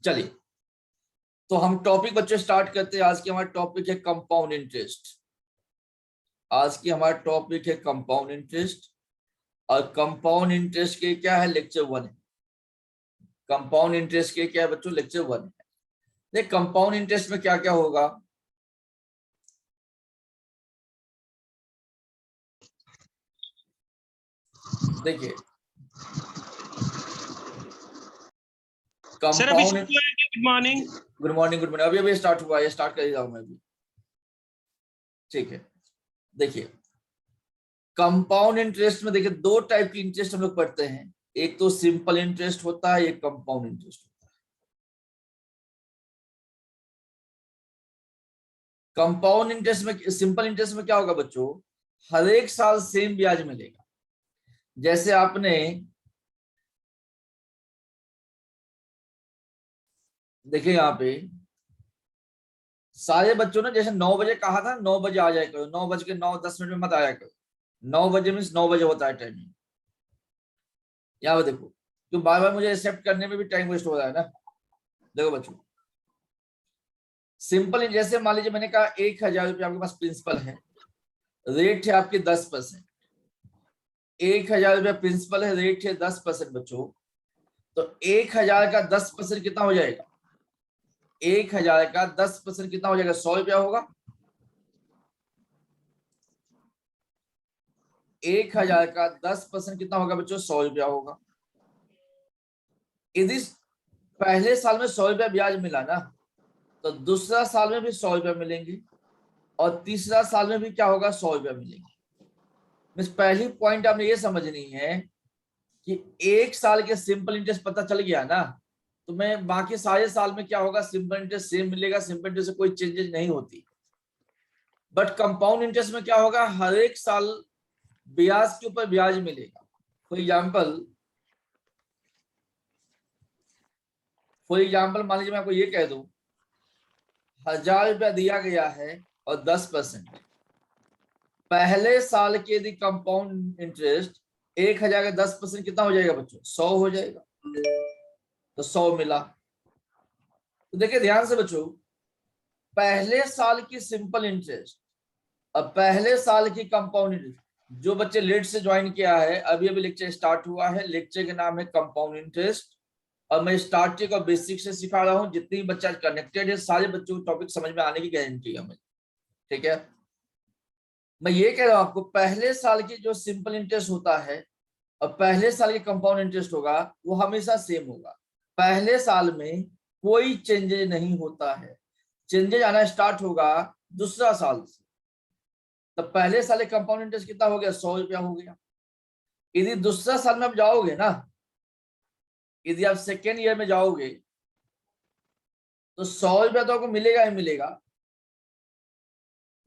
चलिए, तो हम टॉपिक बच्चे स्टार्ट करते हैं। आज की हमारा टॉपिक है कंपाउंड इंटरेस्ट। आज की हमारा टॉपिक है कंपाउंड इंटरेस्ट, और कंपाउंड इंटरेस्ट के क्या है, लेक्चर 1 है। कंपाउंड इंटरेस्ट के क्या है बच्चों, लेक्चर 1 है। देख, कंपाउंड इंटरेस्ट में क्या क्या होगा। देखिए, compound. Good morning. Good morning, good morning. अभी स्टार्ट हुआ है, स्टार्ट कर ही रहा हूं मैं भी। ठीक है, देखिए कंपाउंड इंटरेस्ट में देखिए दो टाइप की इंटरेस्ट हम लोग पढ़ते हैं। एक तो सिंपल इंटरेस्ट होता है, एक कंपाउंड इंटरेस्ट होता है। कंपाउंड इंटरेस्ट में, सिंपल इंटरेस्ट में क्या होगा बच्चों, हर एक साल सेम ब्याज मिलेगा। जैसे आपने देखिए यहाँ पे सारे बच्चों ने जैसे 9 बजे कहा था, 9 बजे आ जाया करो, 9:09-10 में मत आया करो। 9 बजे मीन्स 9 बजे होता है टाइमिंग। यहाँ पे देखो, तो बार बार मुझे एक्सेप्ट करने में भी टाइम वेस्ट हो रहा है ना। देखो बच्चों, सिंपल जैसे मान लीजिए मैंने कहा 1,000 रुपये आपके पास प्रिंसिपल है, रेट है आपकी 10%। 1,000 रुपया प्रिंसिपल है, रेट है 10% बच्चों। तो 1,000 का 10% कितना हो जाएगा, 1,000 का 10% कितना हो जाएगा, 100 रुपया होगा। 1,000 का 10% कितना होगा बच्चों, 100 रुपया होगा। यदि पहले साल में 100 रुपया ब्याज मिला ना, तो दूसरा साल में भी 100 रुपया मिलेंगे, और तीसरा साल में भी क्या होगा, 100 रुपया मिलेंगे। पहली पॉइंट आपने ये समझनी है कि एक साल के सिंपल इंटरेस्ट पता चल गया ना, तो मैं बाकी सारे साल में क्या होगा, सिंपल इंटरेस्ट सेम मिलेगा। सिंपल इंटरेस्ट से कोई चेंजेस नहीं होती। बट कंपाउंड इंटरेस्ट में क्या होगा, हर एक साल ब्याज के ऊपर ब्याज मिलेगा। फॉर एग्जाम्पल मान लीजिए मैं आपको ये कह दूं 1,000 रुपया दिया गया है और 10%। पहले साल के यदि कंपाउंड इंटरेस्ट 1,000 का 10% कितना हो जाएगा बच्चों, 100 हो जाएगा। तो 100 मिला। तो देखिए ध्यान से बच्चों, पहले साल की सिंपल इंटरेस्ट और पहले साल की कंपाउंड इंटरेस्ट, जो बच्चे लेट से ज्वाइन किया है, अभी अभी लेक्चर स्टार्ट हुआ है। लेक्चर का नाम है कंपाउंड इंटरेस्ट, और मैं स्टार्टिंग और बेसिक से सिखा रहा हूँ। जितने भी बच्चा कनेक्टेड है, सारे बच्चों को टॉपिक समझ में आने की गारंटी है मुझे। ठीक है, मैं ये कह रहा हूँ आपको, पहले साल की जो सिंपल इंटरेस्ट होता है और पहले साल की कंपाउंड इंटरेस्ट होगा, वो हमेशा सेम होगा। पहले साल में कोई चेंजेज नहीं होता है। चेंजेज आना स्टार्ट होगा दूसरा साल से। तो पहले साल का कंपाउंड इंटरेस्ट कितना हो गया, 100 रुपया हो गया। यदि दूसरा साल में आप जाओगे ना, यदि आप सेकेंड ईयर में जाओगे, तो 100 रुपया तो आपको मिलेगा ही मिलेगा।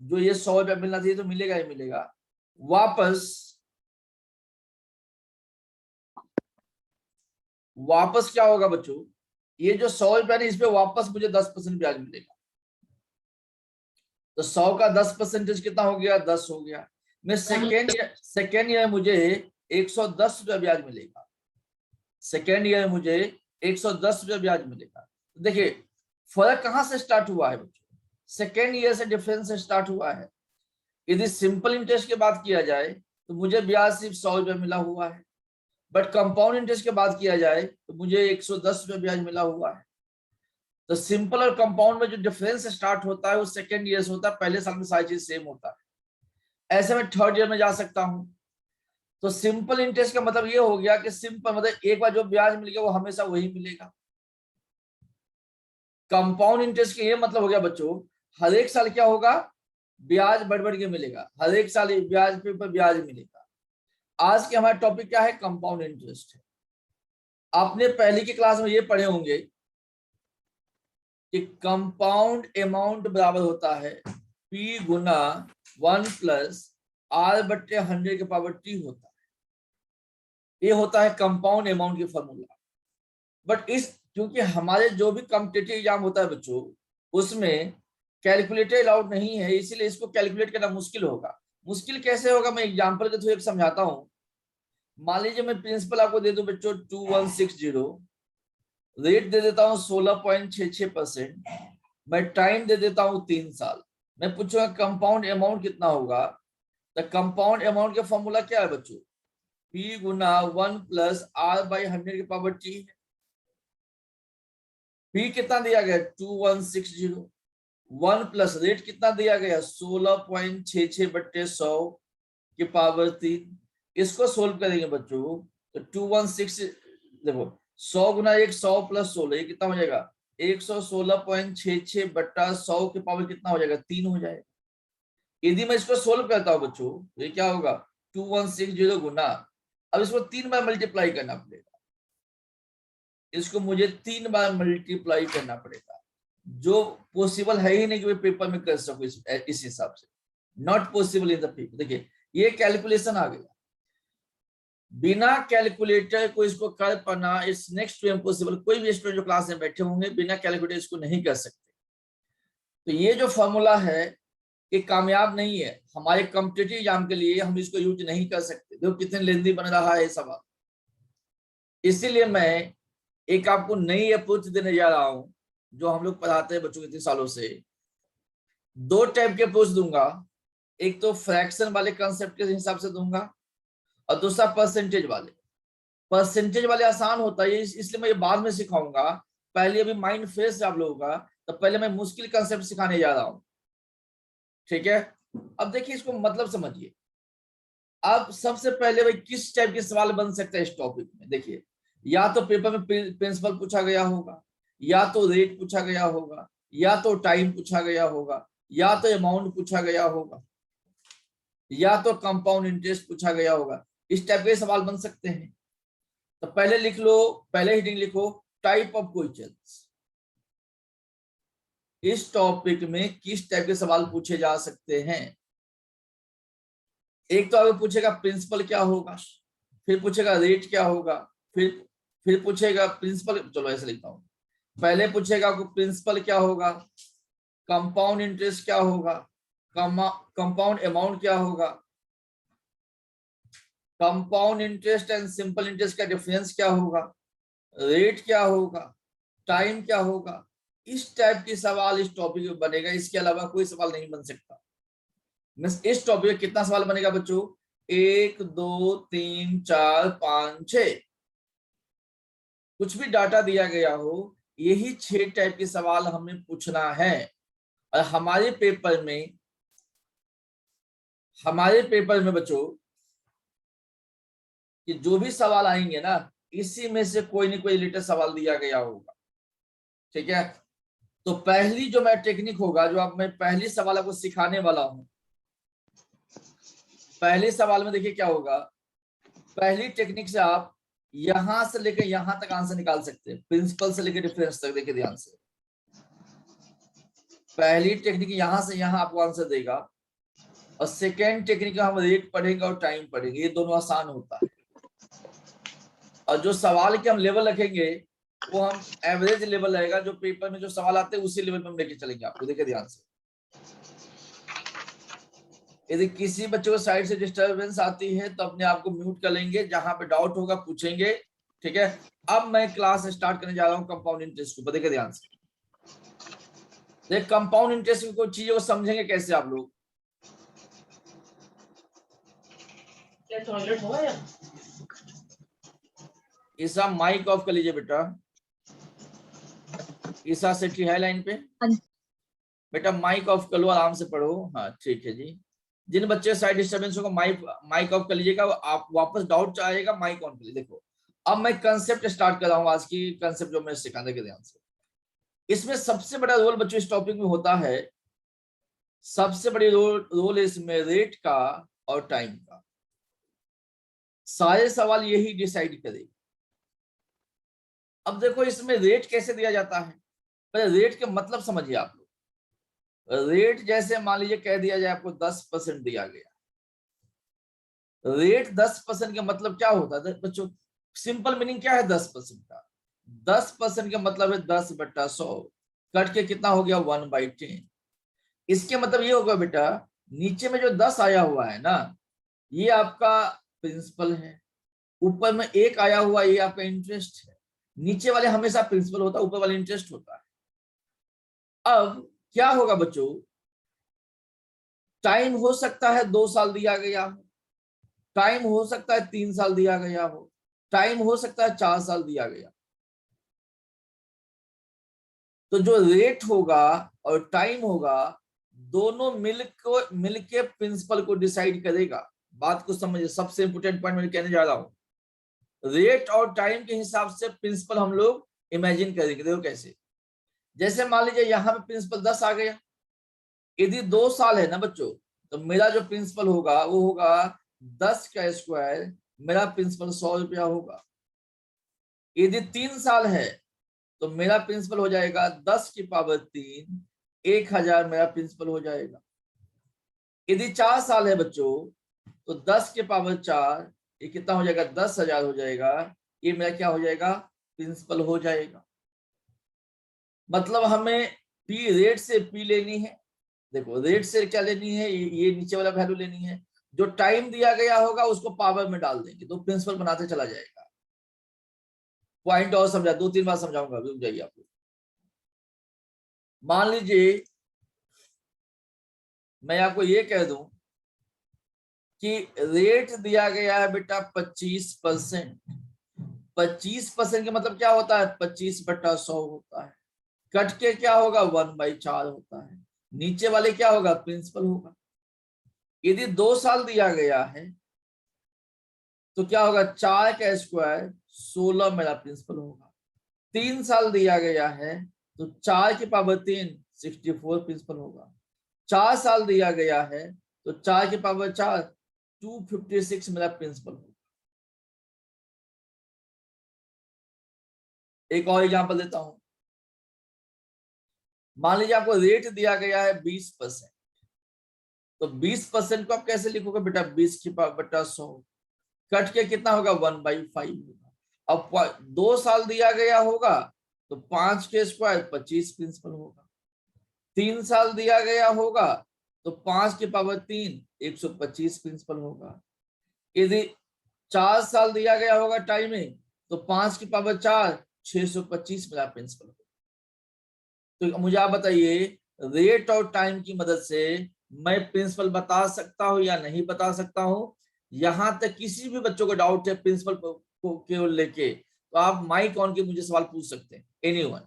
जो ये 100 रुपया मिलना चाहिए तो मिलेगा ही मिलेगा। वापस क्या होगा बच्चों, ये जो 100 रुपया नहीं, इस पे वापस मुझे 10% ब्याज मिलेगा। तो 100 का 10% कितना हो गया, 10 हो गया। मैं सेकेंड ईयर मुझे 110 रुपया ब्याज मिलेगा। सेकेंड ईयर मुझे 110 रुपया ब्याज मिलेगा। देखिए फर्क कहां से स्टार्ट हुआ है बच्चों, सेकेंड ईयर से डिफरेंस स्टार्ट हुआ है। यदि सिंपल इंटरेस्ट की बात किया जाए तो मुझे ब्याज सिर्फ 100 रुपया मिला हुआ है। बट कंपाउंड इंटरेस्ट की बात किया जाए तो मुझे 110 रुपया ब्याज मिला हुआ है। तो सिंपल और कंपाउंड में जो डिफरेंस स्टार्ट होता है वो सेकेंड ईयर से होता है। पहले साल में सारी चीज सेम होता है। ऐसे में थर्ड ईयर में जा सकता हूं। तो सिंपल इंटरेस्ट का मतलब ये हो गया कि सिंपल मतलब एक बार जो ब्याज मिल गया वो हमेशा वही मिलेगा। कंपाउंड इंटरेस्ट का ये मतलब हो गया बच्चों, हर एक साल क्या होगा, ब्याज बढ़ बढ़ के मिलेगा। हर एक साल ब्याज पे ऊपर ब्याज मिलेगा। आज के हमारा टॉपिक क्या है, कंपाउंड इंटरेस्ट है। आपने पहली की क्लास में ये पढ़े होंगे कि कंपाउंड अमाउंट बराबर होता है P गुना 1 + R/100 के पावर T होता है। ये होता है कंपाउंड अमाउंट की फॉर्मूला। बट इस क्योंकि हमारे जो भी कॉम्पिटिटिव एग्जाम होता है बच्चों, उसमें कैलकुलेटर अलाउड नहीं है, इसीलिए इसको कैलकुलेट करना मुश्किल होगा। मुश्किल कैसे होगा, मैं एग्जांपल के थ्रू एक समझाता हूं। मान लीजिए मैं प्रिंसिपल आपको दे दूं बच्चों 2160, रेट दे देता हूँ 16.66%, मैं टाइम दे देता हूँ 3 साल। मैं पूछूंगा कंपाउंड अमाउंट कितना होगा, तो कंपाउंड अमाउंट का फॉर्मूला क्या है बच्चों, P Guna 1 plus R by 100 की पावर T है। P कितना दिया गया 2160, 1 प्लस रेट कितना दिया गया 16.66/100 की पावर 3। इसको सोल्व करेंगे बच्चों तो 216, देखो 100 गुना 1 100 प्लस 16, ये कितना हो जाएगा 116.66/100 की पावर कितना हो जाएगा 3 हो जाएगा। यदि मैं इसको सोल्व करता हूं बच्चों तो ये क्या होगा 2160 गुना, अब इसको 3 बार मल्टीप्लाई करना पड़ेगा, इसको मुझे 3 बार मल्टीप्लाई करना पड़ेगा, जो पॉसिबल है ही नहीं कि मैं पेपर में कर सकूं इस हिसाब से, not possible in the paper. देखिए ये कैलकुलेशन आ गया, बिना कैलकुलेटर को इसको कर पाना इट्स नेक्स्ट टू इम्पॉसिबल। कोई भी स्टूडेंट जो क्लास में बैठे होंगे बिना कैलकुलेटर इसको नहीं कर सकते। तो ये जो फॉर्मूला है ये कामयाब नहीं है हमारे कॉम्पिटिटिव एग्जाम के लिए, हम इसको यूज नहीं कर सकते। देखो कितने लेंदी बन रहा है सवाल। इसीलिए मैं एक आपको नई अप्रोच देने जा रहा हूं जो हम लोग पढ़ाते हैं बच्चों इतने सालों से। 2 टाइप के अप्रोच दूंगा, एक तो फ्रैक्शन वाले कंसेप्ट के हिसाब से दूंगा और दूसरा परसेंटेज वाले। परसेंटेज वाले आसान होता है इसलिए मैं ये बाद में सिखाऊंगा, पहले अभी माइंड फ्रेश है आप लोगों का, तो पहले मैं मुश्किल कंसेप्ट सिखाने जा रहा हूं, ठीक है। अब देखिए इसको मतलब समझिए। अब सबसे पहले भाई किस टाइप के सवाल बन सकते हैं इस टॉपिक में, देखिए या तो पेपर में प्रिंसिपल पूछा गया होगा, या तो रेट पूछा गया होगा, या तो टाइम पूछा गया होगा, या तो अमाउंट पूछा गया होगा, या तो कंपाउंड इंटरेस्ट पूछा गया होगा। इस टाइप के सवाल बन सकते हैं। तो पहले लिख लो, पहले हेडिंग लिखो टाइप ऑफ क्वेश्चंस। इस टॉपिक में किस टाइप के सवाल पूछे जा सकते हैं। एक तो आगे पूछेगा प्रिंसिपल क्या होगा, फिर पूछेगा रेट क्या होगा, फिर पूछेगा प्रिंसिपल, चलो ऐसे लिखता हूं, पहले पूछेगा प्रिंसिपल क्या होगा, कंपाउंड इंटरेस्ट क्या होगा, कंपाउंड अमाउंट क्या होगा, compound interest and simple interest का डिफरेंस क्या होगा, रेट क्या होगा, टाइम क्या होगा। इस टाइप के सवाल इस टॉपिक में बनेगा, इसके अलावा कोई सवाल नहीं बन सकता। इस टॉपिक में कितना सवाल बनेगा बच्चों 1 2 3 4 5 6, कुछ भी डाटा दिया गया हो यही 6 टाइप के सवाल हमें पूछना है। और हमारे पेपर में बच्चों कि जो भी सवाल आएंगे ना इसी में से कोई ना कोई रिलेटेड सवाल दिया गया होगा, ठीक है। तो पहली जो मैं टेक्निक होगा, जो अब मैं पहली सवाल आपको सिखाने वाला हूं, पहले सवाल में देखिए क्या होगा, पहली टेक्निक से आप यहां से लेकर यहां तक आंसर निकाल सकते हैं, प्रिंसिपल से लेकर डिफरेंस तक। देखिए ध्यान से, पहली टेक्निक यहां से यहां आपको आंसर देगा, और सेकेंड टेक्निक हम रेट पढ़ेंगे और टाइम पढ़ेंगे, ये दोनों आसान होता है। और जो सवाल के हम लेवल रखेंगे वो हम एवरेज लेवल रहेगा, जो पेपर में जो सवाल आते हैं उसी लेवल पे हम लेके चलेंगे आपको। देखिए ध्यान से, यदि किसी बच्चे को साइड से डिस्टरबेंस आती है तो अपने आप को म्यूट कर लेंगे, जहां पे डाउट होगा पूछेंगे, ठीक है। अब मैं क्लास स्टार्ट करने जा रहा हूँ कंपाउंड इंटरेस्ट के ऊपर। देखिए ध्यान से, देख कंपाउंड इंटरेस्ट की कुछ चीजों को समझेंगे कैसे आप लोग। ईसा माइक ऑफ कर लीजिए बेटा, ईसा सेठी है लाइन पे बेटा, माइक ऑफ कर लो, आराम से पढ़ो। हाँ ठीक है जी, जिन बच्चे साइड डिस्टर्बेंस होगा माइक ऑफ कर लीजिएगा, आप वापस डाउट आएगा माइक ऑन कर लीजिए। देखो अब मैं कंसेप्ट स्टार्ट कर रहा हूँ, आज की कंसेप्ट जो मैं सिखाने के ध्यान से। इसमें सबसे बड़ा रोल बच्चों इस टॉपिक में होता है, सबसे बड़ी रोल इसमें रेट का और टाइम का। सारे सवाल यही डिसाइड करेगा। अब देखो इसमें रेट कैसे दिया जाता है, पहले रेट के मतलब समझिए आप लोग। रेट जैसे मान लीजिए कह दिया जाए आपको 10% दिया गया, रेट 10% का मतलब क्या होता है बच्चों, सिंपल मीनिंग क्या है 10% का, 10% का मतलब है 10/100, कट के कितना हो गया 1/10। इसके मतलब ये होगा बेटा, नीचे में जो 10 आया हुआ है ना ये आपका प्रिंसिपल है, ऊपर में 1 आया हुआ ये आपका इंटरेस्ट है। नीचे वाले हमेशा प्रिंसिपल होता है, ऊपर वाले इंटरेस्ट होता है। अब क्या होगा बच्चों, टाइम हो सकता है 2 साल दिया गया हो, टाइम हो सकता है 3 साल दिया गया हो, टाइम हो सकता है 4 साल दिया गया। तो जो रेट होगा और टाइम होगा, दोनों मिलके प्रिंसिपल को डिसाइड करेगा। बात को समझिए, सबसे इंपोर्टेंट पॉइंट मैं कहने जा रहा हूं। रेट और टाइम के हिसाब से प्रिंसिपल हम लोग इमेजिन करेंगे। देखो कैसे, जैसे मान लीजिए यहाँ पे प्रिंसिपल 10 आ गया, यदि 2 साल है ना बच्चों, तो मेरा जो प्रिंसिपल होगा वो होगा 10 का स्क्वायर, मेरा प्रिंसिपल 100 रुपया होगा। यदि 3 साल है तो मेरा प्रिंसिपल हो जाएगा 10 की पावर 3, 1000 मेरा प्रिंसिपल हो जाएगा। यदि 4 साल है बच्चों तो 10 के पावर 4, ये कितना हो जाएगा, 10,000 हो जाएगा। ये मेरा क्या हो जाएगा, प्रिंसिपल हो जाएगा। मतलब हमें पी रेट से पी लेनी है। देखो रेट से क्या लेनी है, ये नीचे वाला वैल्यू लेनी है। जो टाइम दिया गया होगा उसको पावर में डाल देंगे तो प्रिंसिपल बनाते चला जाएगा। पॉइंट और समझा, 2-3 बार समझाऊंगा, रुक जाइए आपको। मान लीजिए मैं आपको ये कह दूं कि रेट दिया गया है बेटा 25%। 25% का मतलब क्या होता है, 25/100 होता है। कट के क्या होगा, 1/4 होता है। नीचे वाले क्या होगा, प्रिंसिपल होगा। यदि 2 साल दिया गया है तो क्या होगा, 4 का स्क्वायर 16 मेरा प्रिंसिपल होगा। 3 साल दिया गया है तो 4 की पावर 3 64 प्रिंसिपल होगा। 4 साल दिया गया है तो 4 की पावर 4 256 मेरा प्रिंसिपल होगा। एक और एग्जांपल देता हूं। मान लीजिए आपको रेट दिया गया है 20%, तो 20% को आप कैसे लिखोगे बेटा, 20 की पावर बटा 100, कट के कितना होगा, 1/5 होगा। अब 2 साल दिया गया होगा तो 5 के स्क्वायर 25 प्रिंसिपल होगा। 3 साल दिया गया होगा तो 5 की पावर 3 125 प्रिंसिपल होगा। यदि 4 साल दिया गया होगा टाइमिंग तो 5 की पावर 4 625 मेरा प्रिंसिपल होगा। तो मुझे आप बताइए, रेट और टाइम की मदद से मैं प्रिंसिपल बता सकता हूं या नहीं बता सकता हूं। यहां तक किसी भी बच्चों को डाउट है प्रिंसिपल को केवल लेके, तो आप माइक ऑन के मुझे सवाल पूछ सकते हैं, एनीवन।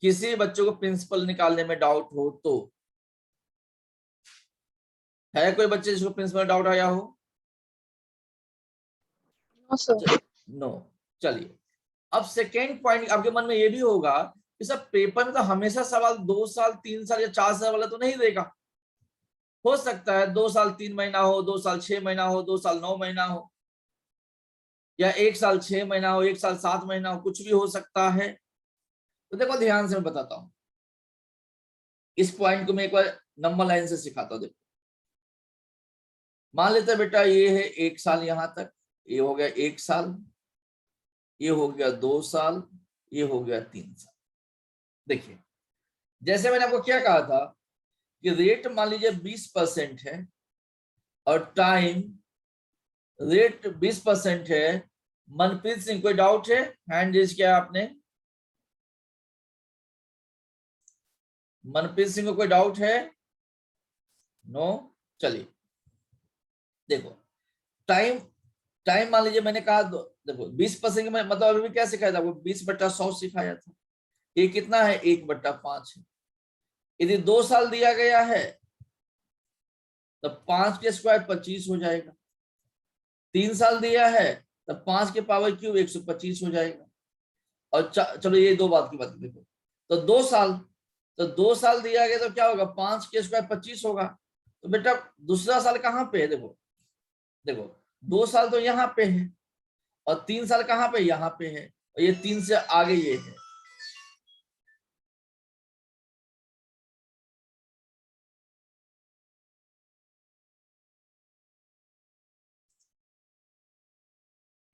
किसी बच्चों को प्रिंसिपल निकालने में डाउट हो तो, है कोई बच्चे जिसको प्रिंसिपल डाउट आया हो? नो। चलिए, अब सेकेंड पॉइंट आपके मन में ये भी होगा कि सब पेपर में तो हमेशा सवाल 2 साल 3 साल या 4 साल वाला तो नहीं देगा। हो सकता है 2 साल 3 महीना हो, 2 साल 6 महीना हो, 2 साल 9 महीना हो, या 1 साल 6 महीना हो, 1 साल 7 महीना हो, कुछ भी हो सकता है। तो देखो ध्यान से मैं बताता हूं, इस पॉइंट को मैं एक बार नंबर लाइन से सिखाता हूं। देखो मान लेते बेटा ये है 1 साल, यहां तक ये हो गया 1 साल, ये हो गया 2 साल, ये हो गया 3 साल। देखिए जैसे मैंने आपको क्या कहा था कि रेट मान लीजिए 20% है और टाइम रेट 20% है। मनप्रीत सिंह कोई डाउट है, हैंड रेज किया आपने? मनप्रीत सिंह को कोई डाउट है? नो। चलिए देखो, टाइम टाइम मान लीजिए मैंने कहा देखो 20% में मतलब अभी क्या सिखाया था, वो 20/100 सिखाया था। ये कितना है, 1/5 है। यदि 2 साल दिया गया है तो 5 के स्क्वायर 25 हो जाएगा। 3 साल दिया है तो 5 के पावर क्यूब 125 हो जाएगा। और चलो ये दो बात की बात देखो, तो 2 साल दिया गया तो क्या होगा, 5 के स्क्वायर 25 होगा। तो बेटा दूसरा साल कहाँ पे है, देखो देखो 2 साल तो यहाँ पे है और 3 साल कहाँ पे, यहाँ पे है, और ये 3 से आगे ये है।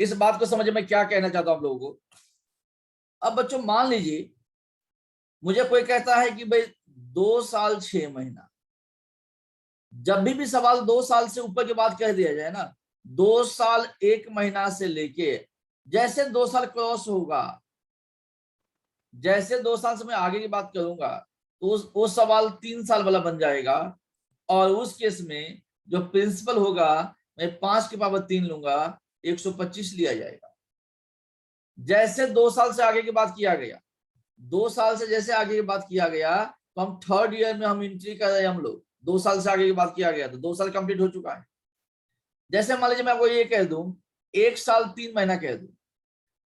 इस बात को समझ में क्या कहना चाहता हूं आप लोगों को। अब बच्चों मान लीजिए मुझे कोई कहता है कि भाई 2 साल 6 महीना, जब भी सवाल 2 साल से ऊपर की बात कह दिया जाए ना, 2 साल 1 महीना से लेके जैसे 2 साल क्रॉस होगा, जैसे 2 साल से मैं आगे की बात करूंगा, तो वो सवाल 3 साल वाला बन जाएगा, और उस केस में जो प्रिंसिपल होगा मैं 5 की पावर 3 लूंगा, 125 लिया जाएगा। जैसे 2 साल से आगे की बात किया गया, 2 साल से जैसे आगे की बात किया गया, तो हम थर्ड ईयर में हम एंट्री कर रहे हैं हम लोग। 2 साल से आगे की बात किया गया तो 2 साल कंप्लीट हो चुका है। जैसे मान लीजिए मैं आपको ये कह दूं 1 साल 3 महीना कह दूं,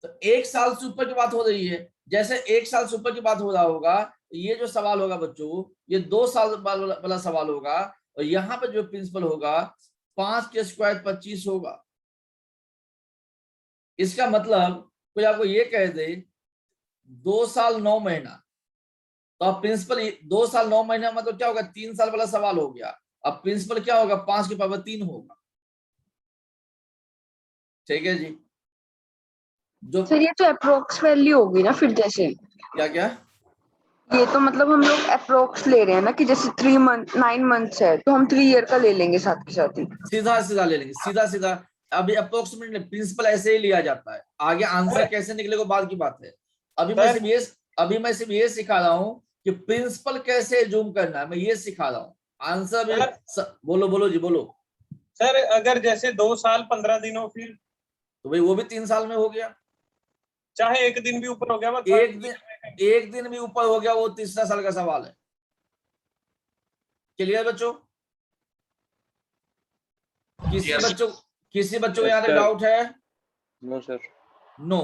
तो 1 साल से ऊपर की बात हो रही है। जैसे 1 साल से ऊपर की बात हो रहा होगा, तो ये जो सवाल होगा बच्चों, ये 2 साल वाला सवाल होगा, और यहाँ पे जो प्रिंसिपल होगा 5 के स्क्वायर 25 होगा। इसका मतलब कोई आपको ये कह दे 2 साल 9 महीना, तो अब प्रिंसिपल 2 साल 9 महीना मतलब क्या होगा, 3 साल वाला सवाल हो गया। अब प्रिंसिपल क्या होगा, 5 की पावर 3 होगा। ठीक है जी। जो सर ये तो अप्रोक्स वैल्यू होगी ना फिर, जैसे क्या क्या ये तो मतलब हम लोग अप्रोक्स ले रहे हैं ना, कि जैसे 3 मंथ 9 मंथ्स है तो हम 3 ईयर का ले लेंगे साथ के साथ ही। सीधा सीधा ले लेंगे, सीधा सीधा। अभी अप्रोक्सीमेट प्रिंसिपल ऐसे ही लिया जाता है, आगे आंसर कैसे निकलेगा बात की बात है। अभी मैं सर सिर्फ ये अभी मैं सिर्फ ये सिखा रहा हूँ कि प्रिंसिपल कैसे जूम करना है, मैं ये सिखा रहा हूँ। आंसर भी बोलो बोलो जी बोलो। सर अगर जैसे 2 साल 15 दिन हो, फिर तो भाई वो भी 3 साल में हो गया। चाहे एक दिन भी ऊपर हो गया, बस एक दिन भी ऊपर हो गया, वो तीसरा साल का सवाल है। क्लियर बच्चों? किसी बच्चों को यहाँ तक डाउट है? No sir. नो।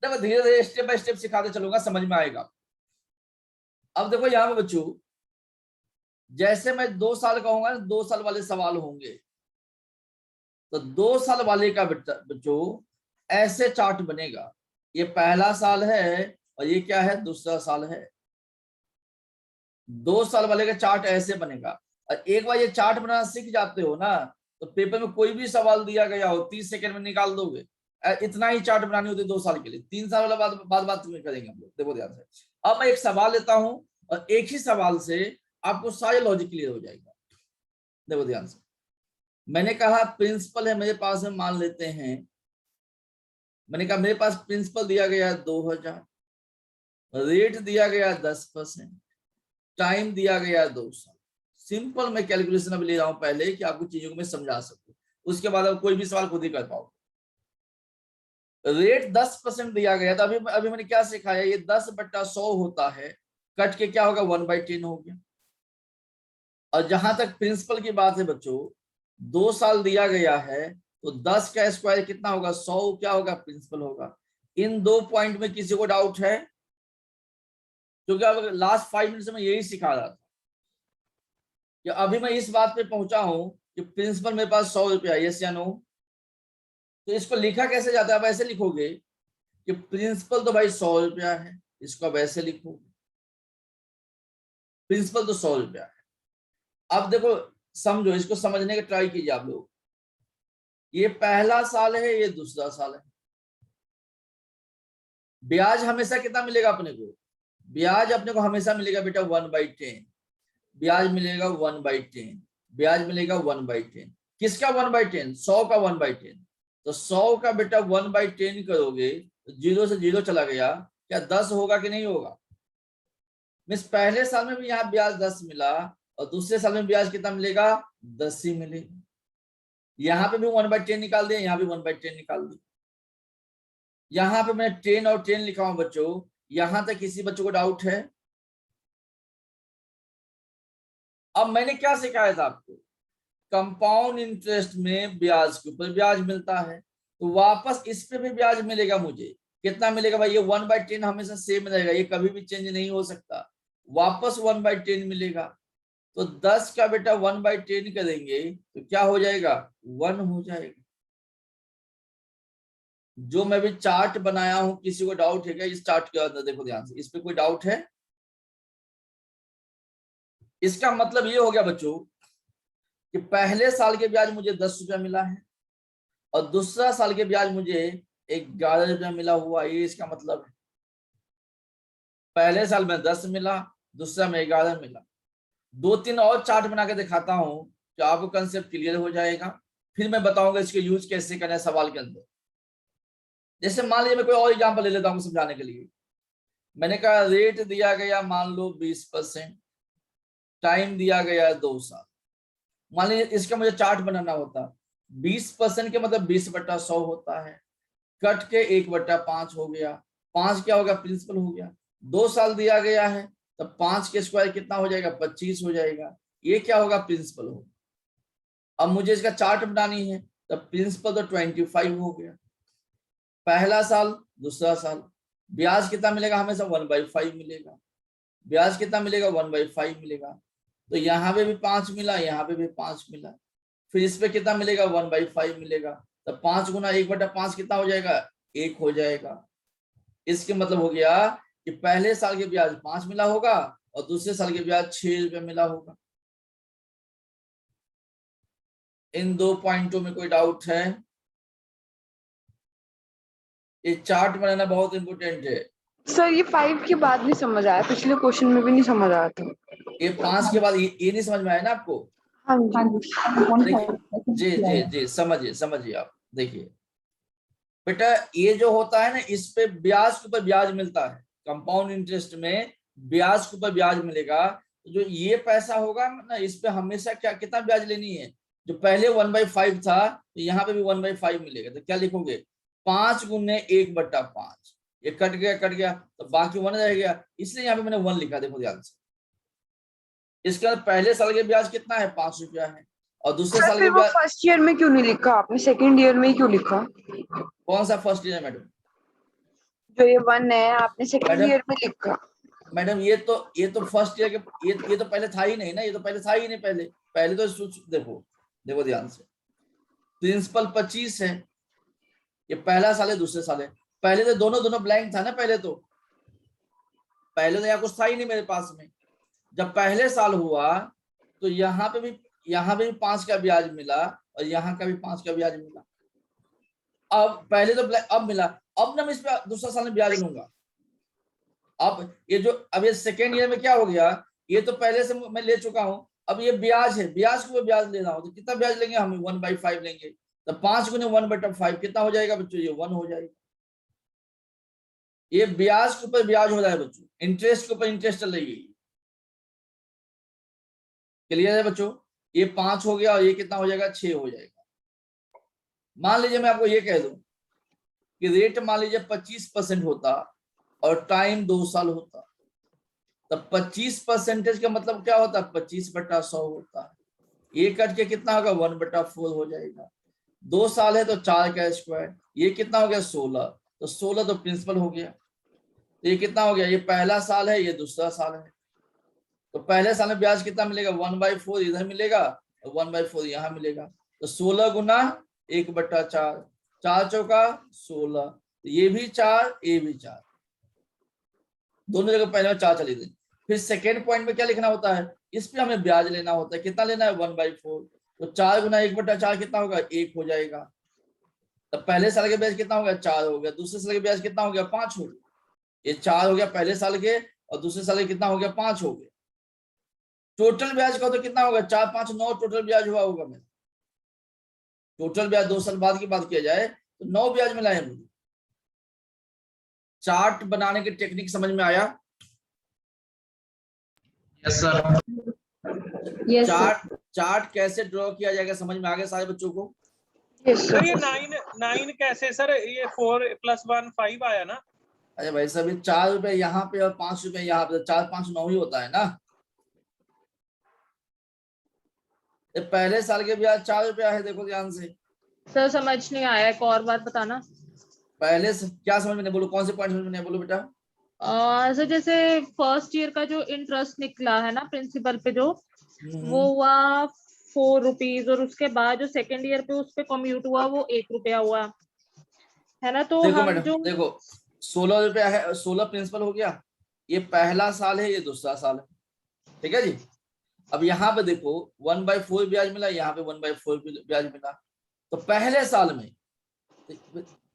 देखो धीरे धीरे स्टेप बाय स्टेप सिखाते चलूंगा, समझ में आएगा। अब देखो यहाँ पे बच्चों, जैसे मैं 2 साल कहूंगा ना, 2 साल वाले सवाल होंगे, तो 2 साल वाले का बच्चों ऐसे चार्ट बनेगा। ये पहला साल है और ये क्या है, दूसरा साल है। 2 साल वाले का चार्ट ऐसे बनेगा। और एक बार ये चार्ट बनाना सीख जाते हो ना, तो पेपर में कोई भी सवाल दिया गया हो 30 सेकंड में निकाल दोगे। इतना ही चार्ट बनानी होती है 2 साल के लिए। 3 साल वाला बात में करेंगे हम लोग, देखो ध्यान से। अब मैं एक सवाल लेता हूं और एक ही सवाल से आपको सारे लॉजिक क्लियर हो जाएगा। देखो ध्यान से, मैंने कहा प्रिंसिपल है मेरे पास में, मान लेते हैं मैंने कहा मेरे पास प्रिंसिपल दिया गया है 2000, रेट दिया गया 10%, टाइम दिया गया 2 साल। सिंपल मैं कैलकुलेशन अब ले रहा हूं पहले कि आपको चीजों को मैं समझा सकूं, उसके बाद आप कोई भी सवाल खुद ही कर पाओ। रेट 10% दिया गया था। अभी मैंने क्या सिखाया, ये 10/100 होता है, कट के क्या होगा 1/10 हो गया। और जहां तक प्रिंसिपल की बात है बच्चों, 2 साल दिया गया है, तो 10 का स्क्वायर कितना होगा, 100 क्या होगा, प्रिंसिपल होगा। इन 2 पॉइंट में किसी को डाउट है? क्योंकि अब लास्ट 5 मिनट से मैं यही सिखा रहा था कि अभी मैं इस बात पे पहुंचा हूं कि प्रिंसिपल मेरे पास 100 रुपया, यस या नो। तो इसको लिखा कैसे जाता है, आप ऐसे लिखोगे कि प्रिंसिपल तो भाई 100 रुपया है, इसको अब ऐसे लिखोगे, प्रिंसिपल तो 100 रुपया है। अब देखो समझो, इसको समझने का ट्राई कीजिए आप लोग। ये पहला साल है, ये दूसरा साल है। ब्याज हमेशा कितना मिलेगा अपने को, ब्याज अपने को हमेशा मिलेगा बेटा 1/10। ब्याज मिलेगा 1/10, ब्याज मिलेगा 1/10। किसका 1/10, 100 का 1/10। तो 100 का बेटा 1/10 करोगे तो 0 से 0 चला गया, क्या 10 होगा कि नहीं होगा? मिस पहले साल में भी यहाँ ब्याज 10 मिला, और दूसरे साल में ब्याज कितना मिलेगा, 10 ही मिलेगा। यहाँ पे भी 1/10 निकाल दिया, यहाँ भी 1/10 निकाल दिया। यहाँ पे मैं 10 और 10 लिखा हूं बच्चों। यहां तक किसी बच्चों को डाउट है? अब मैंने क्या सिखाया था आपको, कंपाउंड इंटरेस्ट में ब्याज के ऊपर ब्याज मिलता है, तो वापस इस पे भी ब्याज मिलेगा मुझे। कितना मिलेगा भाई, ये 1/10 हमेशा सेम रहेगा, ये कभी भी चेंज नहीं हो सकता। वापस 1/10 मिलेगा। तो 10 का बेटा 1/10 करेंगे तो क्या हो जाएगा, 1 हो जाएगा। जो मैं भी चार्ट बनाया हूं, किसी को डाउट है क्या इस चार्ट के अंदर? देखो ध्यान से, इस पे कोई डाउट है? इसका मतलब ये हो गया बच्चों कि पहले साल के ब्याज मुझे 10 रुपया मिला है, और दूसरा साल के ब्याज मुझे 11 रुपया मिला हुआ। ये इसका मतलब है, पहले साल में 10 मिला, दूसरा में 11 मिला। 2-3 और चार्ट बना के दिखाता हूं, तो आपको कंसेप्ट क्लियर हो जाएगा। फिर मैं बताऊंगा इसके यूज कैसे करना है सवाल के अंदर। जैसे मान लीजिए मैं कोई और एग्जांपल ले लेता हूँ समझाने के लिए। मैंने कहा रेट दिया गया मान लो 20%, टाइम दिया गया 2 साल। मान लीजिए इसका मुझे चार्ट बनाना होता, 20% के मतलब 20/100 होता है, कट के 1/5 हो गया, 5 क्या होगा प्रिंसिपल हो गया। 2 साल दिया गया है तो 5 के स्क्वायर कितना हो जाएगा 25 हो जाएगा, ये क्या होगा प्रिंसिपल होगा। अब मुझे इसका चार्ट बनानी है तो प्रिंसिपल तो 25 हो गया, पहला साल दूसरा साल, ब्याज कितना मिलेगा हमेशा 1/5 मिलेगा, ब्याज कितना मिलेगा 1/5 मिलेगा। तो यहाँ पे भी 5 मिला, यहाँ पे भी 5 मिला, फिर इस पे कितना मिलेगा 1/5 मिलेगा। तो 5 गुना 1/5 कितना हो जाएगा 1 हो जाएगा। इसके मतलब हो गया कि पहले साल के ब्याज 5 मिला होगा और दूसरे साल के ब्याज 6 रुपए मिला होगा। इन 2 पॉइंटों में कोई डाउट है? ये चार्ट बनाना बहुत इंपोर्टेंट है। सर ये 5 के बाद नहीं समझ आया, पिछले क्वेश्चन में भी नहीं समझ आया था। ये 5 के बाद ये नहीं समझ में आया ना आपको? हाँ जी। देखिए जी जी जी, समझिए समझिए आप देखिए बेटा, ये जो होता है ना इस पे ब्याज के ऊपर ब्याज मिलता है, कंपाउंड इंटरेस्ट में ब्याज के ऊपर ब्याज मिलेगा। तो जो ये पैसा होगा ना इस पे हमेशा क्या कितना ब्याज लेनी है, जो पहले 1/5 था तो यहाँ पे भी 1/5 मिलेगा। तो क्या लिखोगे 5 गुने 1/5, ये कट गया तो बाकी 1 रह गया, इसलिए यहाँ पे मैंने 1 लिखा। देखो ध्यान से, इसके बाद पहले साल के ब्याज कितना है 5 रुपया है, और दूसरे सर साल फिर के वो ब्याज फर्स्ट ईयर में क्यों नहीं लिखा आपने, सेकंड ईयर में ही क्यों लिखा? कौन सा फर्स्ट ईयर है मैडम? जो ये 1 है आपने सेकंड मैडम ईयर में लिखा। मैडम ये तो फर्स्ट ईयर के ये तो पहले था ही नहीं ना, ये तो पहले था ही नहीं। पहले पहले तो देखो देखो ध्यान से, प्रिंसिपल 25 है, ये पहला साल है दूसरे साल है। पहले तो दोनों ब्लैंक था ना, पहले तो यहाँ कुछ था ही नहीं मेरे पास में। जब पहले साल हुआ तो यहाँ पे भी 5 का ब्याज मिला और यहाँ का भी 5 का ब्याज मिला। अब पहले तो अब मिला, अब ना मैं इस पे दूसरा साल में ब्याज लूंगा। अब ये सेकेंड ईयर में क्या हो गया, ये तो पहले से मैं ले चुका हूं, अब ये ब्याज है, ब्याज को ब्याज ले रहा हूं। तो कितना ब्याज लेंगे हम 1/5 लेंगे। तो 5 गुने 1/5 कितना हो जाएगा बच्चों, ये 1 हो जाएगा। ये ब्याज के ऊपर ब्याज हो रहा है बच्चों, इंटरेस्ट के ऊपर इंटरेस्ट चल रही है। क्लियर है बच्चों? ये 5 हो गया और ये कितना हो जाएगा 6 हो जाएगा। मान लीजिए मैं आपको ये कह दूं कि रेट मान लीजिए 25% होता और टाइम 2 साल होता, तब 25% का मतलब क्या होता है 25/100 होता है। ये कट के कितना होगा 1/4 हो जाएगा। 2 साल है तो 4 का स्क्वायर, ये कितना हो गया 16, तो 16 तो प्रिंसिपल हो गया। तो ये कितना हो गया, ये पहला साल है ये दूसरा साल है। तो पहले साल में ब्याज कितना मिलेगा 1/4 इधर मिलेगा और 1/4 यहाँ मिलेगा। तो 16 गुना 1/4, 4 चौका 16, तो ये भी 4 ये भी 4, दोनों जगह पहले में 4 चली गई। फिर सेकेंड पॉइंट में क्या लिखना होता है, इस पे हमें ब्याज लेना होता है। कितना लेना है 1/4, तो 4 गुना 1/4 कितना होगा 1 हो जाएगा। तो पहले साल के ब्याज कितना हो गया 4 हो गया, दूसरे साल के ब्याज कितना हो गया 5 हो गया। ये 4 हो गया पहले साल के और दूसरे साल के कितना हो गया 5 हो गया। टोटल ब्याज का तो कितना होगा 4 5 9 टोटल ब्याज हुआ होगा मेरा। टोटल ब्याज 2 साल बाद की बात किया जाए तो 9 ब्याज मिला है मुझे। चार्ट बनाने की टेक्निक समझ में आया? Yes sir. चार्ट कैसे ड्रॉ किया जाएगा समझ में आ गया सारे बच्चों को? सर ये 9 कैसे सर, ये 4 + 1 5 आया ना? अरे भाई साहब ये 4 रुपए यहाँ पे और 5 रुपए यहाँ पे, 4 5 9 ही होता है ना। ये पहले साल के ब्याज 4 रुपया है, देखो ध्यान से। सर समझ नहीं आया, एक और बार बताना। पहले से क्या समझ में नहीं, बोलो कौन से पॉइंट समझ में नहीं, बोलो बेटा। सर जैसे फर्स्ट ईयर का जो इंटरेस्ट निकला है ना प्रिंसिपल पे जो, वो हुआ 4 रुपीज, और उसके बाद जो सेकंड ईयर पे उस पे कम्यूट हुआ वो 1 रुपया हुआ है ना। तो देखो हम मैडम जो देखो 16 रुपया है, 16 प्रिंसिपल हो गया, ये पहला साल है ये दूसरा साल है, ठीक है जी। अब यहाँ पे देखो 1/4 ब्याज मिला, यहाँ पे 1/4 ब्याज मिला। तो पहले साल में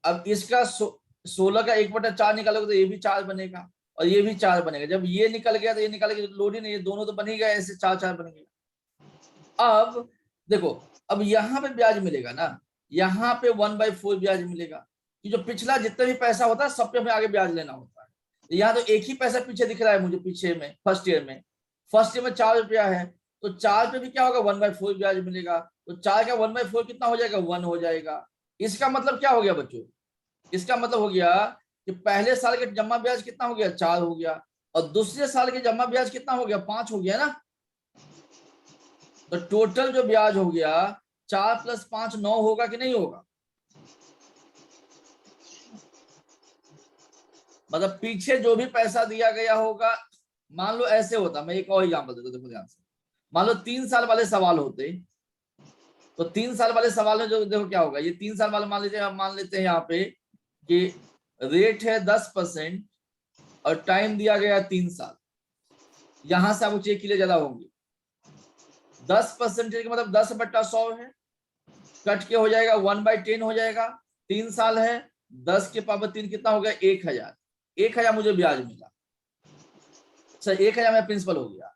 अब इसका 16 का 1/4 निकालोगे तो ये भी 4 बनेगा और ये भी 4 बनेगा। जब ये निकल गया तो ये निकल गया, लोड ही नहीं, ये दोनों तो बन ही गए, ऐसे 4 4 बन गया। अब देखो अब यहाँ पे ब्याज मिलेगा ना, यहाँ पे 1/4 ब्याज मिलेगा कि जो पिछला जितना भी पैसा होता है सब पे हमें आगे ब्याज लेना होता है। यहाँ तो एक ही पैसा पीछे दिख रहा है मुझे, पीछे में फर्स्ट ईयर में 4 रुपया है, तो 4 पे भी क्या होगा 1/4 ब्याज मिलेगा, तो 4 का 1/4 कितना हो जाएगा 1 हो जाएगा। इसका मतलब क्या हो गया बच्चों, इसका मतलब हो गया कि पहले साल के जमा ब्याज कितना हो गया 4 हो गया, और दूसरे साल के जमा ब्याज कितना हो गया 5 हो गया ना। तो टोटल जो ब्याज हो गया 4 + 5 9 होगा कि नहीं होगा। मतलब पीछे जो भी पैसा दिया गया होगा, मान लो ऐसे होता, मैं एक और एग्जांपल देता हूं, देखो ध्यान से। मान लो 3 साल वाले सवाल होते, तो 3 साल वाले सवाल में जो देखो क्या होगा, ये 3 साल वाले मान लेते हैं यहाँ पे कि रेट है 10% और टाइम दिया गया 3 साल। यहां से आपको चेक के लिए ज्यादा होंगे, 10% का मतलब 10/100 है, कट के हो जाएगा 1/10 हो जाएगा। 3 साल है, 10 के पावर 3 कितना हो गया 1000। 1000 मुझे ब्याज मिला, सर 1000 मेरा प्रिंसिपल हो गया।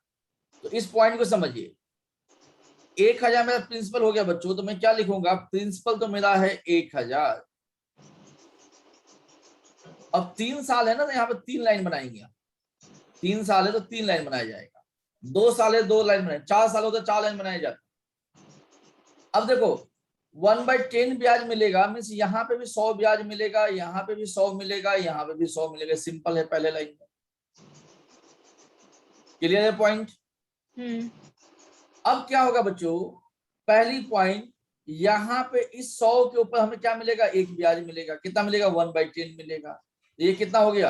तो इस पॉइंट को समझिए, 1000 मेरा प्रिंसिपल हो गया बच्चों, तो मैं क्या लिखूंगा, प्रिंसिपल तो मेरा है 1000। अब 3 साल है ना, तो यहाँ पे 3 लाइन बनाएंगे। 3 साल है तो 3 लाइन बनाया जाएगा, 2 साल है 2 लाइन बनाए, 4 साल हो तो 4 लाइन बनाया जाता। अब देखो 1/10 ब्याज मिलेगा, मीन्स यहाँ पे भी 100 ब्याज मिलेगा, यहाँ पे भी 100 मिलेगा, यहाँ पे भी 100 मिलेगा। सिंपल है पहले लाइन में। क्लियर है पॉइंट। अब क्या होगा बच्चों, पहली पॉइंट, यहाँ पे इस 100 के ऊपर हमें क्या मिलेगा, एक ब्याज मिलेगा। कितना मिलेगा 1/10 मिलेगा। ये कितना हो गया,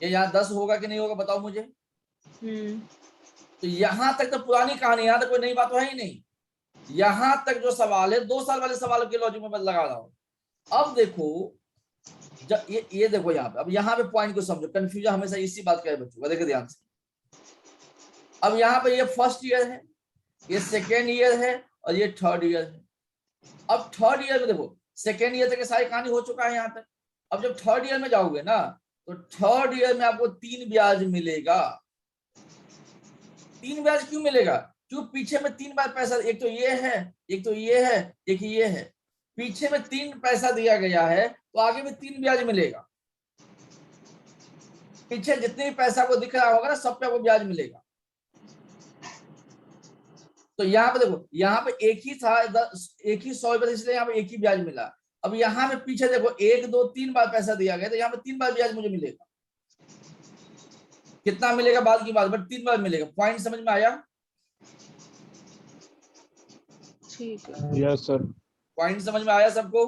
ये यहाँ 10 होगा कि नहीं होगा बताओ मुझे। तो यहां तक तो पुरानी कहानी, यहाँ तक कोई नई बात तो है ही नहीं। यहां तक जो सवाल है 2 साल वाले सवाल के लॉजिक में मैं लगा रहा हूं। अब देखो जब ये देखो यहाँ पे, अब यहाँ पे पॉइंट को समझो, कंफ्यूजन हमेशा इसी बात का है बच्चों, देखो ध्यान से। अब यहाँ पे ये फर्स्ट ईयर है, ये सेकेंड ईयर है और ये थर्ड ईयर है। अब थर्ड ईयर में देखो, सेकेंड ईयर तक सारी कहानी हो चुका है यहाँ तक। अब जब थर्ड ईयर में जाओगे ना, तो थर्ड ईयर में आपको 3 ब्याज मिलेगा। 3 ब्याज क्यों मिलेगा, क्यों, पीछे में 3 बार पैसा, एक तो ये है, एक तो ये है, एक ये है। पीछे में 3 पैसा दिया गया है, तो आगे में 3 ब्याज मिलेगा। पीछे जितने भी पैसा को दिख रहा होगा ना, सब पे आपको ब्याज मिलेगा। तो यहाँ पे देखो, यहाँ पे एक ही था, एक ही 100 रुपए, इसलिए यहाँ पे एक ही ब्याज मिला। अब यहाँ पे पीछे देखो 1 2 3 बार पैसा दिया गया, तो यहाँ पे 3 बार ब्याज मुझे मिलेगा। कितना मिलेगा बाद की बात, बट 3 बार मिलेगा। पॉइंट समझ में आया। ठीक है, यस सर। पॉइंट समझ में आया सबको।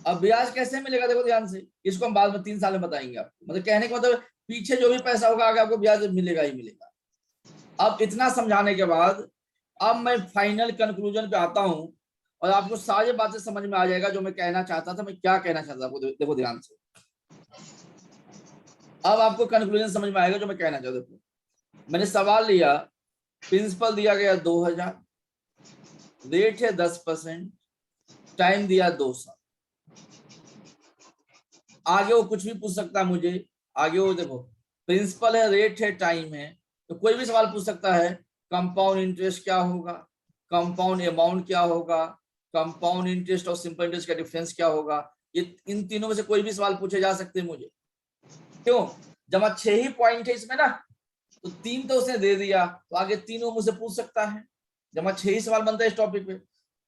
अब ब्याज कैसे मिलेगा देखो ध्यान से, इसको हम बाद में 3 साल में बताएंगे आपको। मतलब कहने का मतलब पीछे जो भी पैसा होगा आगे आपको ब्याज मिलेगा ही मिलेगा। अब इतना समझाने के बाद अब मैं फाइनल कंक्लूजन पे आता हूं, और आपको सारी बातें समझ में आ जाएगा जो मैं कहना चाहता था। मैं क्या कहना चाहता था देखो ध्यान से, अब आपको कंक्लूजन समझ में आएगा जो मैं कहना चाहता था। मैंने सवाल लिया, प्रिंसिपल दिया गया 2000, रेट है 10%, टाइम दिया 2 साल। आगे वो कुछ भी पूछ सकता है मुझे, आगे वो देखो प्रिंसिपल है, रेट है, टाइम है, तो कोई भी सवाल पूछ सकता है। कंपाउंड इंटरेस्ट क्या होगा, कंपाउंड अमाउंट क्या होगा, कंपाउंड इंटरेस्ट और सिंपल इंटरेस्ट का डिफरेंस क्या होगा, ये इन तीनों में से कोई भी सवाल पूछे जा सकते हैं मुझे। क्यों, जब 6 ही पॉइंट है इसमें ना, तो 3 तो उसने दे दिया, तो आगे 3 वो मुझसे पूछ सकता है। जब 6 ही सवाल बनता है इस टॉपिक पे,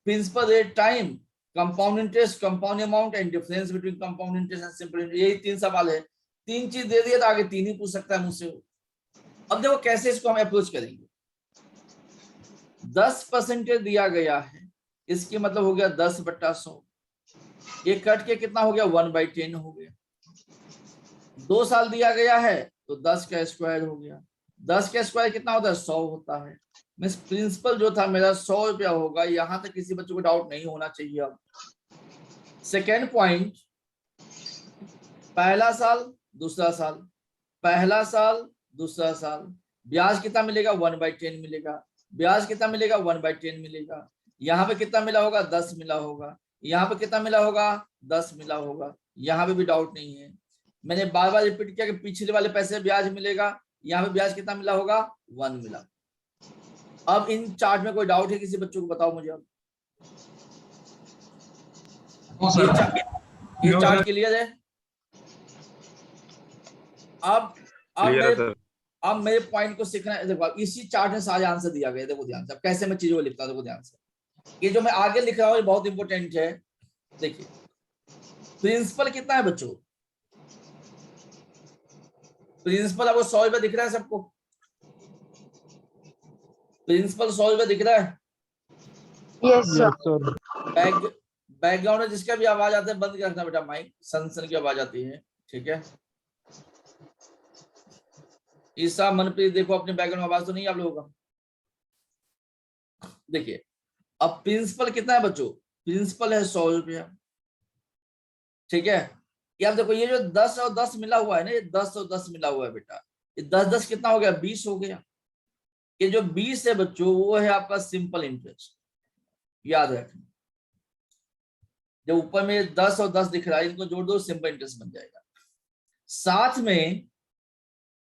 principal, rate, time, compound interest, compound amount and difference between compound interest and simple interest, यही 3 सवाल है। 3 चीज दे दिया तो आगे 3 ही पूछ सकता है मुझसे। अब देखो कैसे इसको हम अप्रोच करेंगे। 10% दिया गया है, इसके मतलब हो गया 10/100। ये कट के कितना हो गया 1/10 हो गया। 2 साल दिया गया है तो 10 का स्क्वायर हो गया। 10 का स्क्वायर कितना होता है 100 होता है। मीन्स प्रिंसिपल जो था मेरा 100 रुपया होगा। यहां तक किसी बच्चे को डाउट नहीं होना चाहिए। अब सेकेंड पॉइंट, पहला साल दूसरा साल, पहला साल दूसरा साल, ब्याज कितना मिलेगा 1/10 मिलेगा। ब्याज कितना मिलेगा 1/10 मिलेगा। यहाँ पे कितना मिला होगा 10 मिला होगा। यहाँ पे कितना मिला होगा 10 मिला होगा। यहाँ पे भी डाउट नहीं है। मैंने बार बार रिपीट किया कि पिछले वाले पैसे ब्याज मिलेगा। यहाँ पे ब्याज कितना मिला होगा 1 मिला। अब इन चार्ट में कोई डाउट है किसी बच्चों को बताओ मुझे। अब ये चार्ट क्लियर है? अब क्लियर है सर। अब मेरे पॉइंट को सीखना है। देखो इसी चार्ट में सारे आंसर दिया गया है, देखो ध्यान से। अब कैसे मैं चीजों को लिखता हूँ देखो ध्यान से। ये जो मैं आगे लिख रहा हूँ ये बहुत इंपॉर्टेंट है। देखिए प्रिंसिपल कितना है बच्चों? प्रिंसिपल आपको 100 रुपये दिख रहा है सबको? प्रिंसिपल 100 रुपये दिख रहा है? Yes sir. बैकग्राउंड में जिसका भी आवाज आता है बंद कर रखना बेटा, माइक सन की आवाज आती है, ठीक है? ईसा मनप्रीत देखो अपने बैकग्राउंड में आवाज तो नहीं है आप लोगों का? देखिए अब प्रिंसिपल कितना है बच्चों? प्रिंसिपल है 100 रुपया, ठीक है? ये आप देखो ये जो 10 और 10 मिला हुआ है ना, ये 10 और 10 मिला हुआ है बेटा, ये 10-10 कितना हो गया? 20 हो गया। ये जो 20 है बच्चों वो है आपका सिंपल इंटरेस्ट, याद रखना। जब ऊपर में 10 और 10 दिख रहा है इनको जोड़ दो, सिंपल इंटरेस्ट बन जाएगा। साथ में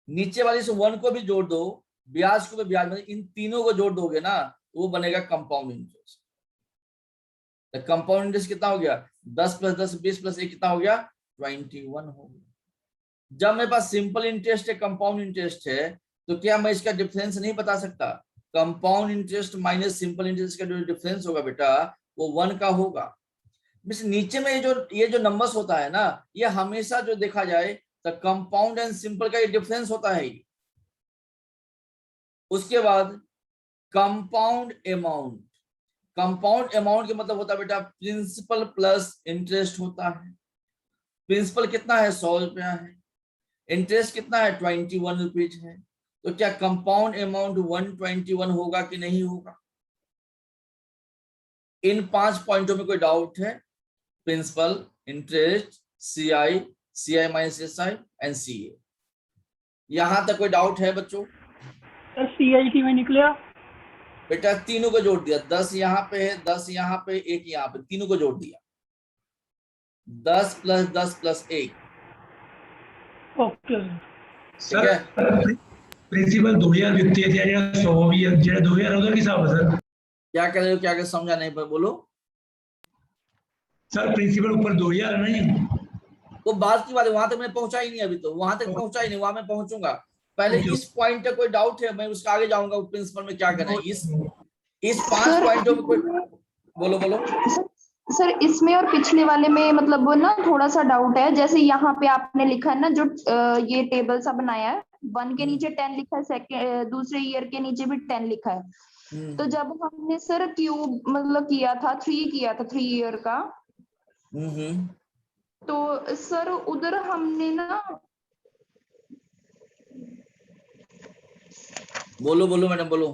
नीचे वाली से 1 को भी जोड़ दो, ब्याज को भी ब्याज, मतलब इन तीनों को जोड़ दोगे ना वो बनेगा कंपाउंड इंटरेस्ट। कंपाउंड इंटरेस्ट कितना हो गया? 10 + 10 20 + 1 कितना हो गया? 21 हो गया। जब मेरे पास सिंपल इंटरेस्ट है, कंपाउंड इंटरेस्ट है, तो क्या मैं इसका डिफरेंस नहीं बता सकता? Compound interest minus simple interest का जो डिफरेंस होगा बेटा वो 1 का होगा। नीचे में ये जो नंबर्स होता है ना, ये हमेशा जो देखा जाए तो कंपाउंड एंड सिंपल का ये डिफरेंस होता है। उसके बाद कंपाउंड अमाउंट, कंपाउंड अमाउंट का मतलब होता है बेटा प्रिंसिपल प्लस इंटरेस्ट होता है। प्रिंसिपल कितना है? 100 रुपया है। इंटरेस्ट कितना है? 21 रुपीज है। तो क्या कंपाउंड अमाउंट 121 होगा कि नहीं होगा? इन 5 पॉइंटों में कोई डाउट है? Principal, interest, CI, CI minus SI and CA, यहां तक कोई डाउट है बच्चों? सर सीआईटी में निकला बेटा तीनों को जोड़ दिया, 10 यहाँ पे है, 10 यहाँ पे, 1 यहाँ पे, तीनों को जोड़ दिया। 10 + 10 + 1, ओके ठीक है? प्रिंसिपल 2000 व्यक्ति है जेड़ा 100 भी है, जेड़ा 2000 उधर हिसाब है सर। क्या कह रहे हो? क्या समझा नहीं? पर बोलो सर प्रिंसिपल ऊपर 2000 नहीं, वो बात की बात है, वहां तक मैं पहुंचा ही नहीं अभी, तो वहां तक पहुंचा ही नहीं, वहां मैं पहुंचूंगा। पहले इस पॉइंट तक कोई डाउट है? मैं उसका आगे जाऊंगा प्रिंसिपल में क्या करना है। इस 5 पॉइंटों में कोई बोलो सर इसमें और पिछले वाले में मतलब वो ना थोड़ा सा डाउट है। जैसे यहाँ पे आपने लिखा है ना जो ये टेबल सा बनाया है, 1 के नीचे 10 लिखा है, सेकंड दूसरे ईयर के नीचे भी 10 लिखा है। तो जब हमने सर क्यूब मतलब किया था 3 ईयर का, तो सर उधर हमने ना, बोलो मैडम बोलो।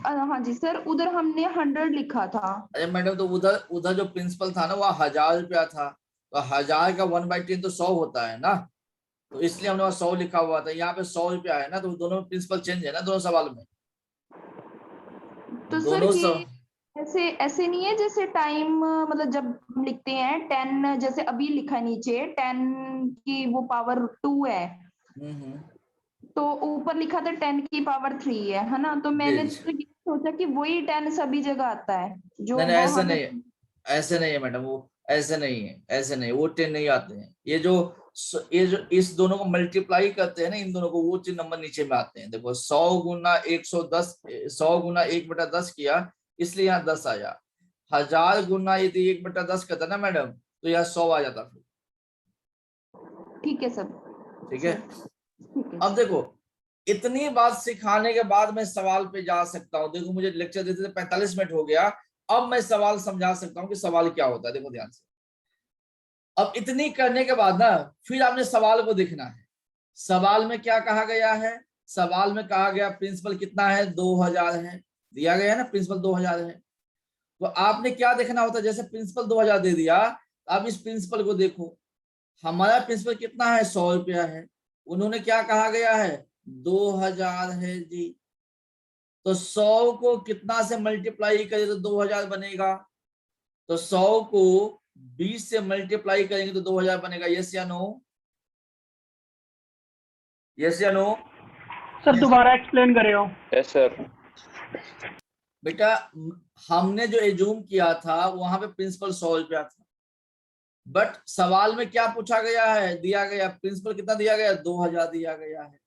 हाँ जी सर, उधर हमने 100 लिखा था। अरे मैडम तो उधर जो प्रिंसिपल था ना वह 1000 रुपया था, तो 1000 का 1/10 तो 100 होता है ना, तो इसलिए हमने वहां 100 लिखा हुआ था। यहाँ पे 100 रुपया है ना, तो दोनों में प्रिंसिपल चेंज है ना दोनों सवाल में। तो दोनों सर ये ऐसे नहीं है जैसे टाइम मतलब जब हम लिखते हैं 10, जैसे अभी लिखा है नीचे 10 की वो पावर 2 है, तो ऊपर लिखा था 10 की पावर 3 है ना? तो मैंने तो ये सोचा कि वही 10 सभी जगह आता है जो नहीं ऐसे नहीं है, ऐसे नहीं है मैडम, वो ऐसे नहीं है, ऐसे नहीं, वो 10 नहीं आते हैं। ये जो इस दोनों को मल्टीप्लाई करते हैं ना, इन दोनों को, वो चीज नंबर नीचे में आते हैं। देखो 100 गुना 110, 100 गुना 1/10 किया इसलिए यहाँ 10 आया। 1000 गुना यदि 1/10 करता ना मैडम तो यहाँ 100 आ जाता फिर। ठीक है सर, ठीक है? अब देखो इतनी बात सिखाने के बाद मैं सवाल पे जा सकता हूँ। देखो मुझे लेक्चर देते 45 मिनट हो गया, अब मैं सवाल समझा सकता हूँ कि सवाल क्या होता है। देखो ध्यान से, अब इतनी करने के बाद ना फिर आपने सवाल को देखना है। सवाल में क्या कहा गया है? सवाल में कहा गया प्रिंसिपल कितना है? 2000 है, दिया गया है ना, प्रिंसिपल 2000 है। तो आपने क्या देखना होता है? जैसे प्रिंसिपल 2000 दे दिया, अब इस प्रिंसिपल को देखो, हमारा प्रिंसिपल कितना है? 100 रुपया है। उन्होंने क्या कहा गया है? 2000 है जी। तो 100 को कितना से मल्टीप्लाई करें तो 2000 बनेगा? तो 100 को 20 से मल्टीप्लाई करेंगे तो 2000 बनेगा। यस या नो? यस या नो? सर दोबारा एक्सप्लेन करे हो? Yes sir. बेटा हमने जो एज्यूम किया था वहां पे प्रिंसिपल 100 रुपया था, बट सवाल में क्या पूछा गया है, दिया गया प्रिंसिपल कितना दिया गया, 2000 दिया गया है।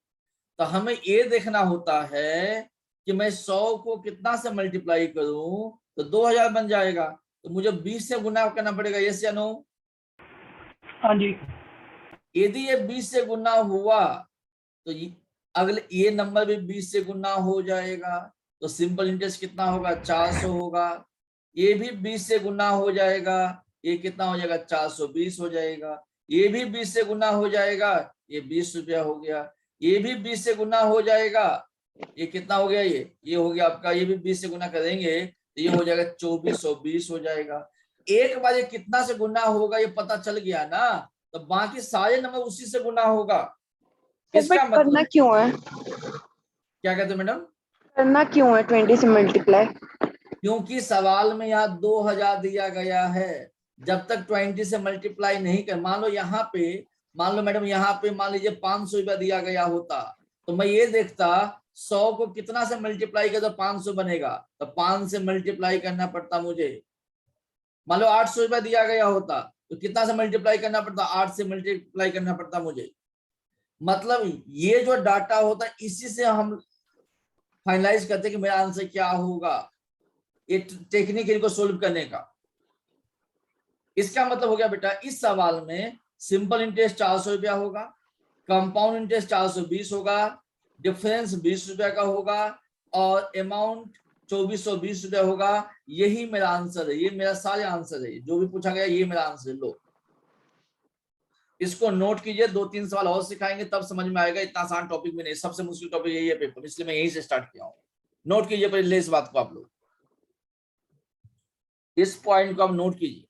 तो हमें ये देखना होता है कि मैं 100 को कितना से मल्टीप्लाई करूं तो 2000 बन जाएगा, तो मुझे 20 से गुना करना पड़ेगा, यस या नो? हाँ जी। यदि ये 20 से गुना हुआ तो अगले ये नंबर भी 20 से गुना हो जाएगा, तो सिंपल इंटरेस्ट कितना होगा, 400 होगा। ये भी 20 से गुना हो जाएगा, ये कितना हो जाएगा, 420 हो जाएगा। ये भी 20 से गुना हो जाएगा, ये 20 रुपया हो गया। ये भी 20 से गुना हो जाएगा, ये कितना हो गया, ये हो गया आपका। ये भी 20 से गुना करेंगे तो ये हो जाएगा 2420 हो जाएगा। एक बार ये कितना से गुना होगा ये पता चल गया ना, तो बाकी सारे नंबर उसी से गुना होगा। इसका मतलब करना क्यों है, क्या कहते हैं मैडम, करना क्यों है 20 से मल्टीप्लाई? क्योंकि सवाल में यहाँ 2000 दिया गया है। जब तक 20 से मल्टीप्लाई नहीं कर, मान लो यहाँ पे, मान लो मैडम यहाँ पे मान लीजिए 500 रुपया दिया गया होता, तो मैं ये देखता 100 को कितना से मल्टीप्लाई कर तो 500 बनेगा, तो 5 से मल्टीप्लाई करना पड़ता मुझे। मान लो 800 रुपया दिया गया होता तो कितना से मल्टीप्लाई करना पड़ता, 8 से मल्टीप्लाई करना पड़ता मुझे। मतलब ये जो डाटा होता है इसी से हम फाइनलाइज करते हैं कि मेरा आंसर क्या होगा, ये टेक्निक इनको सोल्व करने का। इसका मतलब हो गया बेटा इस सवाल में सिंपल इंटरेस्ट 400 रुपया होगा, कंपाउंड इंटरेस्ट 420 होगा, डिफरेंस 20 रुपया का होगा और अमाउंट 2420 रुपया होगा। यही मेरा आंसर है, ये मेरा सारे आंसर है, जो भी पूछा गया ये मेरा आंसर है। लो इसको नोट कीजिए, 2-3 सवाल और सिखाएंगे तब समझ में आएगा। इतना आसान टॉपिक में नहीं, सबसे मुश्किल टॉपिक यही है पेपर, इसलिए मैं यही से स्टार्ट किया हूँ। नोट कीजिए पहले इस बात को, आप लोग इस पॉइंट को आप नोट कीजिए।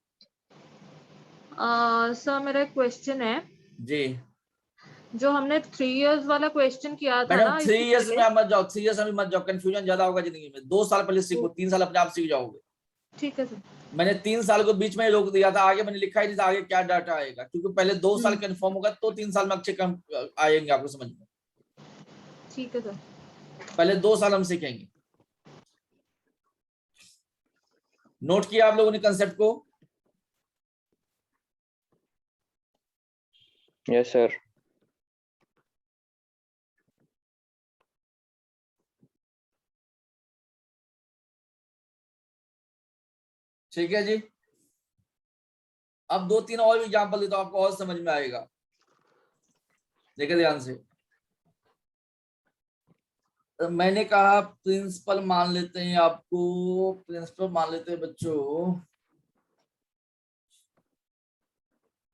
सर मेरा एक क्वेश्चन है जी जो हमने 3 इयर्स वाला क्वेश्चन किया था मैडम, ना, 3 इयर्स में आप मत जाओ, 3 इयर्स में मत जाओ, कंफ्यूजन ज्यादा होगा जिंदगी में। 2 साल पहले सीखो, 3 साल अपने आप सीख जाओगे। ठीक है सर। मैंने 3 साल को बीच में ही रोक दिया था, आगे मैंने लिखा ही नहीं था आगे क्या डाटा आएगा, क्योंकि पहले 2 साल कंफर्म होगा तो 3 साल में अच्छे कम आएंगे आपको समझ में। ठीक है सर। पहले 2 साल हम सीखेंगे। नोट किया आप लोगों ने कंसेप्ट को? Yes sir. ठीक है जी। अब 2-3 और एग्जाम्पल देता हूं, आपको और समझ में आएगा। देखिए ध्यान से, मैंने कहा प्रिंसिपल मान लेते हैं, आपको प्रिंसिपल मान लेते हैं बच्चों।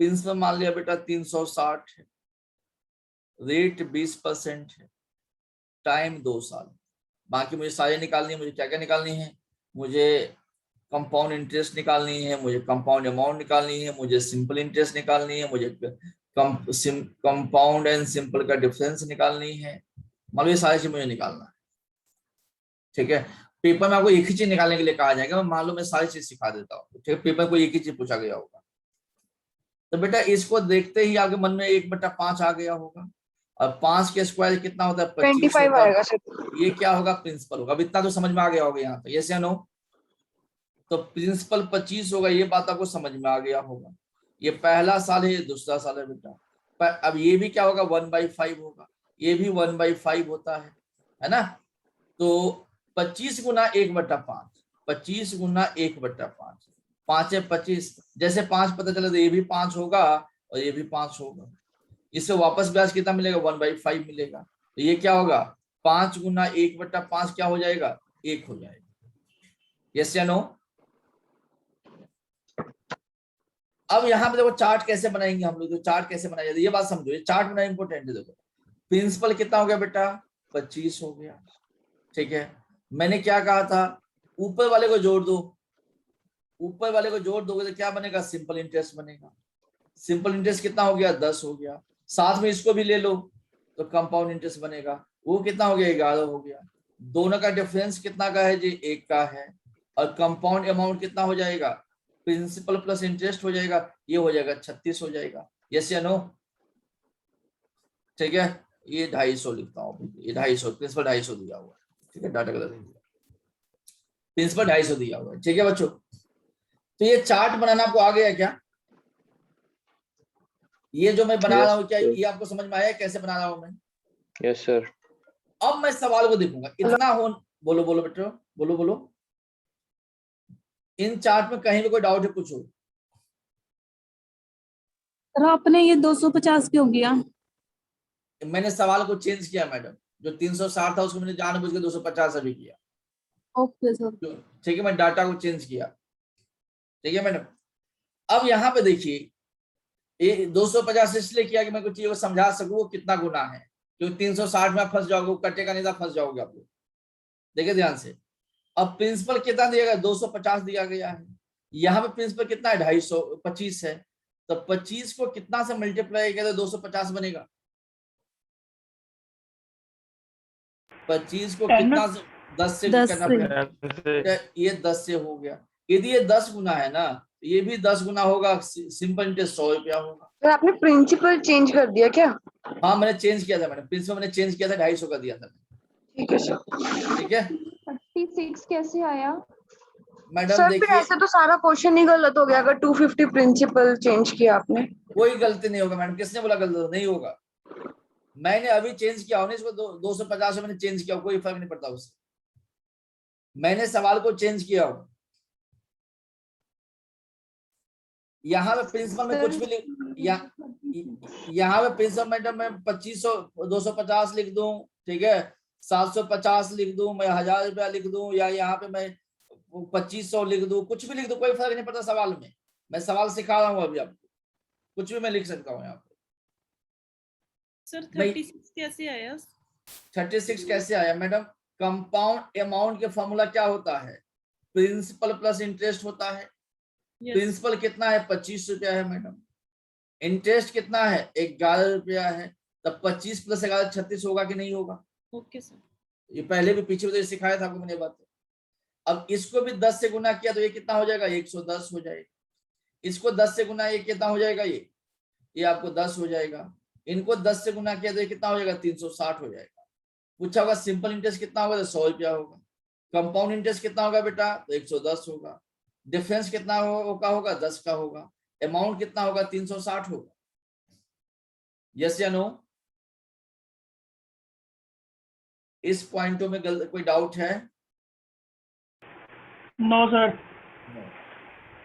प्रिंसिपल मान लिया बेटा 360 है, रेट 20% है, टाइम 2 साल। बाकी मुझे सारे निकालनी है। मुझे क्या क्या निकालनी है, मुझे कंपाउंड इंटरेस्ट निकालनी है, मुझे कंपाउंड अमाउंट निकालनी है, मुझे सिंपल इंटरेस्ट निकालनी है, मुझे कंपाउंड एंड सिंपल का डिफरेंस निकालनी है। मान लो ये सारी चीज मुझे निकालना है। ठीक है, पेपर में आपको एक ही चीज निकालने के लिए कहा जाएगा। मान लो मैं सारी चीज सिखा देता हूँ, ठीक है, पेपर को एक ही चीज पूछा गया होगा, तो बेटा इसको देखते ही आपके मन में 1/5 आ गया होगा। और 5 के स्क्वायर कितना होता है, 25 आएगा सर। ये क्या होगा, प्रिंसिपल होगा। अब इतना तो समझ में आ गया होगा यहाँ पे, यस या नो? तो प्रिंसिपल 25 होगा, ये बात आपको समझ में आ गया होगा। ये पहला साल है, ये दूसरा साल है बेटा। पर अब ये भी क्या होगा, 1/5 होगा, ये भी 1/5 होता है ना। तो 25 गुना 1/5, 25 गुना 1/5, 5 है 25। जैसे 5 पता चला तो ये भी 5 होगा और ये भी 5 होगा। इससे वापस ब्याज कितना मिलेगा, 1/5 मिलेगा। तो ये क्या होगा, 5 गुना 1/5 क्या हो जाएगा, 1 हो जाएगा। यस या नो? अब यहाँ पे देखो चार्ट कैसे बनाएंगे हम लोग, तो चार्ट कैसे बनाया जाता है ये बात समझो। ये चार्ट बनाना इंपॉर्टेंट है। देखो प्रिंसिपल कितना हो गया बेटा, 25 हो गया। ठीक है, मैंने क्या कहा था, ऊपर वाले को जोड़ दो। ऊपर वाले को जोड़ दोगे तो क्या बनेगा, सिंपल इंटरेस्ट बनेगा। सिंपल इंटरेस्ट कितना हो गया, 10 हो गया। साथ में इसको भी ले लो तो कंपाउंड इंटरेस्ट बनेगा, वो कितना हो गया, 11 हो गया। दोनों का डिफरेंस कितना का है जी, 1 का है। और कंपाउंड अमाउंट कितना हो जाएगा, प्रिंसिपल प्लस इंटरेस्ट हो जाएगा, ये हो जाएगा 36 हो जाएगा। यस या नो? ठीक है, ये 250 लिखता हूँ, ये 250 प्रिंसिपल 250 दिया हुआ है। ठीक है, डाटा गलत है, प्रिंसिपल 250 दिया हुआ है। ठीक है बच्चों, तो ये चार्ट बनाना आपको आ गया क्या? ये जो मैं बना Yes, रहा हूँ क्या sir. ये आपको समझ में आया कैसे बना रहा हूँ मैं? Yes, sir. अब मैं सवाल को देखूंगा इतना हो। बोलो बोलो बेटो, बोलो बोलो। इन चार्ट में कहीं भी कोई डाउट है पूछो। सर आपने ये 250 क्यों किया? मैंने सवाल को चेंज किया मैडम, जो 360 था उसको मैंने जानबूझ के 250 अभी किया। Okay sir. ठीक है, मैं डाटा को चेंज किया। ठीक है मैडम। अब यहाँ पे देखिए ये 250 इसलिए किया कि मैं कुछ चीजों को समझा सकूं वो कितना गुना है, क्योंकि 360 में आप फंस जाओगे, कटेगा नहीं था, फंस जाओगे आप लोग। देखिए ध्यान से। अब प्रिंसिपल कितना दिया गया? 250 दिया गया है। यहाँ पे प्रिंसिपल कितना है? 250 है। तो 25 को कितना से मल्टीप्लाई किया तो 250 बनेगा? 25 को 10 कितना से 10 से 10 करना से। पड़ेगा। ये 10 से हो गया। यदि ये 10 गुना है ना, तो ये भी 10 गुना होगा। सिंपल इंटरेस्ट 100 रुपया होगा। सर आपने प्रिंसिपल चेंज कर दिया क्या? हाँ मैंने चेंज किया था मैडम, प्रिंसिपल मैंने चेंज किया था, 250 का दिया था। ठीक है सर। ठीक है 36 कैसे आया? मैडम। सर फिर देखिए ऐसे तो सारा क्वेश्चन ही गलत हो गया अगर 250 प्रिंसिपल चेंज किया आपने। कोई गलती नहीं होगा मैडम, किसने बोला गलती नहीं होगा? मैंने अभी चेंज किया होने इसको 250 में मैंने चेंज किया, कोई फर्क नहीं पड़ता उससे। मैंने सवाल को चेंज किया हो। यहाँ पे प्रिंसिपल में कुछ भी यहाँ पे प्रिंसिपल मैडम मैं 2500 250 लिख दूं, ठीक है, 750 लिख दूं, मैं 1000 रुपया लिख दूं, या यहाँ पे मैं 2500 लिख दूं, कुछ भी लिख दूं, कोई फर्क नहीं पड़ता सवाल में। मैं सवाल सिखा रहा हूँ अभी आपको, कुछ भी मैं लिख सकता हूँ यहाँ पे। सर 36 कैसे आया? 36 कैसे आया मैडम? कंपाउंड अमाउंट के फॉर्मूला क्या होता है? प्रिंसिपल प्लस इंटरेस्ट होता है। प्रिंसिपल कितना है? 25 रुपया है मैडम। इंटरेस्ट कितना है? 11 रुपया है। तब 25 प्लस 11 36 होगा कि नहीं होगा? Okay sir. ये पहले भी पीछे तो सिखाया था आपको मैंने बात। अब इसको भी 10 से गुना किया तो ये कितना हो जाएगा? 110 हो जाएगा। इसको 10 से गुना ये कितना हो जाएगा? ये आपको 10 हो जाएगा। इनको 10 से गुना किया तो ये कितना हो जाएगा? 360 हो जाएगा। पूछा होगा सिंपल इंटरेस्ट कितना होगा? तो 100 रुपया होगा। कंपाउंड इंटरेस्ट कितना होगा बेटा? तो 110 होगा। डिफरेंस कितना होगा? 10 का होगा। अमाउंट कितना होगा? 360 होगा। यस या नो? इस पॉइंटों में कोई डाउट है? No sir.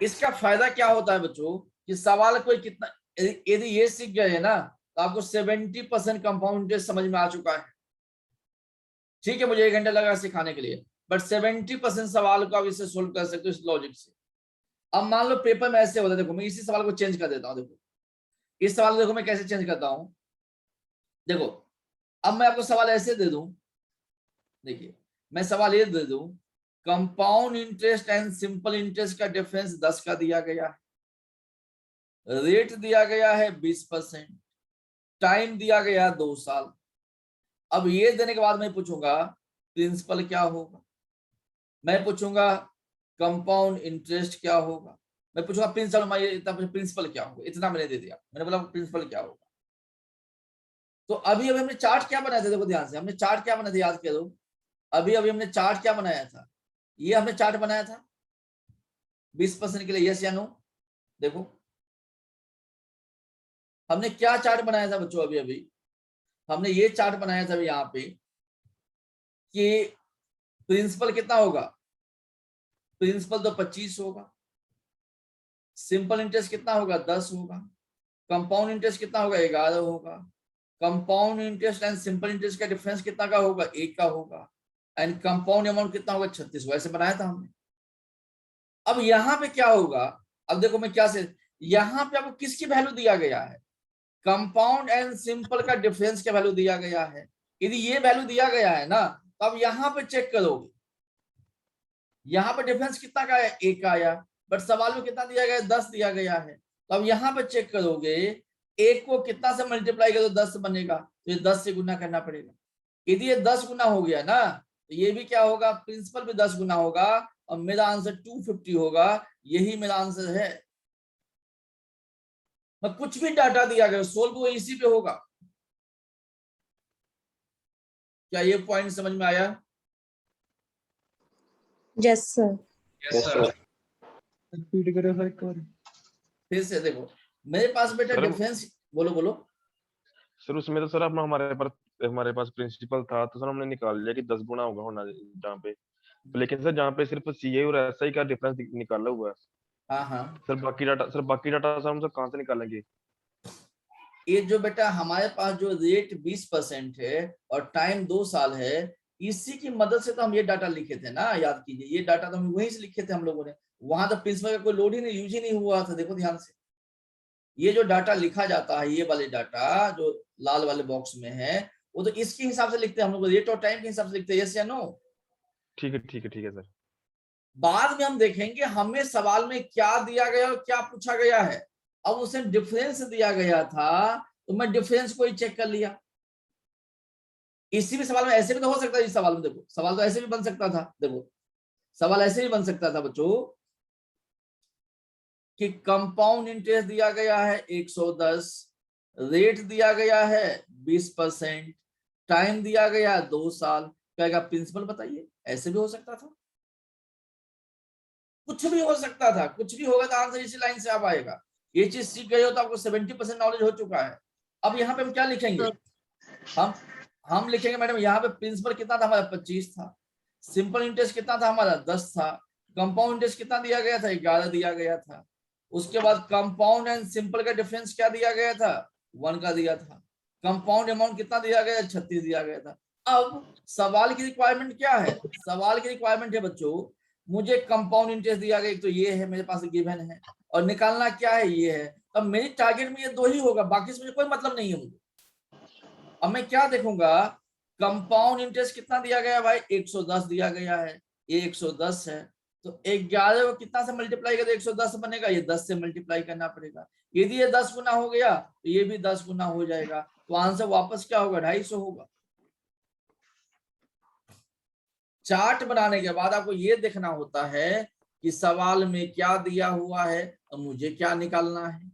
इसका फायदा क्या होता है बच्चों कि सवाल कोई कितना, यदि ये सीख गए है ना तो आपको 70% कंपाउंड इंटरेस्ट समझ में आ चुका है। ठीक है, मुझे 1 घंटा लगा सिखाने के लिए, बट 70% सवाल को आप इससे सोल्व कर सकते हो इस लॉजिक से। अब मान लो पेपर में ऐसे होता है, देखो मैं इसी सवाल को चेंज कर देता हूँ। देखो इस सवाल को देखो मैं कैसे चेंज करता हूँ। देखो अब मैं आपको सवाल ऐसे दे दूं, देखिए मैं सवाल ये दे दूं, compound interest and simple interest का डिफरेंस 10 का दिया गया है, रेट दिया गया है 20%, टाइम दिया गया 2 साल। अब ये देने के बाद मैं पूछूंगा प्रिंसिपल क्या होगा, मैं पूछूंगा कंपाउंड इंटरेस्ट क्या होगा, मैं पूछूंगा प्रिंसिपल क्या होगा। इतना मैंने दे दिया, मैंने बोला प्रिंसिपल क्या होगा। तो अभी हमने चार्ट क्या बनाया था? देखो ध्यान से, हमने चार्ट क्या बनाया था याद करो। अभी हमने चार्ट क्या बनाया था? ये हमने चार्ट बनाया था 20% के लिए। यस या नो? देखो हमने क्या चार्ट बनाया था बच्चों? अभी हमने ये चार्ट बनाया था यहाँ पे कि प्रिंसिपल कितना होगा? प्रिंसिपल तो 25 होगा, सिंपल इंटरेस्ट कितना होगा? 10 होगा, कंपाउंड इंटरेस्ट कितना होगा? 11 होगा, compound interest and simple interest का डिफरेंस कितना का होगा? 1 का होगा, एंड कंपाउंड अमाउंट कितना होगा? 36 होगा। ऐसे बनाया था हमने। अब यहाँ पे क्या होगा? अब देखो मैं क्या से, यहाँ पे आपको किसकी वैल्यू दिया गया है? कंपाउंड एंड सिंपल का डिफरेंस का वैल्यू दिया गया है। यदि ये वैल्यू दिया गया है ना तो अब यहाँ पे चेक करोगे, यहाँ पे डिफरेंस कितना का है? 1 का आया, बट सवाल में कितना दिया गया है? 10 दिया गया है। तो अब यहाँ पे चेक करोगे 1 को कितना से मल्टीप्लाई करो? 10 बनेगा, तो ये 10 से गुना करना पड़ेगा। यदि ये 10 गुना हो गया ना तो ये भी क्या होगा? प्रिंसिपल भी 10 गुना होगा, और मेरा आंसर 250 होगा। यही मेरा आंसर है। मैं कुछ भी डाटा दिया गया सोल्व वो इसी पे होगा। क्या ये पॉइंट समझ में आया? Yes sir. Yes, sir. Repeat करो सर एक बार। फिर से देखो मेरे पास बेटा सर, डिफरेंस बोलो बोलो। सर उसमें तो सर अपना हमारे पास प्रिंसिपल था, तो सर हमने निकाल लिया कि 10 गुना होगा होना जहाँ पे, तो लेकिन सर जहाँ पे सिर्फ सीए और एसआई का डिफरेंस निकाला हुआ है हाँ हाँ, सर, बाकी डाटा सर हम सब कहाँ से निकालेंगे? ये जो बेटा हमारे पास जो रेट 20% है और टाइम 2 साल है, इसी की मदद से तो हम ये डाटा लिखे थे ना, याद कीजिए, ये डाटा तो हम वहीं से लिखे थे हम लोगों ने। वहां तो प्रिंसिपल का कोई लोड ही नहीं, यूज ही नहीं हुआ था। देखो ध्यान से, ये जो डाटा लिखा जाता है, ये वाले डाटा जो लाल वाले बॉक्स में है, वो तो इसके हिसाब से लिखते हैं हम लोग, रेट और टाइम के हिसाब से लिखते हैं। यस या नो? ठीक है सर। बाद में हम देखेंगे हमें सवाल में क्या दिया गया और क्या पूछा गया है। अब उसे डिफरेंस दिया गया था, तो मैं डिफरेंस को ही चेक कर लिया। इसी भी सवाल में ऐसे भी तो हो सकता है, इस सवाल में देखो, सवाल तो ऐसे भी बन सकता था। देखो सवाल ऐसे भी बन सकता था बच्चों कि कंपाउंड इंटरेस्ट दिया गया है 110, रेट दिया गया है 20%, टाइम दिया गया है 2 साल, कहेगा प्रिंसिपल बताइए। ऐसे भी हो सकता था, कुछ भी हो सकता था, कुछ भी होगा तो आंसर इसी लाइन से आप आएगा। ये चीज सीख गए हो तो आपको 70% नॉलेज हो चुका है। अब यहाँ पे हम क्या लिखेंगे? हम लिखेंगे मैडम यहाँ पे प्रिंसिपल कितना था हमारा? 25 था। सिंपल इंटरेस्ट कितना था हमारा? 10 था। कंपाउंड इंटरेस्ट कितना दिया गया था? 11 दिया गया था। उसके बाद कंपाउंड एंड सिंपल का डिफरेंस क्या दिया गया था? 1 का दिया था। कंपाउंड अमाउंट कितना दिया गया? 36 दिया गया था। अब सवाल की रिक्वायरमेंट क्या है? सवाल की रिक्वायरमेंट है बच्चों, मुझे कंपाउंड इंटरेस्ट दिया गया, तो ये है मेरे पास गिवन है, और निकालना क्या है? ये है। अब मेरी टारगेट में ये 2 ही होगा, बाकी से मुझे कोई मतलब नहीं है मुझे। अब मैं क्या देखूंगा? कंपाउंड इंटरेस्ट कितना दिया गया भाई? 110 दिया गया है, ये 110 है, तो 11 को कितना से मल्टीप्लाई करें? 110 बनेगा, ये 10 से मल्टीप्लाई करना पड़ेगा। यदि ये 10 गुना हो गया तो ये भी 10 गुना हो जाएगा, तो आंसर वापस क्या होगा? 250 होगा। चार्ट बनाने के बाद आपको ये देखना होता है कि सवाल में क्या दिया हुआ है और मुझे क्या निकालना है।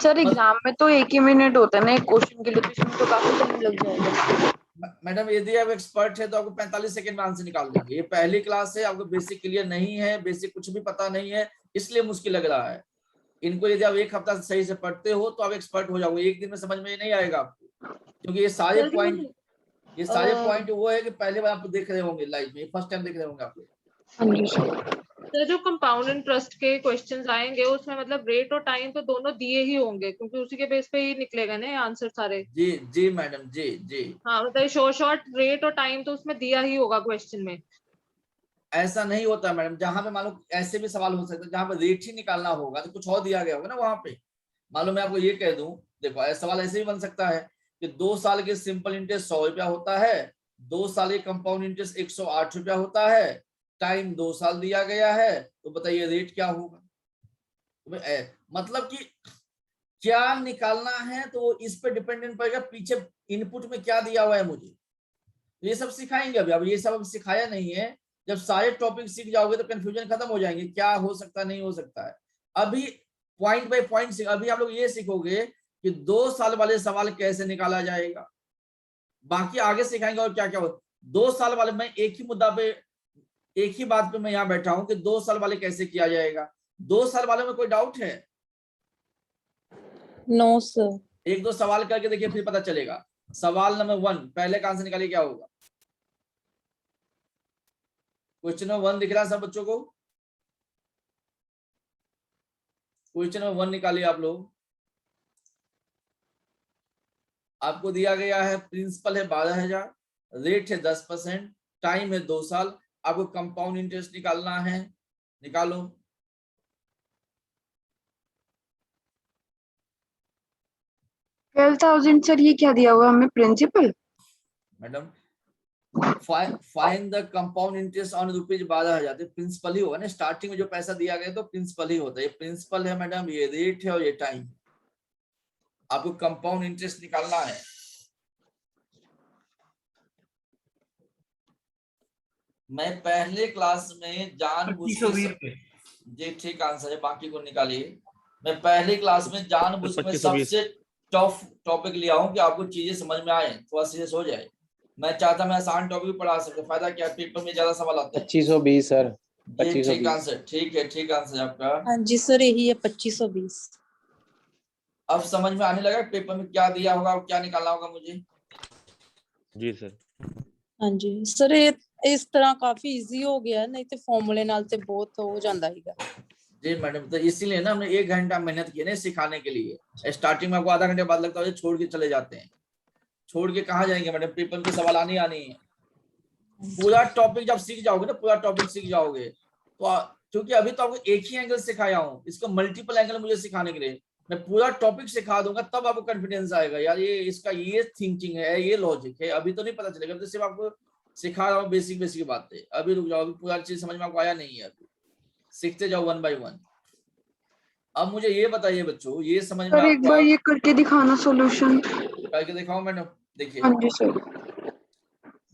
सर एग्जाम में तो 1 ही मिनट होता है ना एक क्वेश्चन के लिए, तो इसमें तो काफी टाइम लग जाएगा। मैडम यदि आप एक्सपर्ट है तो आपको 45 सेकंड में आंसर निकाल देंगे। ये पहली क्लास है, आपको बेसिक क्लियर नहीं है, बेसिक कुछ भी पता नहीं है, इसलिए मुश्किल लग रहा है। इनको यदि आप 1 हफ्ता सही से पढ़ते हो तो आप एक्सपर्ट हो जाओगे। एक दिन में समझ में नहीं आएगा आपको, क्योंकि ये सारे पॉइंट वो है कि पहले बार आप देख रहे होंगे लाइव में, फर्स्ट टाइम देख रहे होंगे आप लोग। तो जो कंपाउंड इंटरेस्ट के क्वेश्चंस आएंगे उसमें मतलब रेट और टाइम तो दोनों दिए ही होंगे, क्योंकि उसी के बेस पे ही निकलेगा ना आंसर सारे। जी मैडम, जी। हाँ मतलब शॉर्ट रेट और टाइम तो उसमें दिया ही होगा क्वेश्चन में। ऐसा नहीं होता मैडम, जहां पे मान लो ऐसे भी सवाल हो सकता है जहां पे रेट ही निकालना होगा तो कुछ और दिया गया होगा ना वहां पे। मान लो मैं आपको ये कह दूं, देखो सवाल ऐसे भी बन सकता है कि 2 साल के सिंपल इंटरेस्ट 100 रुपया होता है, 2 साल के कंपाउंड इंटरेस्ट 108 रुपया होता है, टाइम 2 साल दिया गया है, तो बताइए रेट क्या होगा? मतलब कि क्या निकालना है तो इस पे डिपेंडेंट पड़ेगा पीछे इनपुट में क्या दिया हुआ है मुझे। ये सब सिखाएंगे अभी, अब ये सब अब सिखाया नहीं है। जब सारे टॉपिक सीख जाओगे तो कंफ्यूजन खत्म हो जाएंगे, क्या हो सकता है नहीं हो सकता है। अभी पॉइंट बाय पॉइंट अभी आप लोग ये सीखोगे कि 2 साल वाले सवाल कैसे निकाला जाएगा, बाकी आगे सिखाएंगे और क्या क्या हो। 2 साल वाले में एक ही मुद्दा पे, एक ही बात पे मैं यहाँ बैठा हूं कि 2 साल वाले कैसे किया जाएगा। 2 साल वाले में कोई डाउट है? No sir. 1-2 सवाल करके देखिए, फिर पता चलेगा। सवाल नंबर 1, पहले का आंसर निकालिए क्या होगा। क्वेश्चन नंबर 1 दिख रहा है सब बच्चों को? क्वेश्चन नंबर 1 निकालिए आप लोग। आपको दिया गया है प्रिंसिपल है 12,000, रेट है 10%, टाइम है 2 साल, आपको कंपाउंड इंटरेस्ट निकालना है, निकालो। $12,000 सर, ये क्या दिया हुआ हमें? Principal madam find the compound interest on ₹12,000, तो प्रिंसिपल ही होगा ना, स्टार्टिंग में जो पैसा दिया गया तो प्रिंसिपल ही होता है। ये प्रिंसिपल है मैडम, ये रेट है और ये टाइम। आपको कंपाउंड इंटरेस्ट निकालना है। मैं पहले क्लास में जानबूझ के, जी ठीक आंसर है, बाकी को निकालिए। मैं पहले क्लास में जानबूझ के सबसे टफ टॉपिक लिया हूं कि आपको चीजें समझ में आए, थोड़ा सीरियस हो जाए। मैं चाहता मैं आसान टॉपिक पढ़ा सकता, फायदा क्या, पेपर में ज्यादा सवाल आते हैं। 2520 सर, 2520। ठीक आंसर, ठीक है, ठीक आंसर आपका। हाँ जी सर, यही है 2520। अब समझ में आने लगा पेपर में क्या दिया होगा और क्या निकालना होगा मुझे? जी सर। हाँ जी सर, ये इस तरह काफी इजी हो गया, नहीं तो फॉर्मूले नाल ते बहुत हो जाता है। जी मैडम, तो इसीलिए ना हमने 1 घंटा मेहनत की ना सिखाने के लिए। स्टार्टिंग में आपको आधा घंटे बाद लगता है छोड़ के चले जाते हैं। छोड़ के कहाँ जाएंगे मैडम, पेपर के सवाल आने है। पूरा टॉपिक जब सीख जाओगे ना, पूरा टॉपिक सीख जाओगे तो क्योंकि अभी तो आपको एक ही एंगल सिखाया हूँ, इसको मल्टीपल एंगल मुझे सिखाने के लिए मैं पूरा टॉपिक सिखा दूंगा, तब आपको कॉन्फिडेंस आएगा यार ये इसका ये थिंकिंग है, ये लॉजिक है। अभी तो नहीं पता चलेगा, तो सिर्फ आपको सिखा रहा हूँ बेसिक बेसिक बातें। अभी रुक जाओ, अभी पूरा चीज समझ में आपको आया नहीं है, अभी सीखते जाओ 1 बाय 1। अब मुझे ये बताइए बच्चों, ये समझ में एक बार ये करके दिखाना सॉल्यूशन। करके दिखाओ मैडम। देखिए हाँ जी सर।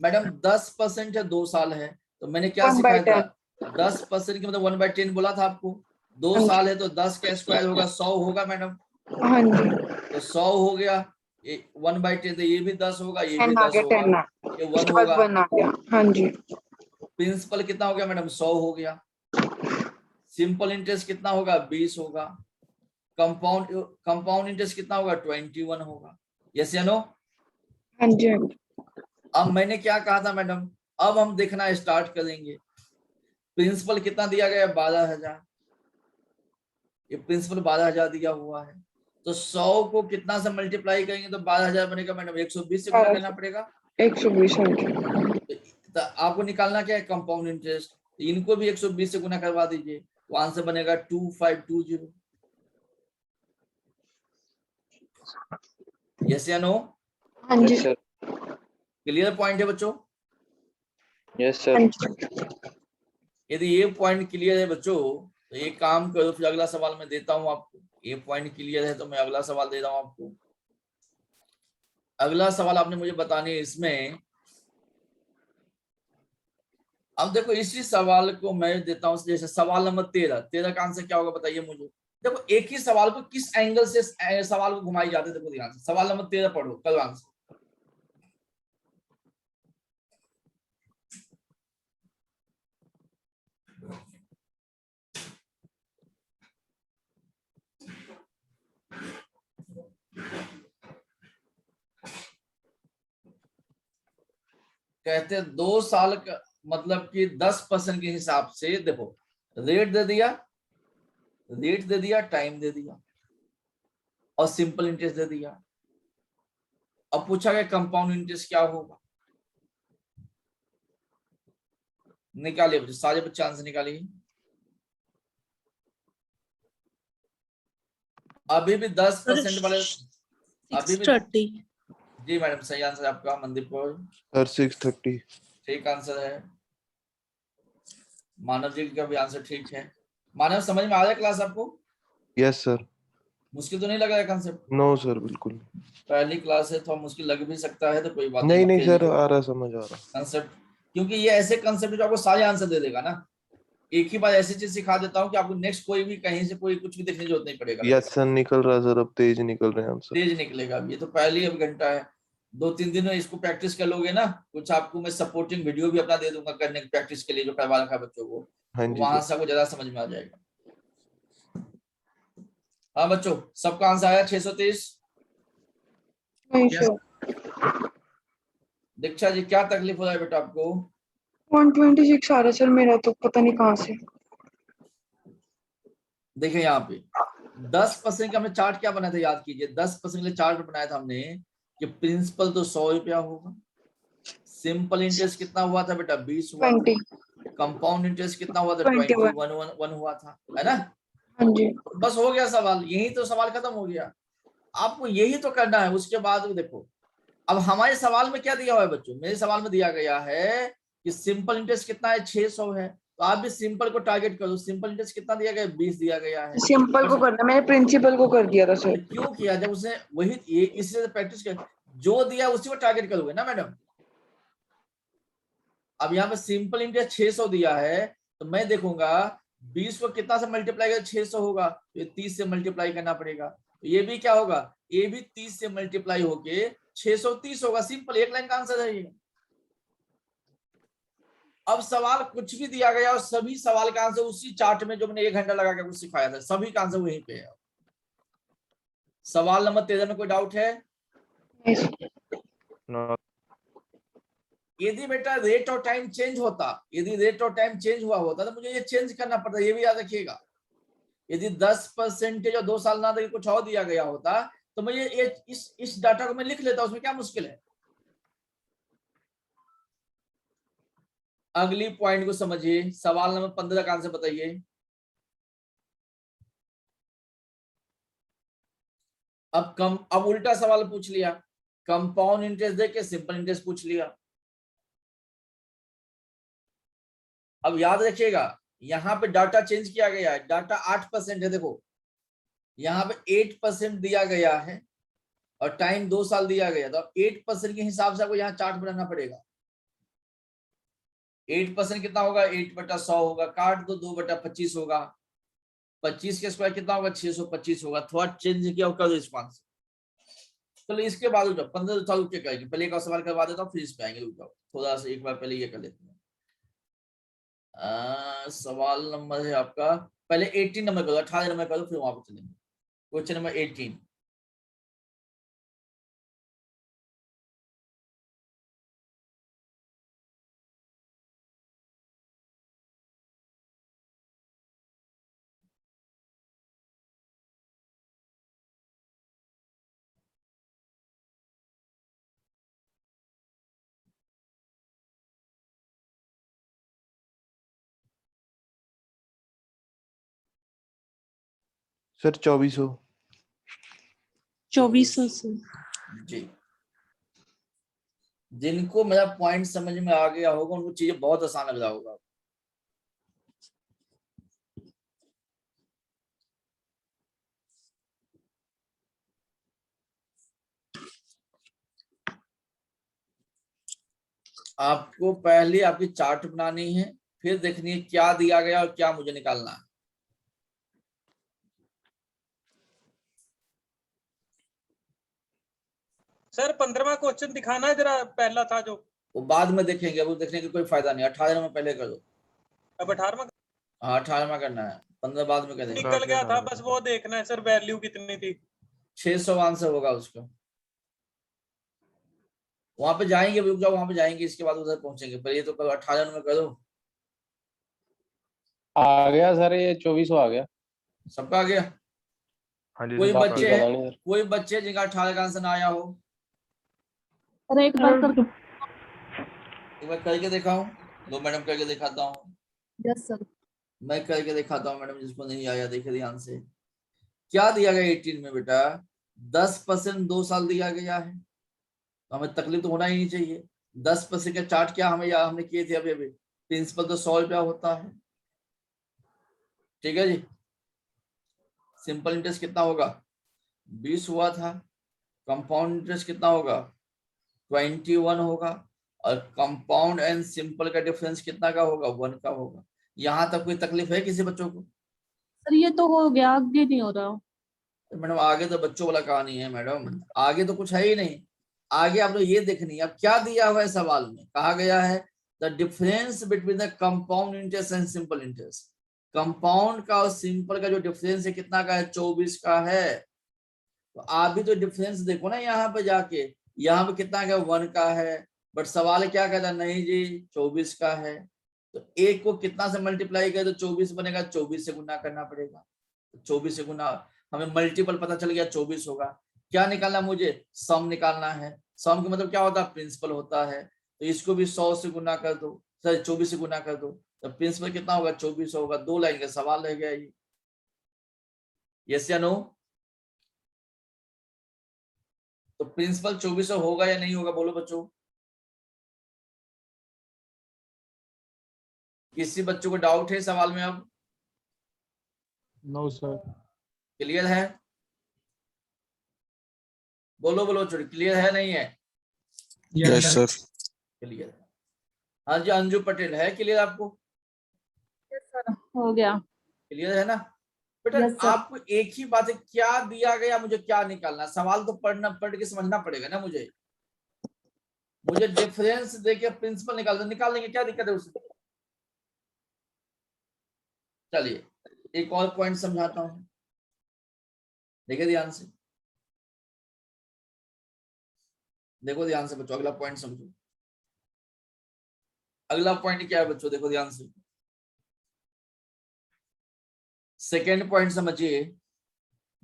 मैडम 10% है 2 साल है, तो मैंने क्या सिखाया था? 10% की मतलब 1/10 बोला था आपको। 2 साल है तो 10 का स्क्वायर होगा 100 होगा मैडम। हाँ जी। तो 100 हो गया, 1/10 तो ये भी 10 होगा, ये भी 10 होगा, ये 1 होगा। हाँ जी। प्रिंसिपल कितना हो गया मैडम? 100 हो गया। सिंपल इंटरेस्ट कितना होगा? 20 होगा। कंपाउंड इंटरेस्ट कितना होगा? 21 होगा। यस या नो? हाँ जी। अब मैंने क्या कहा था मैडम, अब हम देखना स्टार्ट करेंगे। प्रिंसिपल कितना दिया गया? 12,000। ये प्रिंसिपल 12,000 दिया हुआ है, तो 100 को कितना से मल्टीप्लाई करेंगे तो 12,000 बनेगा मैडम? 120 से गुना करना पड़ेगा। 120। तो आपको निकालना क्या है? Compound interest. इनको भी 120 से गुना करवा दीजिए, तो आंसर बनेगा 2520। यस या नो? हाँ जी सर। क्लियर पॉइंट है बच्चों? Yes sir. यदि ये पॉइंट क्लियर है बच्चों तो एक काम करो, फिर अगला सवाल मैं देता हूं आपको। ये पॉइंट क्लियर है तो मैं अगला सवाल दे रहा हूं आपको। अगला सवाल आपने मुझे बतानी है इसमें। अब देखो इसी सवाल को मैं देता हूं, जैसे सवाल नंबर 13 का आंसर क्या होगा बताइए मुझे। देखो एक ही सवाल को किस एंगल से सवाल को घुमाई जाती है, देखो ध्यान से। सवाल नंबर 13 पढ़ो, कल आंसर। कहते हैं 2 साल का मतलब कि 10% के हिसाब से, देखो रेट दे दिया, टाइम दे दिया और सिंपल इंटरेस्ट दे दिया। अब पूछा गया कंपाउंड इंटरेस्ट क्या होगा। निकालिए बच्चे, सारे बच्चे आंसर निकालिए। अभी भी 10% वाले, अभी भी 630। जी मैडम सही आंसर आपका, मनदीप कौर सर 630 ठीक आंसर है। मानव जी का भी आंसर ठीक है। मानव समझ में आ रहा है क्लास आपको? Yes sir. मुश्किल तो नहीं लग रहा है कंसेप्ट? नो सर बिल्कुल। पहली क्लास है तो मुश्किल लग भी सकता है, तो कोई बात नहीं सर, आ रहा, समझ आ रहा कंसेप्ट। क्योंकि ये ऐसे कंसेप्ट जो आपको सारे आंसर दे देगा ना। एक ही बार ऐसी चीज सिखा देता हूँ कि आपको नेक्स्ट कोई भी कहीं से कोई कुछ भी देखने की जरूरत नहीं पड़ेगा। यस सर, निकल रहा सर, अब तेज निकल रहे हैं आंसर। तेज निकलेगा। ये तो पहली अब घंटा है, 2-3 दिन में इसको प्रैक्टिस कर लोगे ना। कुछ आपको मैं सपोर्टिंग वीडियो भी अपना दे दूंगा करने की प्रैक्टिस के लिए, जो करवा रखा है बच्चों को। हाँ जी वहां से आपको ज्यादा समझ में आ जाएगा। हाँ बच्चों, सबका आंसर आया 630? दीक्षा जी क्या तकलीफ हो रहा है बेटा आपको? 126 आ रहा सर मेरा, तो पता नहीं कहाँ से। देखिए यहाँ पे 10% का हमने चार्ट क्या बनाया था, याद कीजिए। 10% के लिए चार्ट बनाया था हमने कि प्रिंसिपल तो 100 रुपया होगा, सिंपल इंटरेस्ट कितना हुआ था बेटा? 20 हुआ था, कंपाउंड इंटरेस्ट कितना हुआ था? 21 हुआ था, है ना? हाँ जी। बस हो गया सवाल, यही तो सवाल खत्म हो गया। आपको यही तो करना है। उसके बाद देखो अब हमारे सवाल में क्या दिया हुआ है बच्चों। मेरे सवाल में दिया गया है कि सिंपल इंटरेस्ट कितना है? 600 है। तो आप भी सिंपल को टारगेट करो। सिंपल इंटरेस्ट कितना दिया गया है? 20 दिया गया है। सिंपल को करना, मैंने प्रिंसिपल को कर दिया था सर। क्यों किया? जब उसने वही इसी से प्रैक्टिस कर, जो दिया उसी को टारगेट करोगे ना मैडम। अब यहाँ पे सिंपल इंटरेस्ट 600 दिया है, तो मैं देखूंगा 20 को कितना से मल्टीप्लाई कर 600 होगा, तो 30 से मल्टीप्लाई करना पड़ेगा। तो ये भी क्या होगा? ये भी 30 से मल्टीप्लाई होके 630 होगा। सिंपल, एक लाइन का आंसर है ये। अब सवाल कुछ भी दिया गया और सभी सवाल का आंसर उसी चार्ट में जो मैंने 1 घंटा लगा के कुछ सिखाया था, सभी का आंसर वहीं पे है। सवाल नंबर 13 में कोई डाउट है? No. यदि बेटा रेट और टाइम चेंज होता, यदि रेट और टाइम चेंज हुआ होता तो मुझे ये चेंज करना पड़ता, ये भी याद रखिएगा। यदि 10% और 2 साल ना देके कुछ और दिया गया होता तो मुझे ये इस डाटा को मैं लिख लेता, उसमें क्या मुश्किल है। अगली पॉइंट को समझिए, सवाल नंबर 15 का आंसर बताइए। अब उल्टा सवाल पूछ लिया, कंपाउंड इंटरेस्ट देके सिंपल इंटरेस्ट पूछ लिया। अब याद रखिएगा यहाँ पे डाटा चेंज किया गया है, डाटा 8% है। देखो यहाँ पे 8% दिया गया है और टाइम 2 साल दिया गया, तो 8% के हिसाब से आपको यहाँ चार्ट बनाना पड़ेगा। 8% कितना होगा? 8/100 होगा, काट दो, 2/25 होगा, 25 के स्क्वायर कितना होगा? 625 होगा। थोड़ा चेंज किया कर रिस्पॉन्स। चलो इसके बाद 15 साल रुक के करेंगे, पहले एक और सवाल करवा देता हूँ फिर इस पे आएंगे। रुक जाओ थोड़ा सा, एक बार पहले ये कर लेते हैं। सवाल नंबर है आपका, पहले 18 नंबर करो, 18 नंबर करो, फिर वहां पर चलेंगे। Question number 18। सर 2400। 2400 जी, जिनको मेरा पॉइंट समझ में आ गया होगा उनको चीजें बहुत आसान लग रहा होगा। आपको पहले आपकी चार्ट बनानी है, फिर देखनी है क्या दिया गया और क्या मुझे निकालना है। सर 15वां क्वेश्चन दिखाना है जरा, पहला था जो। वो बाद में देखेंगे, अब देखने का कोई फायदा नहीं। 18 में पहले करो। अब 18वां हाँ 18वां करना है, 15 बाद में करेंगे। निकल गया था, बस वो देखना है सर वैल्यू कितनी थी। 600 आंसर होगा उसका। वहां पे जाएंगे, रुक जाओ, वहां पे जाएंगे, इसके बाद उधर पहुंचेंगे। पर ये तो करो, 18 में करो। आ गया सर, ये 2400 आ गया। सबका आ गया? हाँ जी कोई सर, बच्चे पता हैं, नहीं सर। कोई बच्चे जिनका 18 का आंसर ना आया हो? अरे एक बार कर। एक बार करके दिखाऊं? लो मैडम करके दिखाता हूँ। Yes sir. मैं करके दिखाता हूँ मैडम, जिसको नहीं आया देखे ध्यान से। क्या दिया गया 18 में बेटा? 10% 2 साल दिया गया है, तो हमें तकलीफ तो होना ही नहीं चाहिए। 10% का चार्ट क्या हमें यार हमने किए थे अभी अभी। प्रिंसिपल तो 100 रुपया होता है, ठीक है जी। सिंपल इंटरेस्ट कितना होगा? 20 हुआ था। कंपाउंड इंटरेस्ट कितना होगा? 21 होगा। और कंपाउंड एंड सिंपल का डिफरेंस कितना का होगा? 1 का होगा। यहाँ तक कोई तकलीफ है किसी बच्चों को? सर ये तो हो गया, आगे नहीं हो रहा। मैडम आगे तो बच्चों वाला कहानी है मैडम, आगे तो कुछ है ही नहीं। आगे आप लोग ये देखनी है। अब क्या दिया हुआ है सवाल में? कहा गया है the difference between the compound interest and simple interest. Compound का और सिंपल का जो डिफरेंस है कितना का है? 24 का है। तो आप भी तो डिफरेंस देखो ना यहाँ पे जाके, यहाँ पे कितना का? 1 का है। बट सवाल क्या कहता है? नहीं जी 24 का है। तो एक को कितना से मल्टीप्लाई करे तो 24 बनेगा? 24 से गुना करना पड़ेगा। 24 से गुना, हमें मल्टीपल पता चल गया 24 होगा। क्या निकालना मुझे? सम निकालना है। सम का मतलब क्या होता है? प्रिंसिपल होता है। तो इसको भी 100 से गुना कर दो, सॉरी 24 से गुना कर दो, तो प्रिंसिपल कितना होगा? 24 होगा। 2 लाइन का सवाल रह गया ये। यस या नो? तो प्रिंसिपल 24 होगा या नहीं होगा? बोलो बच्चों। किसी बच्चों को डाउट है सवाल में? अब नो सर। क्लियर है? बोलो बोलो छोड़ी, क्लियर है नहीं है? Yes sir. क्लियर है। हाँ जी अंजू पटेल, है क्लियर आपको? यस सर हो गया। क्लियर है ना बेटा? Yes, sir. आपको एक ही बात है, क्या दिया गया मुझे क्या निकालना? सवाल तो पढ़ के समझना पड़ेगा ना मुझे। डिफरेंस देके प्रिंसिपल निकाल देंगे, क्या दिक्कत है उसमें? चलिए एक और पॉइंट समझाता हूं, देखिए ध्यान से। देखो ध्यान से बच्चों, अगला पॉइंट समझो। अगला पॉइंट क्या है बच्चों, देखो ध्यान से। सेकेंड पॉइंट समझिए।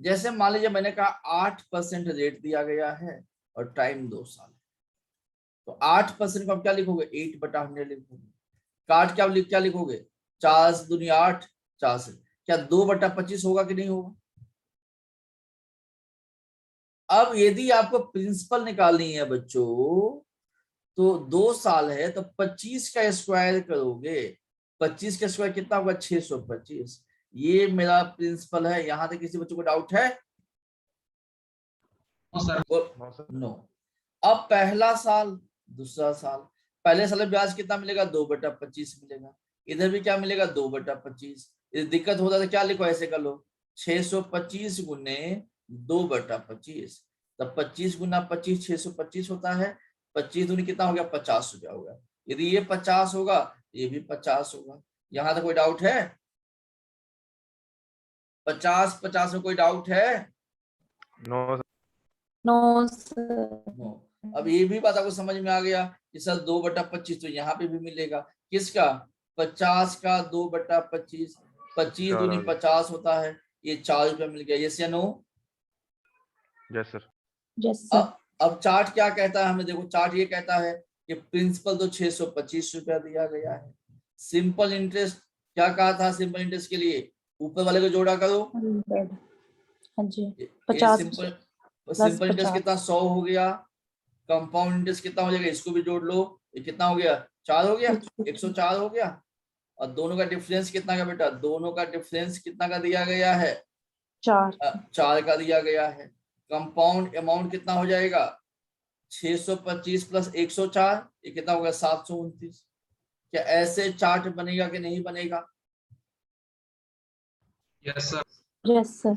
जैसे मान लीजिए मैंने कहा 8% रेट दिया गया है और टाइम 2 साल, तो 8% को आप क्या लिखोगे, 8/100 लिखोगे। काट क्या लिखोगे, 4 दूनी 8, 4 से क्या 2/25 होगा कि नहीं होगा। अब यदि आपको प्रिंसिपल निकालनी है बच्चों, तो 2 साल है तो 25 का स्क्वायर करोगे। 25 का स्क्वायर कितना होगा, 625। ये मेरा प्रिंसिपल है। यहां तक किसी बच्चों को डाउट है? नो। अब पहला साल, दूसरा साल। पहले साल में ब्याज कितना मिलेगा, 2/25 मिलेगा। इधर भी क्या मिलेगा, 2/25। दिक्कत होता है तो क्या लिखो, ऐसे कर लो, 625 गुने 2/25, तब 25 गुना 25 625 होता है। 25 दूनी कितना हो गया, 50 रुपया हो गया। यदि ये 50 होगा, ये भी 50 होगा। यहां तक कोई डाउट है? 50 में कोई डाउट है? No no sir. नो। अब ये भी बात आपको समझ में आ गया कि सर 2/25 तो यहाँ पे भी मिलेगा। किसका, 50 का 2/25, 25 दूनी 50 होता है। ये 4 रुपया मिल गया। यस या no? Yes sir. Yes sir. अब चार्ट क्या कहता है हमें, देखो चार्ट ये कहता है कि प्रिंसिपल तो 625 रुपया दिया गया है। सिंपल इंटरेस्ट क्या कहा था, सिंपल इंटरेस्ट के लिए ऊपर वाले को जोड़ा करो। 100। हाँ जी। ये 50 सिंपल इंटरेस्ट कितना, 100 हो गया। कंपाउंड इंटरेस्ट कितना हो जाएगा, इसको भी जोड़ लो। ये कितना हो गया, 4 हो गया, 104 हो गया। और दोनों का डिफरेंस कितना का बेटा, दोनों का डिफरेंस कितना का दिया गया है, 4 का दिया गया है। कंपाउंड अमाउंट कितना हो जाएगा, 625 प्लस 104, ये कितना होगा, 729। क्या ऐसे चार्ट बनेगा कि नहीं बनेगा? Yes sir. Yes sir.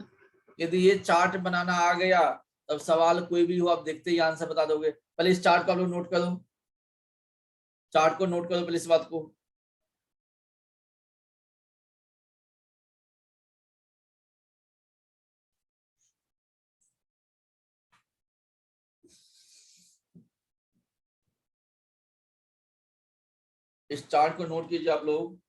यदि ये चार्ट बनाना आ गया, तब सवाल कोई भी हो आप देखते ही आंसर बता दोगे। पहले इस चार्ट को आप लोग नोट करो, चार्ट को नोट करो पहले इस बात को। इस चार्ट को नोट कीजिए आप लोग।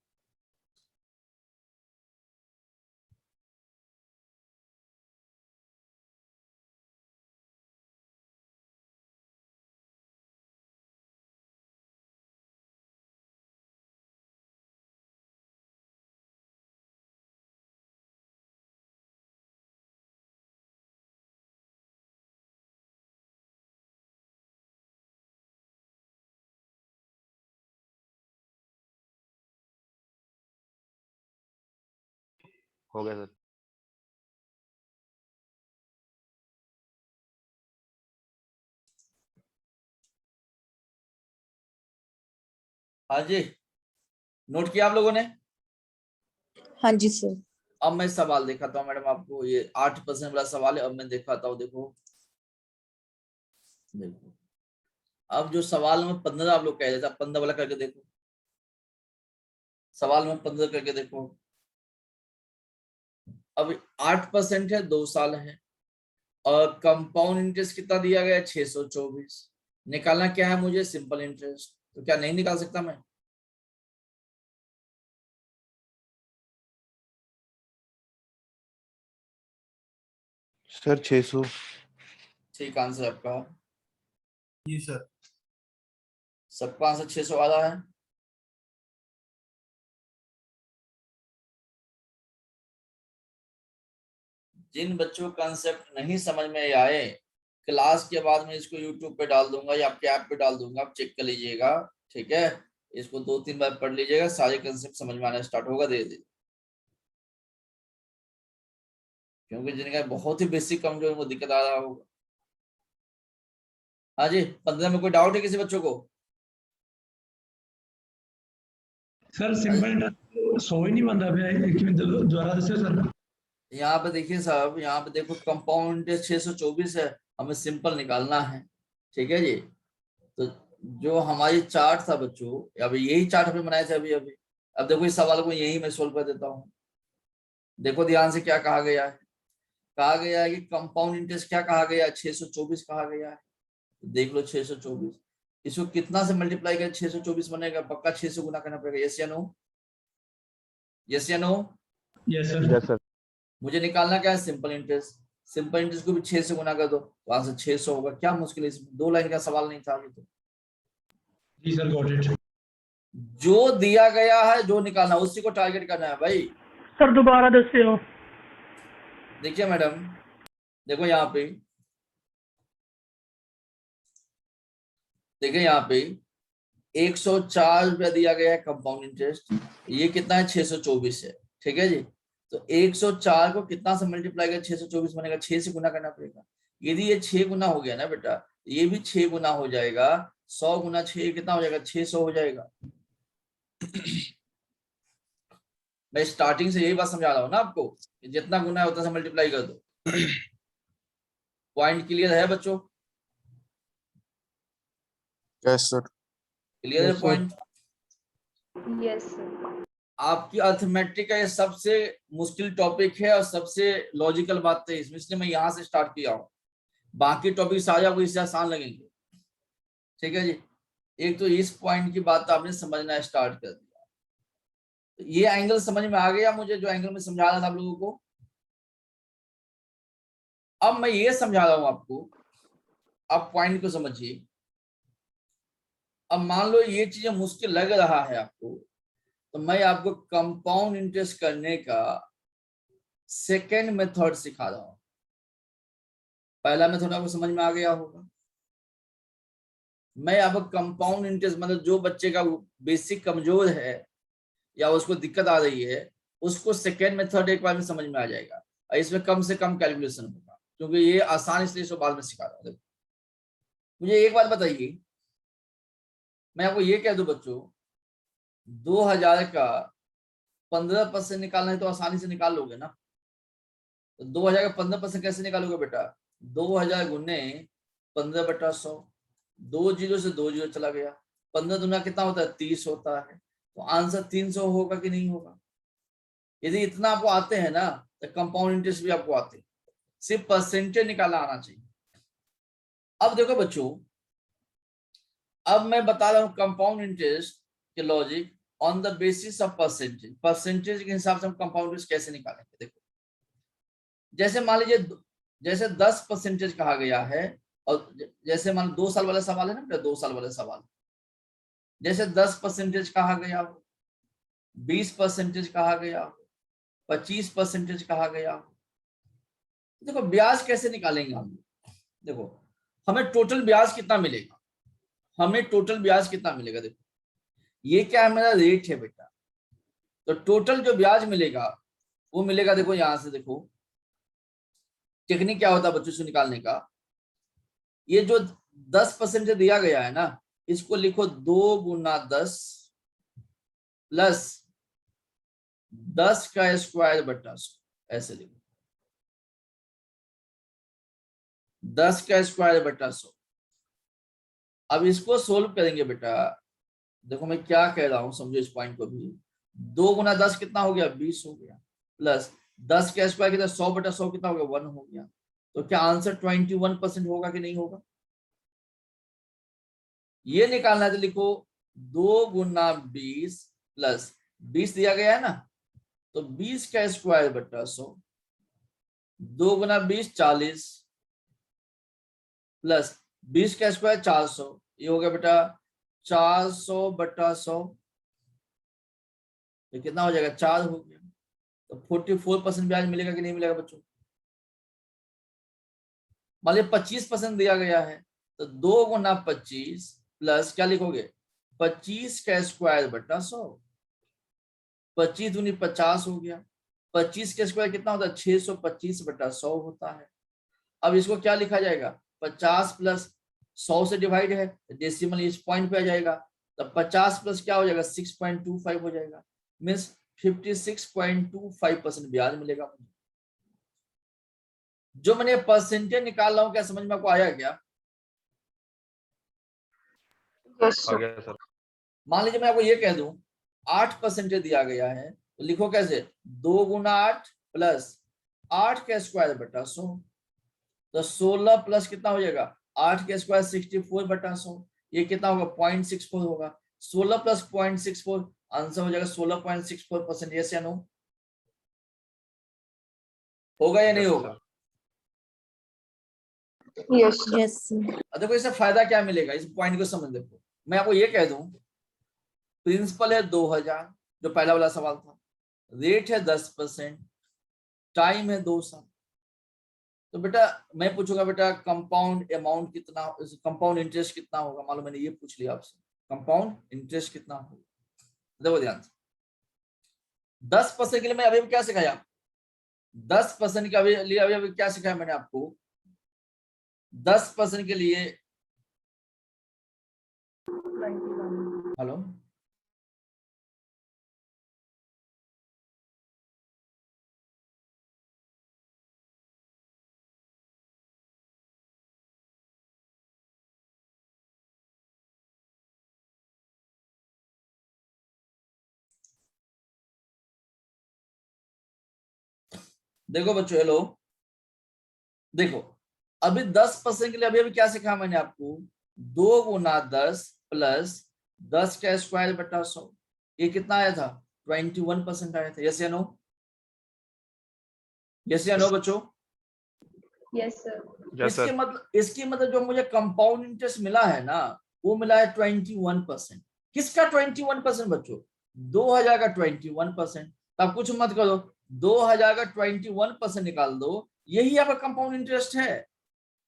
हो गया सर। हाँ जी, नोट किया आप लोगों ने? हाँ जी सर। अब मैं सवाल दिखाता हूँ मैडम आपको। ये 8% वाला सवाल है। अब मैं दिखाता हूँ, देखो देखो। अब जो सवाल नंबर 15 आप लोग कह रहे थे, 15 वाला करके देखो। सवाल नंबर 15 करके देखो। अब 8% है, 2 साल है, और कंपाउंड इंटरेस्ट कितना दिया गया है, 624। निकालना क्या है मुझे, सिंपल इंटरेस्ट। तो क्या नहीं निकाल सकता मैं? सर 600। ठीक आंसर आपका। जी सर। सबका आंसर 600 आ रहा है। जिन बच्चों को कंसेप्ट नहीं समझ में आए, क्लास के बाद में इसको यूट्यूब पे डाल दूंगा या आपके ऐप पे डाल दूंगा, आप चेक कर लीजिएगा। ठीक है, इसको 2-3 बार पढ़ लीजिएगा, सारे कंसेप्ट समझ में आना स्टार्ट होगा धीरे धीरे। क्योंकि जिनका बहुत ही बेसिक कमजोर, उनको दिक्कत आ रहा होगा। हाँ जी, 15 में कोई डाउट है किसी बच्चों को? सर सिंपल इंटरेस्ट 100 ही नहीं बनता फिर, एक मिनट दोबारा दसो सर। यहाँ पे देखिए साहब, यहाँ पे देखो कंपाउंड इंटरेस्ट 624 है, हमें सिंपल निकालना है। ठीक है जी। तो जो हमारी चार्ट था बच्चों, अभी यही चार्ट हमें बनाए थे अभी अभी। अब देखो इस सवाल को यही मैं सोल्व कर देता हूँ। देखो ध्यान से क्या कहा गया है। कहा गया है कि कंपाउंड इंटरेस्ट क्या कहा गया है, 624 कहा गया है। देख लो 624, इसको कितना से मल्टीप्लाई कर 624 बनेगा? पक्का 6 से गुना करना पड़ेगा। यस या नो? यस या no? Yes sir. Yes sir. मुझे निकालना क्या है? Simple interest. सिंपल इंटरेस्ट को भी 6 से गुना कर दो, तो आंसर 600 होगा। क्या मुश्किल है इसमें? 2 लाइन का सवाल नहीं था अभी तो। जी सर, गॉट इट। जो दिया गया है जो निकालना उसी को टारगेट करना है भाई। सर दोबारा दसते हो? देखिए मैडम, देखो यहाँ पे, देखिए यहाँ पे 104 रुपया दिया गया है कंपाउंड इंटरेस्ट। ये कितना है? 624 है। ठीक है जी। तो 104 को कितना से मल्टीप्लाई कर 624 बनेगा? 6 से गुना करना पड़ेगा। यदि ये 6 गुना हो गया ना बेटा, ये भी 6 गुना हो जाएगा। 100 गुना 6 कितना हो जाएगा? 600 हो जाएगा। मैं स्टार्टिंग से यही बात समझा रहा हूँ ना आपको, जितना गुना है उतना से मल्टीप्लाई कर दो। पॉइंट क्लियर है बच्चों? Yes sir. क्लियर है Yes, sir. Point? Yes sir. आपकी अर्थमेटिक का ये सबसे मुश्किल टॉपिक है और सबसे लॉजिकल बात है इसमें, इसलिए मैं यहाँ से स्टार्ट किया हूँ। बाकी टॉपिक सारे आपको इससे आसान लगेंगे। ठीक है जी। एक तो इस पॉइंट की बात आपने समझना स्टार्ट कर दिया। तो ये एंगल समझ में आ गया मुझे, जो एंगल में समझा रहा था आप लोगों को। अब मैं ये समझा रहा हूं आपको, आप पॉइंट को समझिए। अब मान लो ये चीजें मुश्किल लग रहा है आपको, तो मैं आपको कंपाउंड इंटरेस्ट करने का सेकेंड मेथड सिखा रहा हूं। पहला मेथड आपको समझ में आ गया होगा। मैं आपको कंपाउंड इंटरेस्ट, मतलब जो बच्चे का बेसिक कमजोर है या उसको दिक्कत आ रही है, उसको सेकेंड मेथड एक बार में समझ में आ जाएगा और इसमें कम से कम कैलकुलेशन होगा, क्योंकि ये आसान इसलिए इसको बाद में सिखा रहा हूं। मुझे एक बात बताइए, मैं आपको ये कह दूं बच्चों, 2000 का 15% निकालना है तो आसानी से निकाल लोगे ना। तो 2000 का 15% कैसे निकालोगे बेटा? 2000 गुने 15/100, 2 जीरो से 2 जीरो चला गया। 15 दूना कितना होता है? 30 होता है। तो आंसर 300 होगा कि नहीं होगा? यदि इतना आपको आते हैं ना, तो कंपाउंड इंटरेस्ट भी आपको आते हैं। सिर्फ परसेंटेज निकालना आना चाहिए। अब देखो बच्चों, अब मैं बता रहा हूं कंपाउंड इंटरेस्ट के logic on the basis of percentage. Percentage के हिसाब से हम कंपाउंड इंटरेस्ट कैसे निकालेंगे? देखो, जैसे मान लीजिए, जैसे 10% कहा गया है, और जैसे मान 2 साल वाला सवाल है ना बेटा, 2 साल वाला सवाल, जैसे 10% कहा गया हो, 20% कहा गया हो, 25% कहा गया हो। देखो ब्याज कैसे निकालेंगे हम? देखो हमें टोटल ब्याज कितना मिलेगा, हमें टोटल ब्याज कितना मिलेगा? देखो ये क्या है? मेरा रेट है बेटा। तो टोटल जो ब्याज मिलेगा वो मिलेगा, देखो यहां से देखो टेक्निक क्या होता है बच्चों से निकालने का। ये जो 10% दिया गया है ना, इसको लिखो 2 गुना 10 प्लस 10 का स्क्वायर बटा 100, ऐसे लिखो 10 का स्क्वायर बटा 100। अब इसको सोल्व करेंगे बेटा। देखो मैं क्या कह रहा हूं, समझो इस पॉइंट को भी। 2 गुना 10 कितना हो गया? 20 हो गया, प्लस 10 का स्क्वायर कितना? 100/100 कितना हो गया? 1 हो गया। तो क्या आंसर 21% होगा कि नहीं होगा? ये निकालना है तो लिखो 2 गुना 20 प्लस 20 दिया गया है ना, तो 20 का स्क्वायर बटा 100, 2 गुना 20 40 प्लस 20 का स्क्वायर 400, ये हो गया बेटा 400/100। तो कितना हो जाएगा? 4 हो गया। तो 44% ब्याज मिलेगा कि नहीं मिलेगा बच्चों? मान लीजिए 25% दिया गया है, तो 2 गुना 25 प्लस क्या लिखोगे? 25 का स्क्वायर बटा 100। 25 दूनी 50 हो गया। 25 का स्क्वायर कितना होता है? 625/100 होता है। अब इसको क्या लिखा जाएगा? 50 प्लस 100 से डिवाइड है, डेसिमल इस पॉइंट पे आ जाएगा। तब 50 प्लस क्या हो जाएगा? 6.25 हो जाएगा। मीन्स 56.25% ब्याज मिलेगा मुझे। जो मैंने परसेंटेज निकाल रहा हूं, क्या समझ में आपको आया क्या? आ गया सर। मान लीजिए मैं आपको ये कह दूं 8% दिया गया है, तो लिखो कैसे? 2 गुना 8 प्लस 8 का स्क्वायर बटा 100। तो 16 प्लस कितना हो जाएगा? 8 के स्क्वायर 64 बटा 100, ये कितना होगा 0.64 होगा। 16 प्लस 0.64 आंसर हो जाएगा 16.64%। यस या नो? होगा या नहीं होगा? यस यस देखो इससे फायदा क्या मिलेगा, इस पॉइंट को समझ देखो। मैं आपको ये कह दूं प्रिंसिपल है 2000 जो पहला वाला सवाल था, रेट है 10%, टाइम है 2 साल। तो बेटा मैं पूछूंगा बेटा कंपाउंड अमाउंट कितना, कंपाउंड इंटरेस्ट कितना होगा, मालूम मैंने ये पूछ लिया आपसे, कंपाउंड इंटरेस्ट कितना होगा। देखो ध्यान से 10% के लिए मैं अभी क्या सिखाया, 10% के लिए अभी क्या सिखाया मैंने आपको, 10% के लिए, हेलो देखो बच्चों, हेलो देखो अभी 10% के लिए अभी क्या सिखाया मैंने आपको, 2 गुना 10 प्लस 10 का स्क्वायर बटा 100, ये कितना आया था 21% आया था। यस या नो? यस या नो बच्चों? Yes sir. इसके मतलब जो मुझे कंपाउंड इंटरेस्ट मिला है ना, वो मिला है 21%। किसका 21% बच्चों? 2000 का 21%। तब कुछ मत करो, 2000 का 21% निकाल दो, यही आपका कंपाउंड इंटरेस्ट है।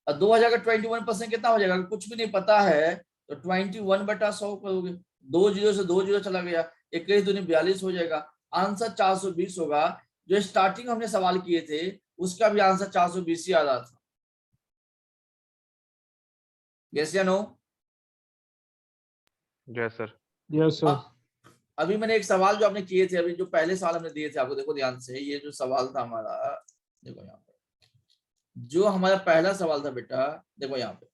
और 2000 का 21% कितना हो जाएगा, कुछ भी नहीं पता है तो 21 बटा 100 करोगे, 2 जीरो से 2 जीरो चला गया, 21 दूनी 42 हो जाएगा, आंसर 420 होगा। जो स्टार्टिंग हमने सवाल किए थे उसका भी आंसर 420 ही आ रहा था। यस या no? Yes sir. Yes sir. अभी मैंने एक सवाल जो आपने किए थे, अभी जो पहले सवाल हमने दिए थे आपको, देखो ध्यान से, ये जो सवाल था हमारा, देखो यहाँ पे जो हमारा पहला सवाल था बेटा, देखो यहाँ पे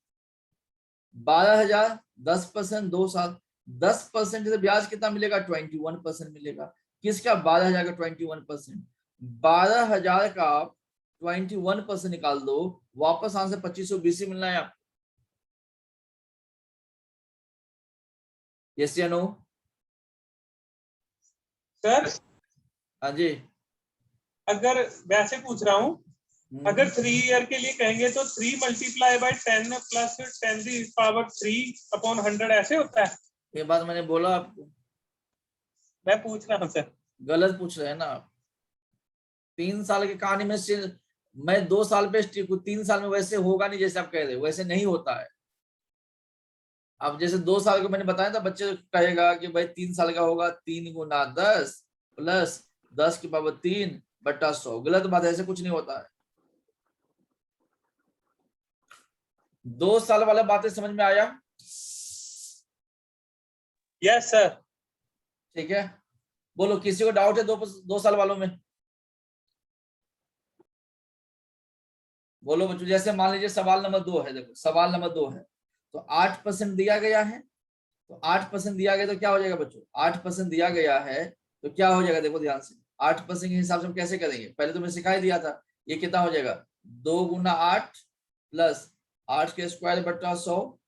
12,000 10% 2 साल, 10% से ब्याज कितना मिलेगा 21% मिलेगा। किसका? 12,000 का 21%, 12,000 का 21% निकाल दो, वापस आंसर 2520 ही मिलना है आपको। यस या नो? सर हाँ जी, अगर वैसे पूछ रहा हूँ, अगर 3 ईयर के लिए कहेंगे तो 3 मल्टीप्लाई बाय 10 प्लस 10 की पावर 3 अपॉन 100 ऐसे होता है? ये बात मैंने बोला आपको, मैं पूछ रहा हूँ सर। गलत पूछ रहे हैं ना आप। 3 साल की कहानी में सिर्फ मैं 2 साल पे स्टिक हूँ, 3 साल में वैसे होगा नहीं जैसे आप कह रहे हो, वैसे नहीं होता है। अब जैसे 2 साल को मैंने बताया था, बच्चे कहेगा कि भाई 3 साल का होगा 3 गुना 10 प्लस 10 की पावर 3 बटा 100, गलत बात है, ऐसे कुछ नहीं होता है। 2 साल वाला बातें समझ में आया? Yes sir. ठीक है, बोलो किसी को डाउट है 2 साल वालों में? बोलो बच्चों। जैसे मान लीजिए सवाल नंबर 2 है, देखो सवाल नंबर 2 है तो 8% दिया गया है, तो 8% दिया गया तो क्या हो जाएगा बच्चों, 8% दिया गया है तो क्या हो जाएगा, देखो ध्यान से 8% के हिसाब से हम कैसे करेंगे, पहले तो मैं सिखाई दिया था। ये कितना हो जाएगा 2 गुना 8 प्लस 8 के स्क्वायर बटा 100,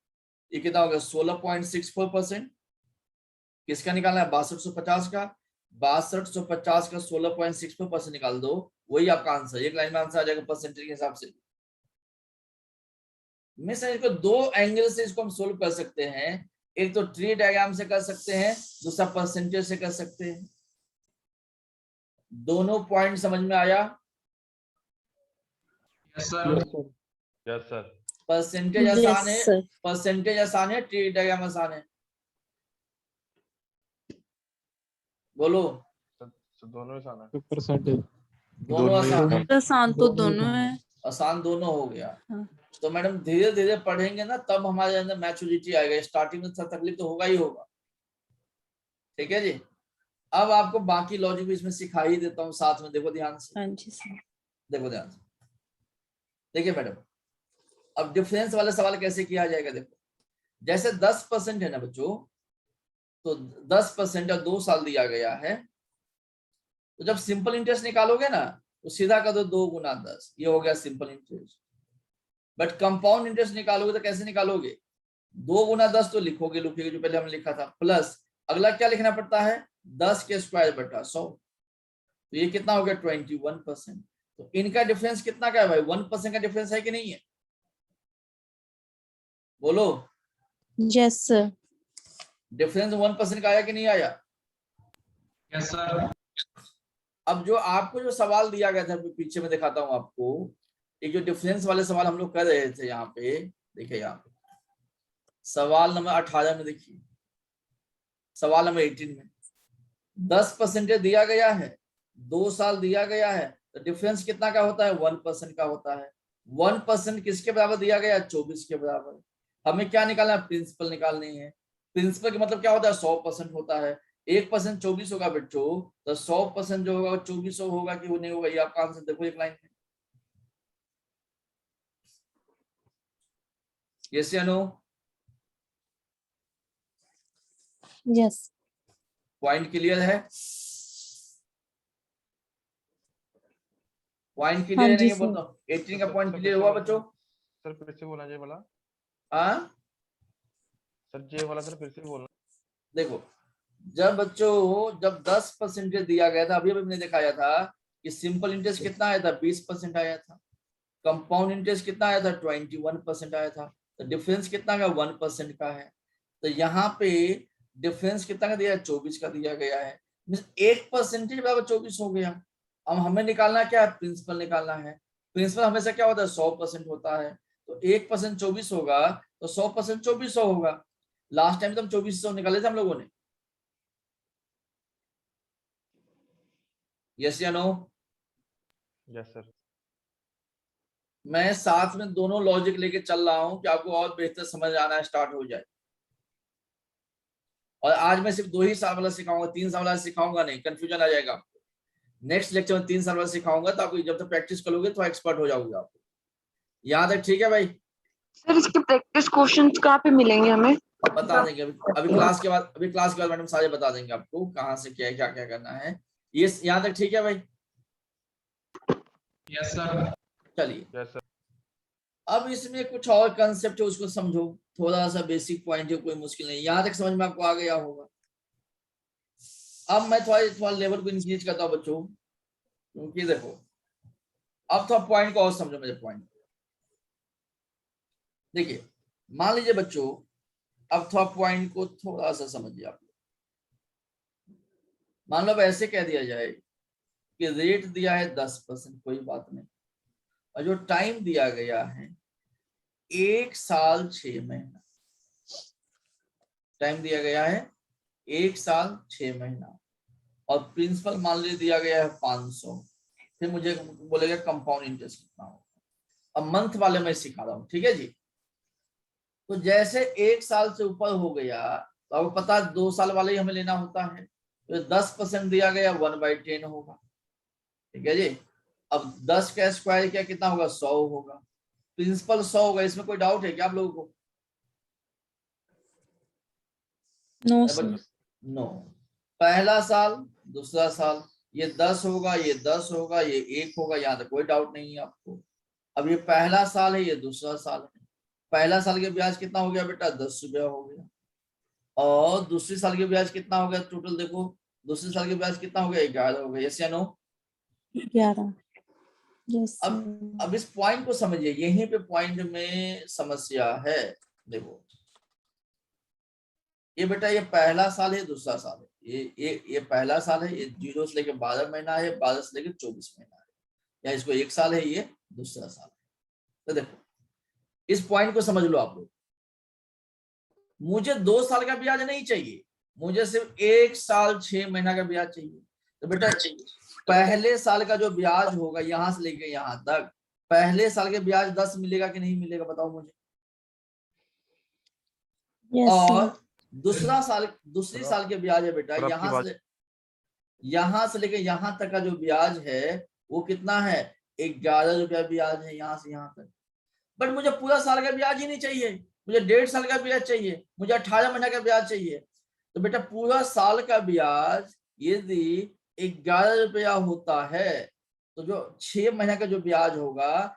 ये कितना होगा 16.64%। किसका निकालना है 6250 का, 6250 का 16.64% निकाल दो, वही आपका आंसर, एक लाइन में आंसर आ जाएगा परसेंटेज के हिसाब से। मैं सर इसको 2 एंगल से इसको हम सोल्व कर सकते हैं, एक तो ट्री डायग्राम से कर सकते हैं, दूसरा परसेंटेज से कर सकते हैं। दोनों पॉइंट समझ में आया? Yes sir. Yes sir. Percentage आसान है, परसेंटेज आसान है, ट्री डायग्राम आसान है? बोलो। दोनों आसान है। परसेंटेज दोनों आसान है, आसान तो दोनों है। आसान दोनों हो गया। हाँ। तो मैडम धीरे धीरे पढ़ेंगे ना तब हमारे अंदर मैच्योरिटी आएगा, स्टार्टिंग में तकलीफ तो होगा ही होगा। ठीक है जी, अब आपको बाकी लॉजिक भी इसमें सिखा ही देता हूँ साथ में, देखो ध्यान से। हाँ जी सर। देखो ध्यान से, देखिए मैडम अब डिफरेंस वाला सवाल कैसे किया जाएगा। देखो जैसे 10% है ना बच्चों, तो 10% और 2 साल दिया गया है, तो जब सिंपल इंटरेस्ट निकालोगे ना तो सीधा कर दो 2 गुना 10, ये हो गया simple interest. But compound interest निकालोगे तो कैसे निकालोगे? 2 गुना 10 तो लिखोगे जो पहले हमने लिखा था, प्लस अगला क्या लिखना पड़ता है? 10 के स्क्वायर बटा 100। तो ये कितना हो गया? 21%। तो इनका डिफरेंस कितना का है भाई? 1% का डिफरेंस है कि नहीं है? बोलो। Yes sir. डिफरेंस 1% का आया कि नहीं आया? Yes sir. अब जो आपको जो सवाल दिया गया था, पीछे में दिखाता हूं आपको, एक जो डिफरेंस वाले सवाल हम लोग कर रहे थे, यहाँ पे देखिए, यहाँ पे सवाल नंबर 18 में देखिए, सवाल नंबर 18 में 10% दिया गया है, 2 साल दिया गया है, तो डिफरेंस कितना का होता है? 1% का होता है। 1% किसके बराबर दिया गया? 24 के बराबर। हमें क्या निकालना है? प्रिंसिपल निकालनी है। प्रिंसिपल का मतलब क्या होता है? 100% होता है। 1% 24 होगा बच्चों, तो 100% जो होगा 2400 होगा कि वो नहीं होगा? ये आपका आंसर देखो एक लाइन में। यस या नो? यस। पॉइंट क्लियर है? पॉइंट क्लियर है नहीं है? बताओ 18 का पॉइंट क्लियर हुआ बच्चों? सर फिर से बोलना, ये वाला हाँ सर, ये वाला सर फिर से बोलना। देखो, जब बच्चों जब 10% दिया गया था, अभी हमने दिखाया था कि सिंपल इंटरेस्ट कितना आया था? 20% आया था। कंपाउंड इंटरेस्ट कितना आया था? 21% आया था। तो डिफरेंस कितना का? 1% का है। तो यहाँ पे डिफरेंस कितना का दिया है? 24 का दिया गया है। 1% बराबर 24 हो गया। अब हमें निकालना क्या है? प्रिंसिपल निकालना है। प्रिंसिपल हमेशा क्या होता है? 100% होता है। तो 1% 24 होगा, तो 100% 2400 होगा। लास्ट टाइम तो हम 2400 निकाले थे हम लोगों ने। यस या नो? Yes sir. मैं साथ में दोनों लॉजिक लेके चल रहा हूं कि आपको और बेहतर समझ आना स्टार्ट हो जाए। और आज मैं सिर्फ 2 ही साल वाला सिखाऊंगा, 3 साल वाला सिखाऊंगा नहीं, कंफ्यूजन आ जाएगा आपको। नेक्स्ट लेक्चर में 3 साल वाला सिखाऊंगा, तो आपको जब तक प्रैक्टिस करोगे तो एक्सपर्ट हो जाओगे आप। यहाँ तक ठीक है भाई? सर इसके प्रैक्टिस क्वेश्चंस कहाँ पे मिलेंगे हमें? बता देंगे अभी क्लास के बाद। अभी क्लास के बाद मैडम सारे बता देंगे आपको कहाँ से क्या क्या करना है। ये यहाँ तक ठीक है भाई? Yes sir. चलिए, यस सर। अब इसमें कुछ और कंसेप्ट है, उसको समझो। थोड़ा सा बेसिक पॉइंट है, कोई मुश्किल नहीं। यहाँ तक समझ में आपको आ गया होगा। अब मैं थोड़ा लेवल को इंक्रीज करता हूँ बच्चों, क्योंकि देखो अब थोड़ा पॉइंट को और समझो मेरे पॉइंट। देखिए, मान लीजिए बच्चों, अब थोड़ा पॉइंट को थोड़ा सा समझिए आप। मान लो अब ऐसे कह दिया जाए कि रेट दिया है 10%, कोई बात नहीं, और जो टाइम दिया गया है 1 साल 6 महीना, टाइम दिया गया है 1 साल 6 महीना, और प्रिंसिपल मान लीजिए दिया गया है 500। फिर मुझे बोलेगा कंपाउंड इंटरेस्ट कितना होगा। अब मंथ वाले मैं सिखा रहा हूँ, ठीक है जी? तो जैसे 1 साल से ऊपर हो गया, तो आपको पता है 2 साल वाले ही हमें लेना होता है, तो 10% दिया गया 1/10 होगा, ठीक है जी? अब 10 का स्क्वायर क्या कितना होगा? 100 होगा। प्रिंसिपल 100 होगा, इसमें कोई डाउट है क्या आप लोगों को? No sir. नो। पहला साल, दूसरा साल, ये 10 होगा, ये 10 होगा, ये 1 होगा, यहाँ तक कोई डाउट नहीं है आपको। अब ये पहला साल है, ये दूसरा साल है। पहला साल के ब्याज कितना हो गया बेटा? 10 रुपया हो गया। और दूसरे साल के ब्याज कितना हो गया? टोटल देखो, दूसरे साल के ब्याज कितना हो गया? 11 हो गया। यस या नो? 11। यस। अब इस पॉइंट को समझिए, यहीं पे पॉइंट में समस्या है। देखो ये बेटा, ये पहला साल है, दूसरा साल है। ये पहला साल है, ये 0 से लेकर 12 महीना है, 12 से लेकर 24 महीना है, या इसको 1 साल है, ये दूसरा साल है। तो देखो इस पॉइंट को समझ लो आप लोग। मुझे 2 साल का ब्याज नहीं चाहिए, मुझे सिर्फ 1 साल 6 महीना का ब्याज चाहिए। तो बेटा पहले साल का जो ब्याज होगा यहां से लेकर यहां तक, पहले साल के ब्याज 10 मिलेगा कि नहीं मिलेगा? बताओ मुझे। और दूसरी साल के ब्याज है बेटा, यहां से लेकर यहां तक का जो ब्याज है वो कितना है? 11 रुपया ब्याज है, यहां से यहां तक। बट मुझे पूरा साल का ब्याज ही नहीं चाहिए, मुझे 1.5 साल का ब्याज चाहिए, मुझे 18 महीना का ब्याज चाहिए। तो बेटा पूरा साल का ब्याज यदि 11 रुपया होता है, तो जो 6 महीने का जो ब्याज होगा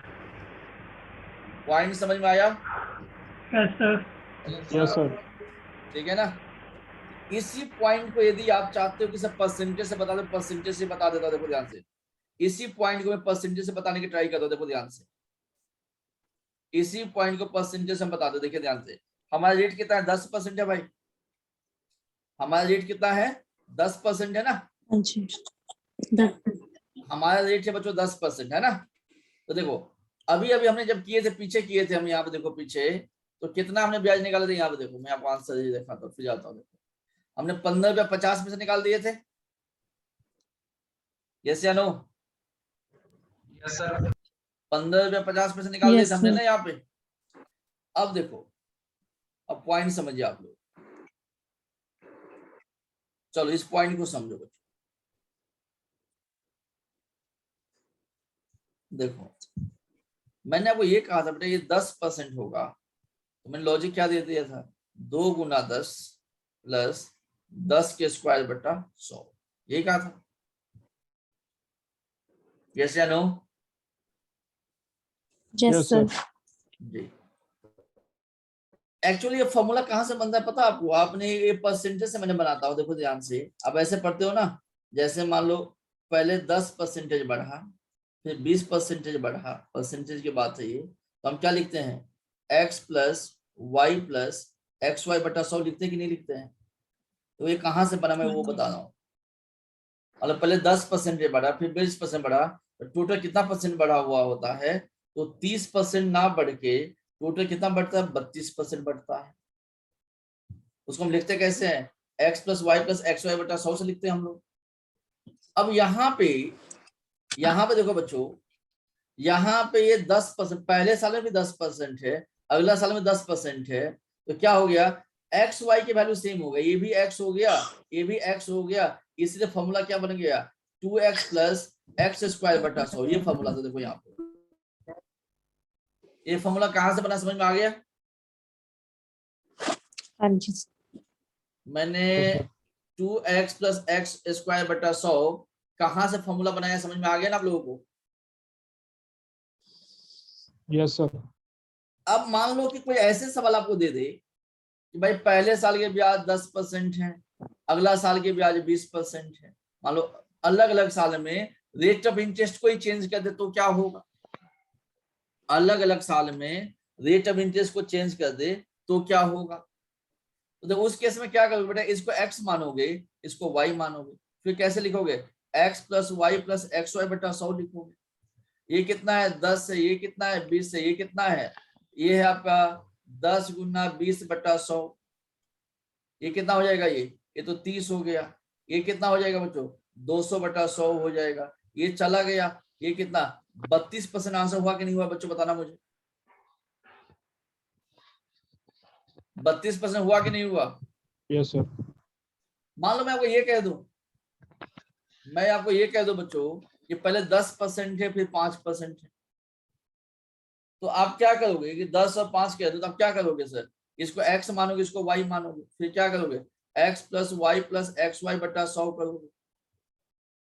पॉइंट समझ में आया? Yes sir. Yes sir. ठीक है ना? इसी पॉइंट को यदि आप चाहते हो कि सब परसेंटेज से बता दो, परसेंटेज से बता देता हूं, देखो ध्यान से। इसी पॉइंट को मैं परसेंटेज से बताने की ट्राई करता हूं, देखो ध्यान से। इसी पॉइंट को परसेंटेज से बता दो, देखिए ध्यान से। हमारा रेट कितना है? 10% है भाई। हमारा रेट कितना है? 10% है ना? जी। हमारा रेट है बच्चों 10%, है ना? तो देखो अभी अभी हमने जब किए थे, पीछे किए थे हम, यहाँ पे देखो पीछे, तो कितना हमने ब्याज निकाले थे? यहाँ पे देखो, मैं आपको आंसर ये दिखाता हूँ, फिर जाता हूँ। देखो हमने 15 रुपया 50 पैसे निकाल दिए थे, यस या नो? Yes sir. 15 रुपया 50 पैसे निकाल दिए थे यस हमने सर। ना यहाँ पे। अब देखो, अब पॉइंट समझिए आप लोग। चलो इस पॉइंट को समझो बच्चों। देखो मैंने आपको ये कहा था बेटा ये 10% होगा, तो मैंने लॉजिक क्या दे दिया था? 2 गुना 10 प्लस 10 के स्क्वायर बटा 100, यही कहा था, यस या नो? Yes sir. जी। एक्चुअली ये फॉर्मूला कहाँ से बनता है पता आपको? आपने ये परसेंटेज से मैंने बनाता हूँ, देखो ध्यान से। अब ऐसे पढ़ते हो ना, जैसे मान लो पहले 10% बढ़ा, फिर 20% बढ़ा, परसेंटेज की बात है ये, तो हम क्या लिखते हैं? x plus Y plus X Y बटा 100 लिखते हैं कि नहीं लिखते हैं? तो ये कहाँ से बना मैं वो बता रहा हूँ। मतलब पहले 10% बढ़ा, फिर 20% बढ़ा, तो टोटल कितना परसेंट बढ़ा हुआ होता है? तो 30% ना बढ़ के टोटल कितना बढ़ता है? 32% बढ़ता है। उसको हम लिखते कैसे हैं? x plus Y plus X Y बटा 100 से लिखते हैं हम लोग। अब यहाँ पे देखो बच्चों, यहाँ पे ये 10%, पहले साल में भी 10% है, अगला साल में 10% है, तो क्या हो गया? एक्स वाई की वैल्यू सेम हो गई, ये भी x हो गया, ये भी x हो गया, इसलिए फॉर्मूला क्या बन गया? 2x प्लस एक्स स्क्वायर बटा 100, ये फॉर्मूला था। देखो यहाँ पे ये फॉर्मूला कहाँ से बना, समझ में आ गया? हाँ जी। मैंने 2x प्लस एक्स स्क्वायर बटा 100 कहाँ से फॉर्मूला बनाया, समझ में आ गया ना आप लोगों को? Yes sir. अब मान लो कि कोई ऐसे सवाल आपको दे दे कि भाई पहले साल के ब्याज 10% है, अगला साल के ब्याज 20% है, मान लो अलग अलग साल में रेट ऑफ इंटरेस्ट को ही चेंज कर दे तो क्या होगा? अलग अलग साल में रेट ऑफ इंटरेस्ट को चेंज कर दे तो क्या होगा? तो उस केस में क्या करोगे बेटा? इसको x मानोगे, इसको y मानोगे, फिर कैसे लिखोगे? x plus Y plus X Y बटा 100 लिखोगे। ये कितना है? 10 है, ये कितना है? 20 है, ये कितना है? ये है आपका 10 गुना 20 बटा 100, ये कितना हो जाएगा? ये तो 30 हो गया। ये कितना हो जाएगा बच्चों? 200 बटा 100 हो जाएगा। ये चला गया, ये कितना? 32% आंसर हुआ कि नहीं हुआ बच्चों, बताना मुझे। 32% हुआ कि नहीं हुआ? Yes sir. मान लो मैं आपको ये कह दूं, मैं आपको ये कह दूं बच्चों कि पहले 10% है, फिर 5% है, तो आप क्या करोगे कि 10 और 5 कह दो, तो आप क्या करोगे सर? इसको x मानोगे, इसको y मानोगे, फिर क्या करोगे? x plus Y plus X Y बटा 100 करोगे।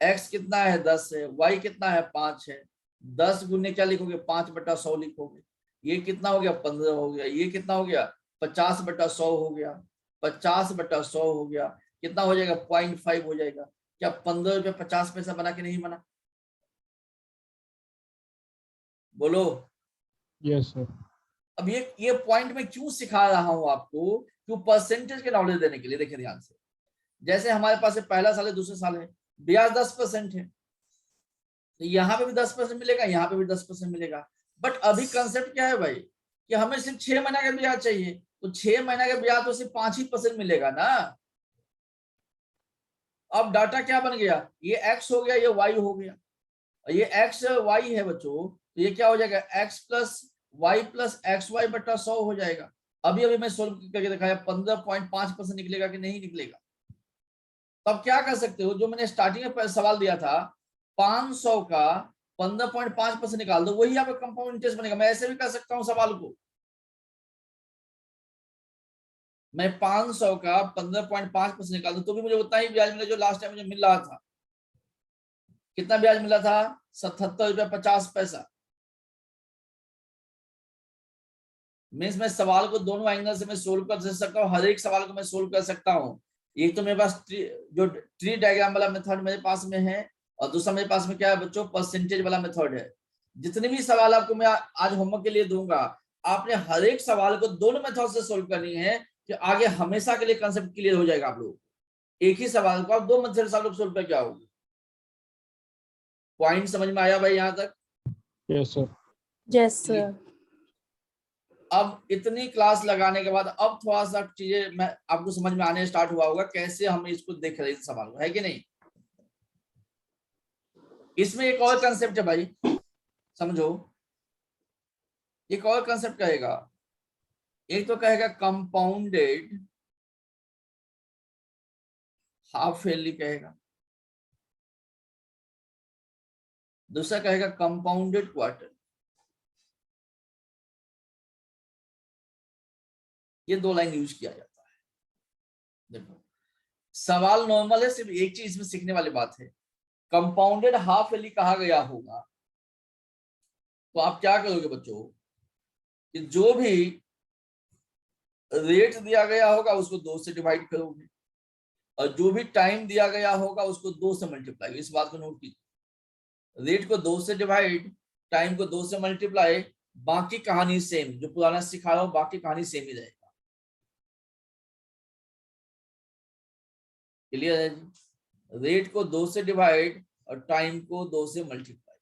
x कितना है? 10 है, y कितना है? 5 है, 10 गुने क्या लिखोगे? 5 बटा 100 लिखोगे। ये कितना हो गया? 15 हो गया। ये कितना हो गया? 50 बटा 100 हो गया। 50 बटा 100 हो गया, कितना हो जाएगा? 0.5 हो जाएगा। क्या 15 रुपया 50 पैसा बना कि नहीं बना? बोलो। Yes sir. अब ये पॉइंट मैं क्यों सिखा रहा हूं आपको? क्यों? परसेंटेज के नॉलेज देने के लिए। देखिए ध्यान से, जैसे हमारे पास पहला साल है, दूसरे साल है, ब्याज 10% है, तो यहाँ पे भी 10% मिलेगा, यहाँ पे भी 10% मिलेगा। बट अभी कंसेप्ट क्या है भाई कि हमें सिर्फ 6 महीना का ब्याज चाहिए, तो 6 महीना का ब्याज तो सिर्फ 5% मिलेगा ना। अब डाटा क्या बन गया? ये x हो गया, ये y हो गया, ये x y है बच्चों, तो ये क्या हो जाएगा? x plus Y plus X Y बटा 100 हो जाएगा। अभी अभी मैं सोल्व करके दिखाया, 15.5% निकलेगा कि नहीं निकलेगा? तो अब क्या कर सकते हो, जो मैंने स्टार्टिंग में सवाल दिया था 500 का 15.5% निकाल दो, वही आपका कंपाउंड इंटरेस्ट बनेगा। मैं ऐसे भी कर सकता हूं सवाल को, मैं 500 का 15.5% निकाल दूं तो भी मुझे उतना ही ब्याज मिला जो लास्ट टाइम मुझे मिल रहा था। कितना ब्याज मिला था? 77 रुपया 50 पैसा। मीन्स मैं सवाल को दोनों एंगल से मैं सोल्व कर सकता हूँ, हर एक सवाल को मैं सोल्व कर सकता हूँ। एक तो मेरे पास जो ट्री डायग्राम वाला मेथड मेरे पास में है, और दूसरा मेरे पास में क्या है बच्चों, परसेंटेज वाला मेथड है। जितने भी सवाल आपको मैं आज होमवर्क के लिए दूंगा, आपने हर एक सवाल को दोनों मेथड से सोल्व करनी है, कि आगे हमेशा के लिए कंसेप्ट क्लियर हो जाएगा आप लोग। एक ही सवाल को आप दो मेथड से आप लोग सोल्व करके आओगे। पॉइंट समझ में आया भाई यहाँ तक? Yes sir. Yes sir. अब इतनी क्लास लगाने के बाद अब थोड़ा सा चीजें मैं आपको समझ में आने स्टार्ट हुआ होगा, कैसे हम इसको देख रहे हैं सवाल को, है कि नहीं? इसमें एक और कंसेप्ट है भाई, समझो। एक और कंसेप्ट कहेगा, एक तो कहेगा कंपाउंडेड हाफ ईयरली कहेगा, दूसरा कहेगा कंपाउंडेड क्वार्टर। ये दो लाइन यूज किया जाता है। देखो सवाल नॉर्मल है, सिर्फ एक चीज में सीखने वाली बात है। कंपाउंडेड हाफ ईयरली कहा गया होगा तो आप क्या करोगे बच्चों, कि जो भी रेट दिया गया होगा उसको 2 से डिवाइड करोगे, और जो भी टाइम दिया गया होगा उसको 2 से मल्टीप्लाई। इस बात को नोट कीजिए, रेट को 2 से डिवाइड, टाइम को 2 से मल्टीप्लाई, बाकी कहानी सेम, जो पुराना सिखा रहा हूं बाकी कहानी सेम ही रहेगा। क्लियर है जी? रेट को 2 से डिवाइड और टाइम को 2 से मल्टीप्लाई,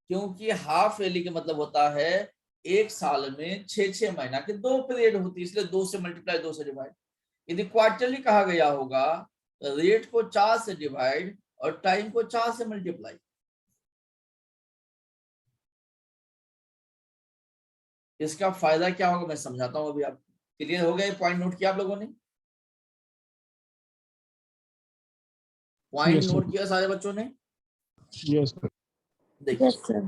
क्योंकि हाफ ईयरली का मतलब होता है एक साल में 6 महीना के 2 पीरियड होती है, इसलिए 2 से मल्टीप्लाई 2 से डिवाइड। यदि क्वार्टरली कहा गया होगा तो रेट को 4 से डिवाइड और टाइम को 4 से मल्टीप्लाई। इसका फायदा क्या होगा मैं समझाता हूं अभी आपको। क्लियर हो गया? ये पॉइंट नोट किया आप लोगों ने? पॉइंट नोट किया सारे बच्चों ने? Yes sir. देखिए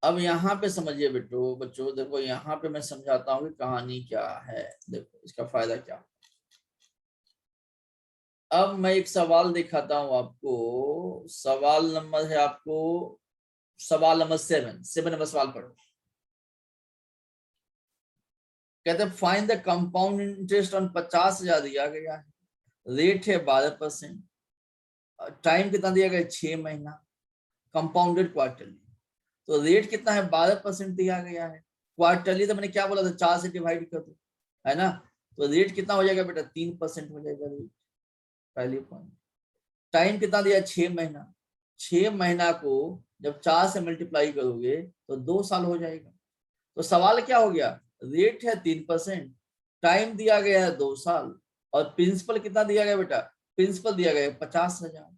अब यहाँ पे समझिए बच्चों देखो यहाँ पे मैं समझाता हूँ कि कहानी क्या है। देखो इसका फायदा क्या। अब मैं एक सवाल दिखाता हूँ आपको। सवाल नंबर है आपको सवाल नंबर 7 नंबर सवाल पढ़ो। कहते हैं find the compound interest on 50,000 दिया गया है, रेट है 12%, टाइम कितना दिया गया 6 महीना, कंपाउंडेड क्वार्टरली। तो रेट कितना है 12% दिया गया है, क्वार्टरली तो मैंने क्या बोला था 4 से डिवाइड कर दो, है ना। तो रेट कितना हो जाएगा बेटा 3% हो जाएगा रेट, पहली पॉइंट। टाइम कितना दिया 6 महीना, 6 महीना को जब 4 से मल्टीप्लाई करोगे तो 2 साल हो जाएगा। तो सवाल क्या हो गया, रेट है 3%, टाइम दिया गया है 2 साल, और प्रिंसिपल कितना दिया गया बेटा, प्रिंसिपल दिया गया 50,000।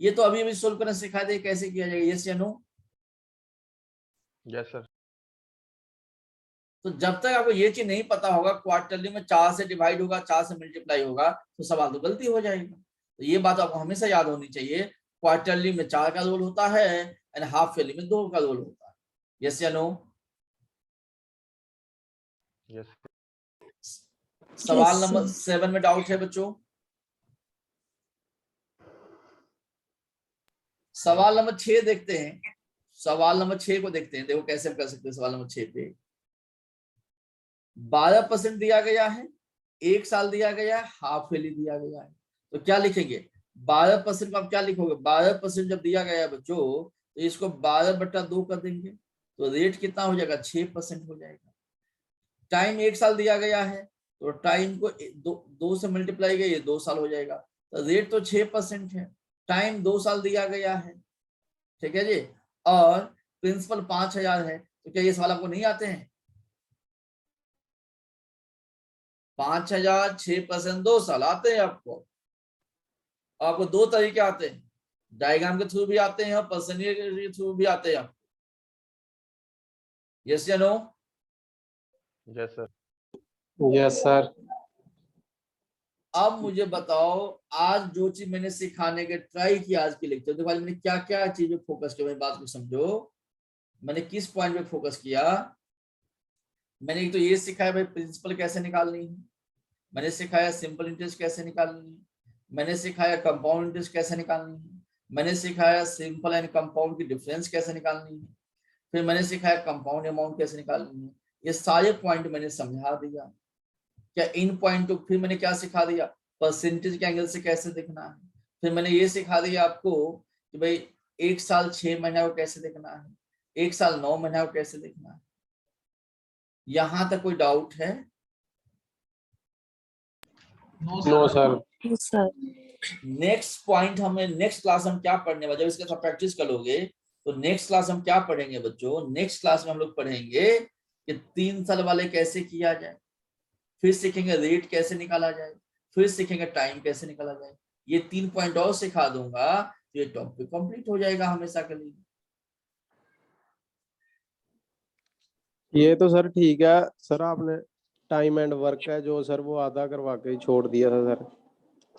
ये तो अभी सोल्व करना सिखा दे कैसे किया जाएगा, यस या नो? Yes sir. तो जब तक आपको ये चीज नहीं पता होगा क्वार्टरली में 4 से डिवाइड होगा 4 से मल्टीप्लाई होगा तो सवाल तो गलती हो जाएगा। तो ये बात आपको हमेशा याद होनी चाहिए, क्वार्टरली में 4 का रोल होता है एंड हाफ ईयरली में 2 का रोल होता है। यस या नो? यस। सवाल नंबर 7 में डाउट है बच्चों? सवाल नंबर 6 देखते हैं। सवाल नंबर 6 को देखते हैं, देखो कैसे हम कर सकते हैं। सवाल नंबर 6 पे 12% दिया गया है, 1 साल दिया गया है, हाफ ईयरली दिया गया है। तो क्या लिखेंगे 12% को आप क्या लिखोगे, 12% जब दिया गया है बच्चों तो इसको 12/2 कर देंगे तो रेट कितना हो जाएगा 6% हो जाएगा। टाइम 1 साल दिया गया है तो टाइम को 2 से मल्टीप्लाई गई 2 साल हो जाएगा। तो रेट तो 6% है, टाइम 2 साल दिया गया है, ठीक है जी। और प्रिंसिपल 5,000 है। तो क्या ये सवाल आपको नहीं आते हैं? 5,000 6% 2 साल आते हैं आपको। आपको 2 तरीके आते हैं, डायग्राम के थ्रू भी आते हैं और पर्सनली के थ्रू भी आते हैं आपको। यस या no? Yes sir. Yes sir. अब मुझे बताओ आज जो चीज मैंने सिखाने के ट्राई किया आज के लेक्चर, देखो मैंने क्या क्या चीज पे फोकस किया, मेरी बात को समझो। मैंने किस पॉइंट पे फोकस किया? मैंने एक तो ये सिखाया भाई प्रिंसिपल कैसे निकालनी है, मैंने सिखाया सिंपल इंटरेस्ट कैसे निकालनी है, मैंने सिखाया कंपाउंड इंटरेस्ट कैसे निकालनी है, मैंने सिखाया सिंपल एंड कंपाउंड की डिफरेंस कैसे निकालनी है, फिर मैंने सिखाया कंपाउंड अमाउंट कैसे निकालनी है, ये सारे पॉइंट मैंने समझा दिया। क्या इन पॉइंट को फिर मैंने क्या सिखा दिया, परसेंटेज के एंगल से कैसे देखना है। फिर मैंने ये सिखा दिया आपको कि भाई 1 साल 6 महीना को कैसे देखना है, 1 साल 9 महीना को कैसे देखना है। यहां तक कोई डाउट है? No sir. नेक्स्ट पॉइंट हमें नेक्स्ट क्लास हम क्या पढ़ने वाले, जब इसका प्रैक्टिस करोगे तो नेक्स्ट क्लास हम क्या पढ़ेंगे बच्चों, नेक्स्ट क्लास में हम लोग पढ़ेंगे कि 3 साल वाले कैसे किया जाए, फिर सीखेंगे रेट कैसे निकाला जाए, फिर सीखेंगे टाइम कैसे निकाला जाए। ये 3 पॉइंट और सिखा दूंगा तो ये टॉपिक कंप्लीट हो जाएगा हमेशा के लिए। ये तो सर ठीक है सर, आपने टाइम एंड वर्क है जो सर वो आधा करवा के ही छोड़ दिया था सर।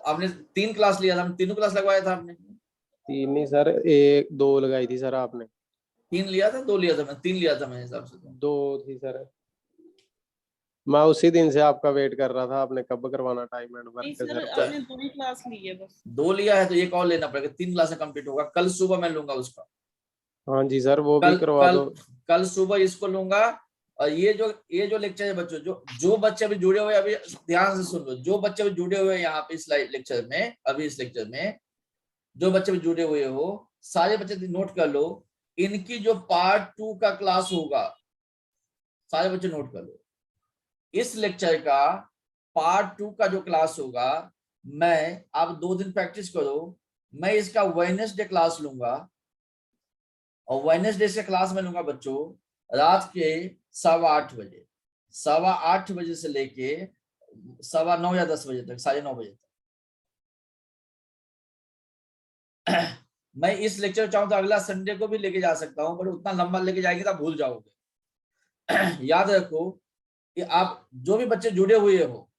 आपने 3 क्लास लिया था, तीनों क्लास लगवाया था आपने? 3 नहीं सर, 1-2 लगाई थी सर आपने। 3 लिया था, 2 लिया था? मैं 3 लिया था मेरे हिसाब से। 2 थी सर। मैं उसी दिन से आपका वेट कर रहा था, आपने कब करवाना टाइम एंड नहीं वर्क सर, सर। आपने 2 ही क्लास ली है बस। 2 लिया है तो एक और लेना पड़ेगा, 3 क्लास कंप्लीट होगा। कल सुबह मैं लूंगा उसका। हाँ जी सर, वो भी करवा दो। कल सुबह इसको लूंगा। और ये जो लेक्चर है बच्चों, जो बच्चे अभी जुड़े हुए, अभी ध्यान से सुन लो, जो बच्चे अभी जुड़े हुए यहाँ पे इस लेक्चर में, अभी इस लेक्चर में जो बच्चे भी जुड़े हुए हो, सारे बच्चे नोट कर लो। इनकी जो पार्ट 2 का क्लास होगा, सारे बच्चे नोट कर लो। इस लेक्चर का पार्ट 2 का जो क्लास होगा, मैं आप 2 दिन प्रैक्टिस करो, मैं इसका वेडनेसडे क्लास लूंगा। और वेडनेसडे से क्लास में लूंगा बच्चों रात के 8:15 बजे, 8:15 बजे से लेके 9:15 या 10 बजे तक, 9:30 बजे तक। मैं इस लेक्चर चाहूँ तो अगला संडे को भी लेके जा सकता हूँ, पर उतना लंबा लेके जाएंगे तो आप भूल जाओगे। याद रखो कि आप जो भी बच्चे जुड़े हुए हो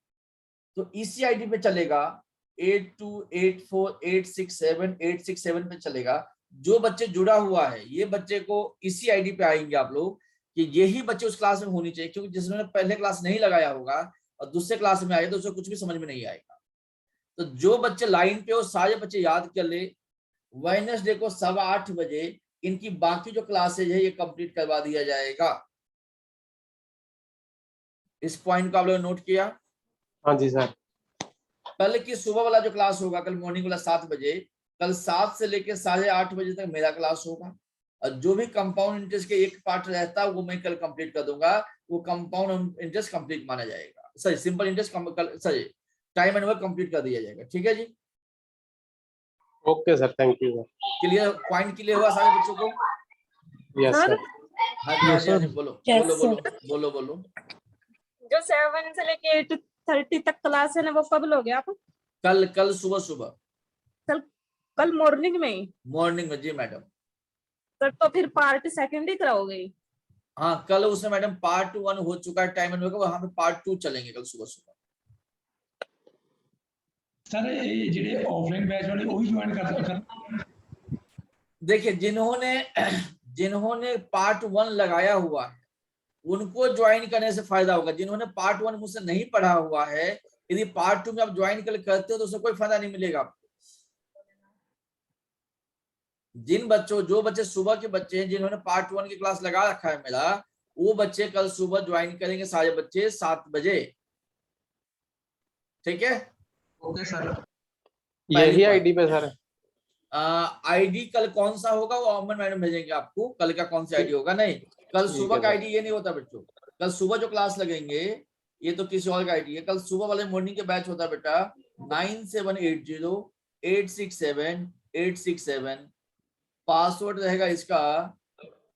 तो इसी आईडी पे चलेगा, 8284867867 पे चलेगा। जो बच्चे जुड़ा हुआ है ये बच्चे को इसी आईडी पे आएंगे आप लोग, कि यही बच्चे उस क्लास में होनी चाहिए, क्योंकि जिसने पहले क्लास नहीं लगाया होगा और दूसरे क्लास में आए तो उसे कुछ भी समझ में नहीं आएगा। तो जो बच्चे लाइन पे हो सारे बच्चे याद कर ले, वेडनेसडे को 8:15 बजे इनकी बाकी जो क्लासेज है ये कंप्लीट करवा दिया जाएगा। इस पॉइंट को आप लोगों ने नोट किया? हाँ जी सर। कल की सुबह वाला जो क्लास होगा, कल मॉर्निंग वाला 7 बजे, कल 7 से लेकर 8:30 बजे तक मेरा क्लास होगा। और जो भी कंपाउंड इंटरेस्ट के एक पार्ट रहता है वो मैं कल कंप्लीट कर दूंगा, वो कंपाउंड इंटरेस्ट कंप्लीट माना जाएगा। Sorry, simple interest sorry time and work complete कर दिया जाएगा। ठीक है जी, okay sir, thank you sir. Clear? Point clear हुआ सारे बच्चों को? Yes sir. हाँ जी, हाँ जी, हाँ जी, बोलो बोलो बोलो बोलो बोलो। जो 7 से लेके 8:30 तक क्लास है ना, वो कब लोगे आप? कल सुबह कल मॉर्निंग में ही? मॉर्निंग में जी मैडम। सर तो फिर पार्ट सेकंड ही कराओगे? हाँ, कल उसमें मैडम पार्ट 1 हो चुका है टाइम एंड वर्क, वहां पे पार्ट 2 चलेंगे कल सुबह। सर ये ਜਿਹੜੇ ਆਫਲਾਈਨ बैच वाले वो भी ज्वाइन कर देखिए, जिन्होंने पार्ट 1 लगाया हुआ है उनको ज्वाइन करने से फायदा होगा। जिन्होंने पार्ट 1 मुझसे नहीं पढ़ा हुआ है, यदि पार्ट 2 में आप ज्वाइन करते हो तो उससे कोई फायदा नहीं मिलेगा आपको। जो बच्चे सुबह के बच्चे हैं, जिन्होंने पार्ट 1 की क्लास लगा रखा है मेरा, वो बच्चे कल सुबह ज्वाइन करेंगे सारे बच्चे 7 बजे। ठीक है? Okay sir. यही आईडी पे सर? आईडी कल कौन सा होगा वो अमन मैडम भेजेंगे आपको, कल का कौन सा आईडी होगा। नहीं, कल सुबह का आईडी ये नहीं होता बच्चों। कल सुबह जो क्लास लगेंगे ये तो किसी और का आईडी है। कल सुबह वाले मॉर्निंग के बैच होता है बेटा 9780867867। पासवर्ड रहेगा इसका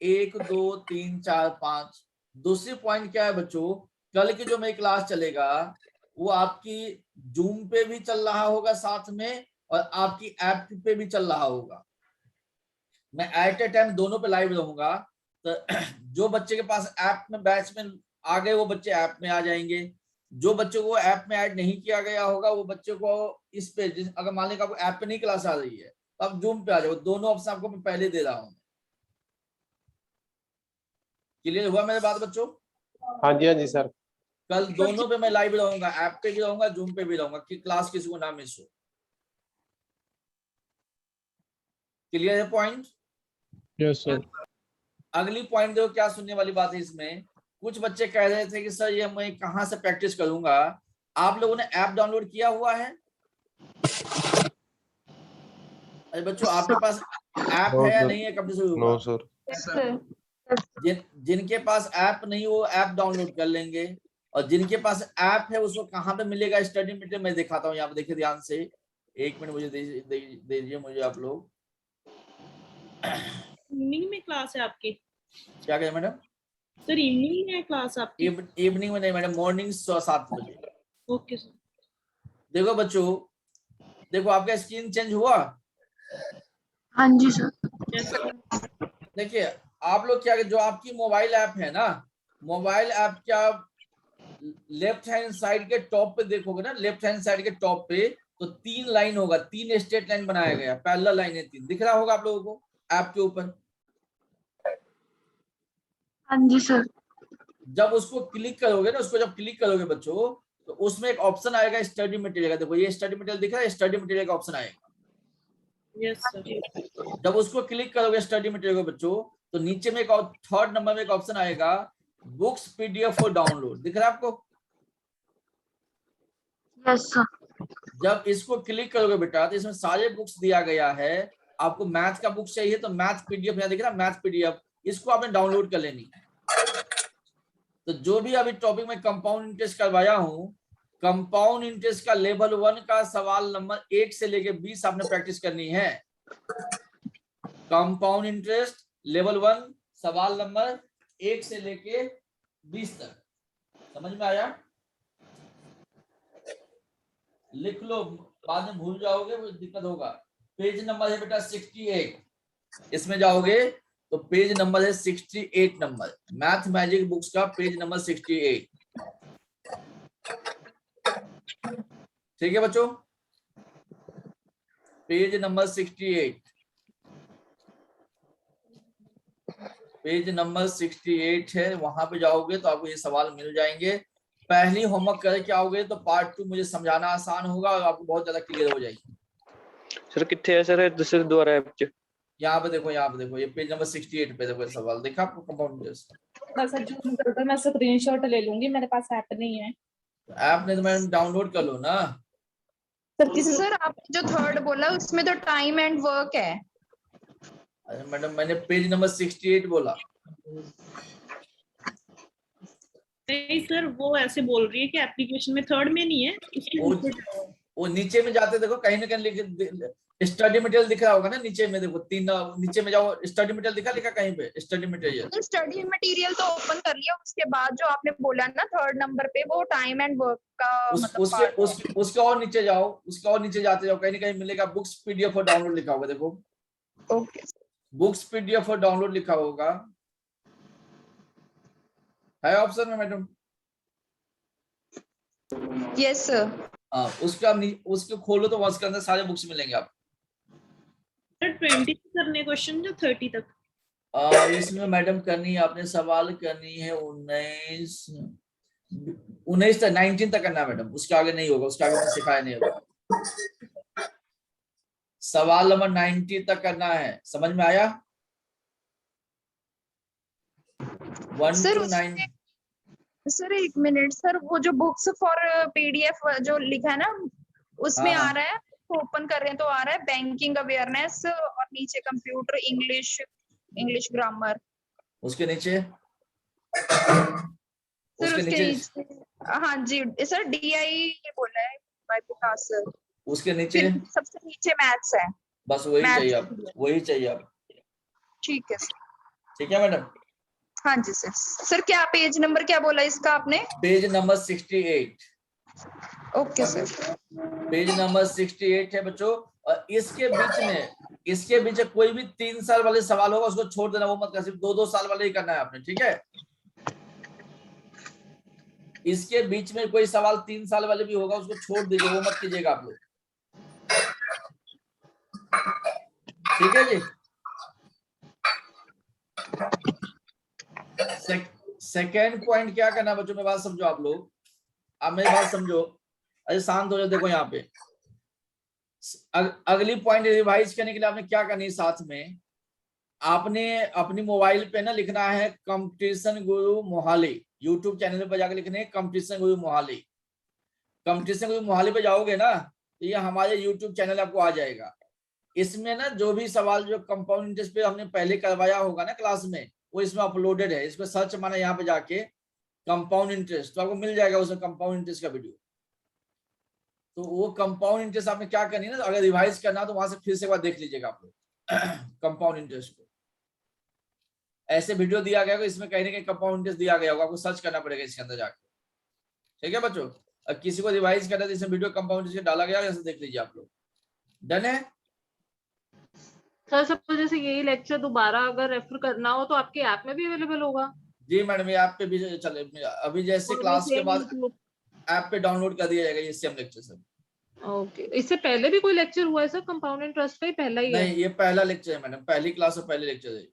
12345। दूसरी पॉइंट क्या है बच्चों, कल की जो मेरी क्लास चलेगा वो आपकी जूम पे भी चल रहा होगा साथ में, और आपकी ऐप पे भी चल रहा होगा। मैं एट ए टाइम दोनों पे लाइव रहूंगा। तो जो बच्चे के पास ऐप में बैच में आ गए वो बच्चे ऐप में आ जाएंगे। जो बच्चों को ऐप में ऐड नहीं किया गया होगा वो बच्चों को इस पे, अगर मान लीजिए आपको ऐप पे नहीं क्लास आ रही है तो आप जूम पे आ जाओ। दोनों ऑप्शन आपको मैं पहले दे रहा हूँ। क्लियर हुआ मेरे बात बच्चों? हाँ जी, हाँ जी सर। कल दोनों पे मैं लाइव रहूंगा, ऐप पे भी रहूंगा, जूम पे भी रहूंगा, कि क्लास किसी को ना मिस हो। क्लियर है पॉइंट? Yes sir. अगली पॉइंट देखो क्या सुनने वाली बात है इसमें। कुछ बच्चे कह रहे थे कि सर ये मैं कहाँ से प्रैक्टिस करूंगा। आप लोगों ने ऐप डाउनलोड किया हुआ है? अरे बच्चों आपके पास ऐप है या नहीं है कंप्यूटर? No sir. जिनके पास ऐप नहीं वो ऐप डाउनलोड कर लेंगे, और जिनके पास ऐप है उसको कहाँ पे मिलेगा स्टडी मटेरियल मैं दिखाता हूँ यहाँ पे, देखिए ध्यान से। एक मिनट मुझे दीजिए मुझे आप लोग। इवनिंग में क्लास है आपकी? क्या कहें मैडम? सर इवनिंग में क्लास आपकी? इवनिंग में नहीं मैडम, मॉर्निंग 7 बजे। Okay sir. देखो बच्चों, देखो आपका स्क्रीन चेंज हुआ? हाँ जी सर। देखिए आप लोग क्या, जो आपकी मोबाइल ऐप है ना, मोबाइल ऐप क्या लेफ्ट हैंड साइड के टॉप पे देखोगे ना, लेफ्ट हैंड साइड के टॉप पे तो 3 लाइन होगा, 3 स्ट्रेट लाइन बनाया गया, पैरेलल लाइन है 3, दिख रहा होगा आप लोगों को ऐप के ऊपर। हाँ जी सर। जब उसको क्लिक करोगे ना, उसको जब क्लिक करोगे बच्चों, तो उसमें एक ऑप्शन आएगा स्टडी मटेरियल का। देखो ये स्टडी मटेरियल दिख रहा है, स्टडी मटेरियल का ऑप्शन आएगा। Yes sir. जब उसको क्लिक करोगे स्टडी मटेरियल को बच्चों, तो नीचे में एक 3rd नंबर में एक ऑप्शन आएगा बुक्स पीडीएफ फॉर डाउनलोड, दिख रहा है आपको? Yes sir. जब इसको क्लिक करोगे बेटा तो इसमें सारे बुक्स दिया गया है। आपको मैथ का बुक चाहिए तो मैथ पीडीएफ यहाँ दिख रहा है, मैथ पीडीएफ, इसको आपने डाउनलोड कर लेनी है। तो जो भी अभी टॉपिक में कंपाउंड इंटरेस्ट करवाया हूँ, कंपाउंड इंटरेस्ट का लेवल 1 का सवाल नंबर 1 से लेके 20 आपने प्रैक्टिस करनी है। कंपाउंड इंटरेस्ट लेवल 1 सवाल नंबर 1 से लेके 20 तक, समझ में आया? लिख लो, बाद में भूल जाओगे वो दिक्कत होगा। पेज नंबर है बेटा 68, इसमें जाओगे तो पेज नंबर है 68 नंबर, मैथ मैजिक बुक्स का पेज नंबर 68। ठीक है बच्चों, पेज नंबर 68, पेज नंबर 68 है, वहां पे जाओगे तो आपको ये सवाल मिल जाएंगे। पहली होमवर्क करके आओगे तो पार्ट 2 मुझे समझाना आसान होगा और आपको बहुत ज्यादा क्लियर हो जाएगी। सर कितने है सर दूसरे दोबारा ऐप च? यहाँ पे देखो, यहाँ पे देखो, ये पेज नंबर 68 पे देखो सवाल, देखा आपको कंपाउंड इंटरेस्ट? मैं स्क्रीनशॉट ले लूंगी, मेरे पास ऐप नहीं है। ऐप ने तो मैडम डाउनलोड कर लो ना। सर आपने जो 3rd बोला उसमें तो टाइम एंड वर्क है। अरे मैडम मैंने पेज नंबर 68 बोला। नहीं सर वो ऐसे बोल रही है कि एप्लीकेशन में 3rd में नहीं है, वो नीचे में जाते देखो कहीं ना कहीं स्टडी मटेरियल दिख रहा होगा ना नीचे में, देखो 3 नीचे में जाओ, स्टडी मटेरियल लिखा कहीं पे स्टडी मटेरियल। स्टडी मटेरियल तो ओपन कर लिया, उसके बाद जो आपने बोला ना 3rd नंबर पे वो टाइम एंड वर्क का उसके और नीचे जाओ, उसके और नीचे जाते जाओ, कहीं ना कहीं मिलेगा बुक्स पीडीएफ और डाउनलोड लिखा होगा, देखो ओके बुक्स पीडीएफ और डाउनलोड लिखा होगा, है ऑप्शन में मैडम? Yes sir. उसको खोलो तो उसके अंदर सारे बुक्स मिलेंगे आप। 20 करने क्वेश्चन जो 30 तक इसमें मैडम करनी है, आपने सवाल करनी है 19 तक, 19 तक करना है मैडम, उसके आगे नहीं होगा, उसके आगे मैंने सिखाया नहीं होगा। सवाल नंबर 90 तक करना है, समझ में आया? 1 to 9। सर एक मिनट सर, वो जो बुक्स फॉर पीडीएफ जो लिखा है ना उसमें आ रहा है, ओपन कर रहे हैं तो आ रहा है बैंकिंग अवेयरनेस और नीचे कंप्यूटर इंग्लिश ग्रामर। उसके नीचे सर उसके नीचे हाँ जी सर डीआई बोला है बाय विकास सर। उसके नीचे सबसे नीचे मैथ्स है, बस वही चाहिए आप, वही चाहिए आप। ठीक है सर। ठीक है मैडम? हाँ जी सर। सर क्या पेज नंबर क्या बोला इसका आपने? Page number 68। Okay sir. Page number 68 है बच्चों, और इसके बीच में कोई भी 3 साल वाले सवाल होगा उसको छोड़ देना, वो मत कर, सिर्फ 2-2 साल वाले ही करना है आपने, ठीक है? इसके बीच में कोई सवाल 3 साल वाले भी होगा उसको छोड़ दीजिए, वो मत कीजिएगा आप लोग, ठीक है जी? सेकेंड पॉइंट क्या करना बच्चों, मेरी बात समझो आप लोग, आप मेरी बात समझो, अरे शांत हो जाओ। देखो यहाँ पे अगली पॉइंट रिवाइज करने के लिए आपने क्या करनी है, साथ में आपने अपनी मोबाइल पे ना लिखना है कंपटीशन गुरु मोहाली, यूट्यूब चैनल पर जाकर लिखने कंपटीशन गुरु मोहाली। कंपटीशन गुरु मोहाली पे जाओगे ना तो ये हमारे यूट्यूब चैनल आपको आ जाएगा। इसमें ना जो भी सवाल जो कंपाउंड इंटरेस्ट पे हमने पहले करवाया होगा ना क्लास में, वो इसमें अपलोडेड है। इसमें सर्च माना यहाँ पे जाके कंपाउंड इंटरेस्ट, तो आपको मिल जाएगा उसमें कंपाउंड इंटरेस्ट का वीडियो। तो वो कंपाउंड इंटरेस्ट आपने क्या करनी है ना, अगर रिवाइज करना तो वहां से फिर से एक बार देख लीजिएगा आप लोग कंपाउंड इंटरेस्ट को। ऐसे वीडियो दिया गया, इसमें कहीं ना कहीं कंपाउंड इंटरेस्ट दिया गया होगा, आपको सर्च करना पड़ेगा इसके अंदर जाके। ठीक है बच्चों, अब किसी को रिवाइज करना है तो इसमें वीडियो कंपाउंड इंटरेस्ट डाला गया, ऐसे देख लीजिए आप लोग। डन है सर? सपोज जैसे यही लेक्चर दोबारा अगर रेफर करना हो तो आपके ऐप में भी अवेलेबल होगा? जी मैडम, ये ऐप पे भी चले, अभी जैसे क्लास के बाद ऐप पे डाउनलोड कर दिया जाएगा ये सेम लेक्चर सब। ओके, इससे पहले भी कोई लेक्चर हुआ है सर कंपाउंड इंटरेस्ट का? ही पहला ही है? नहीं, ये पहला लेक्चर है मैडम, पहली क्लास और पहले लेक्चर है।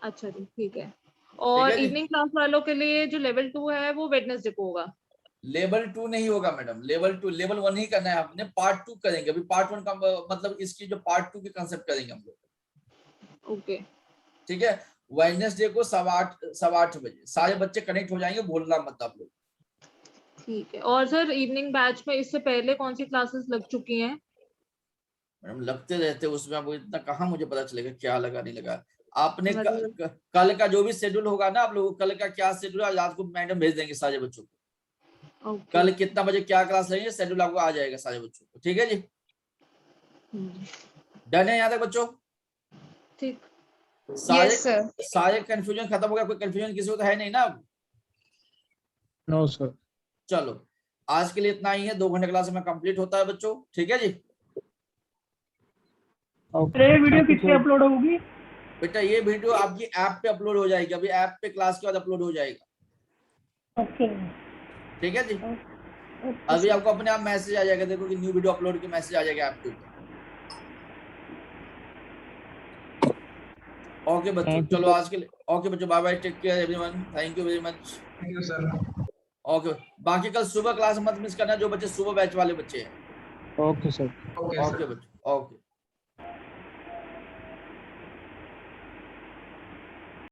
अच्छा जी, ठीक है। और इवनिंग क्लास वालों के लिए जो लेवल 2 है वो वेडनेसडे को होगा? लेवल 2 नहीं होगा मैडम, लेवल 2 लेवल 1 ही करना है हमने, पार्ट 2 करेंगे। अभी पार्ट 1 का मतलब इसकी जो पार्ट 2 के कंसेप्ट करेंगे हम लोग। ओके ठीक है, वेडनेसडे को 8:15 बजे सारे बच्चे कनेक्ट हो जाएंगे, भूलना मत आप लोग। ठीक है। और सर इवनिंग बैच में इससे पहले कौन सी क्लासेस लग चुकी हैं? मैडम लगते रहते उसमें, आपको इतना कहाँ मुझे पता चलेगा क्या लगा नहीं लगा। आपने कल का जो भी शेड्यूल होगा ना, आप लोग कल का क्या शेड्यूल है रात को मैडम भेज देंगे सारे बच्चों को। कल कितना बजे क्या क्लास लेंगे शेड्यूल आपको आ जाएगा सारे बच्चों को। ठीक है जी, डन है यहाँ तक बच्चों? ठीक, सारे कंफ्यूजन खत्म हो गया? कोई कंफ्यूजन किसी को तो है नहीं ना? No sir. चलो आज के लिए इतना ही है, 2 घंटे क्लास में कंप्लीट होता है बच्चों। ठीक है जी, ये वीडियो किससे अपलोड होगी? बेटा ये वीडियो आपकी ऐप पे अपलोड हो जाएगी, अभी ऐप पे क्लास के बाद अपलोड हो जाएगा। ओके, ठीक है जी, अभी आपको अपने आप मैसेज आ जाएगा, देखो कि न्यू वीडियो अपलोड के मैसेज आ जाएगा ऐप के ऊपर। ओके बच्चों, चलो आज के लिए ओके बच्चों, bye bye, take care everyone, thank you very much. Thank you sir. Okay, बाकी कल सुबह क्लास मत मिस करना जो बच्चे सुबह बैच वाले बच्चे हैं। Okay sir. ओके बच्चों, ओके।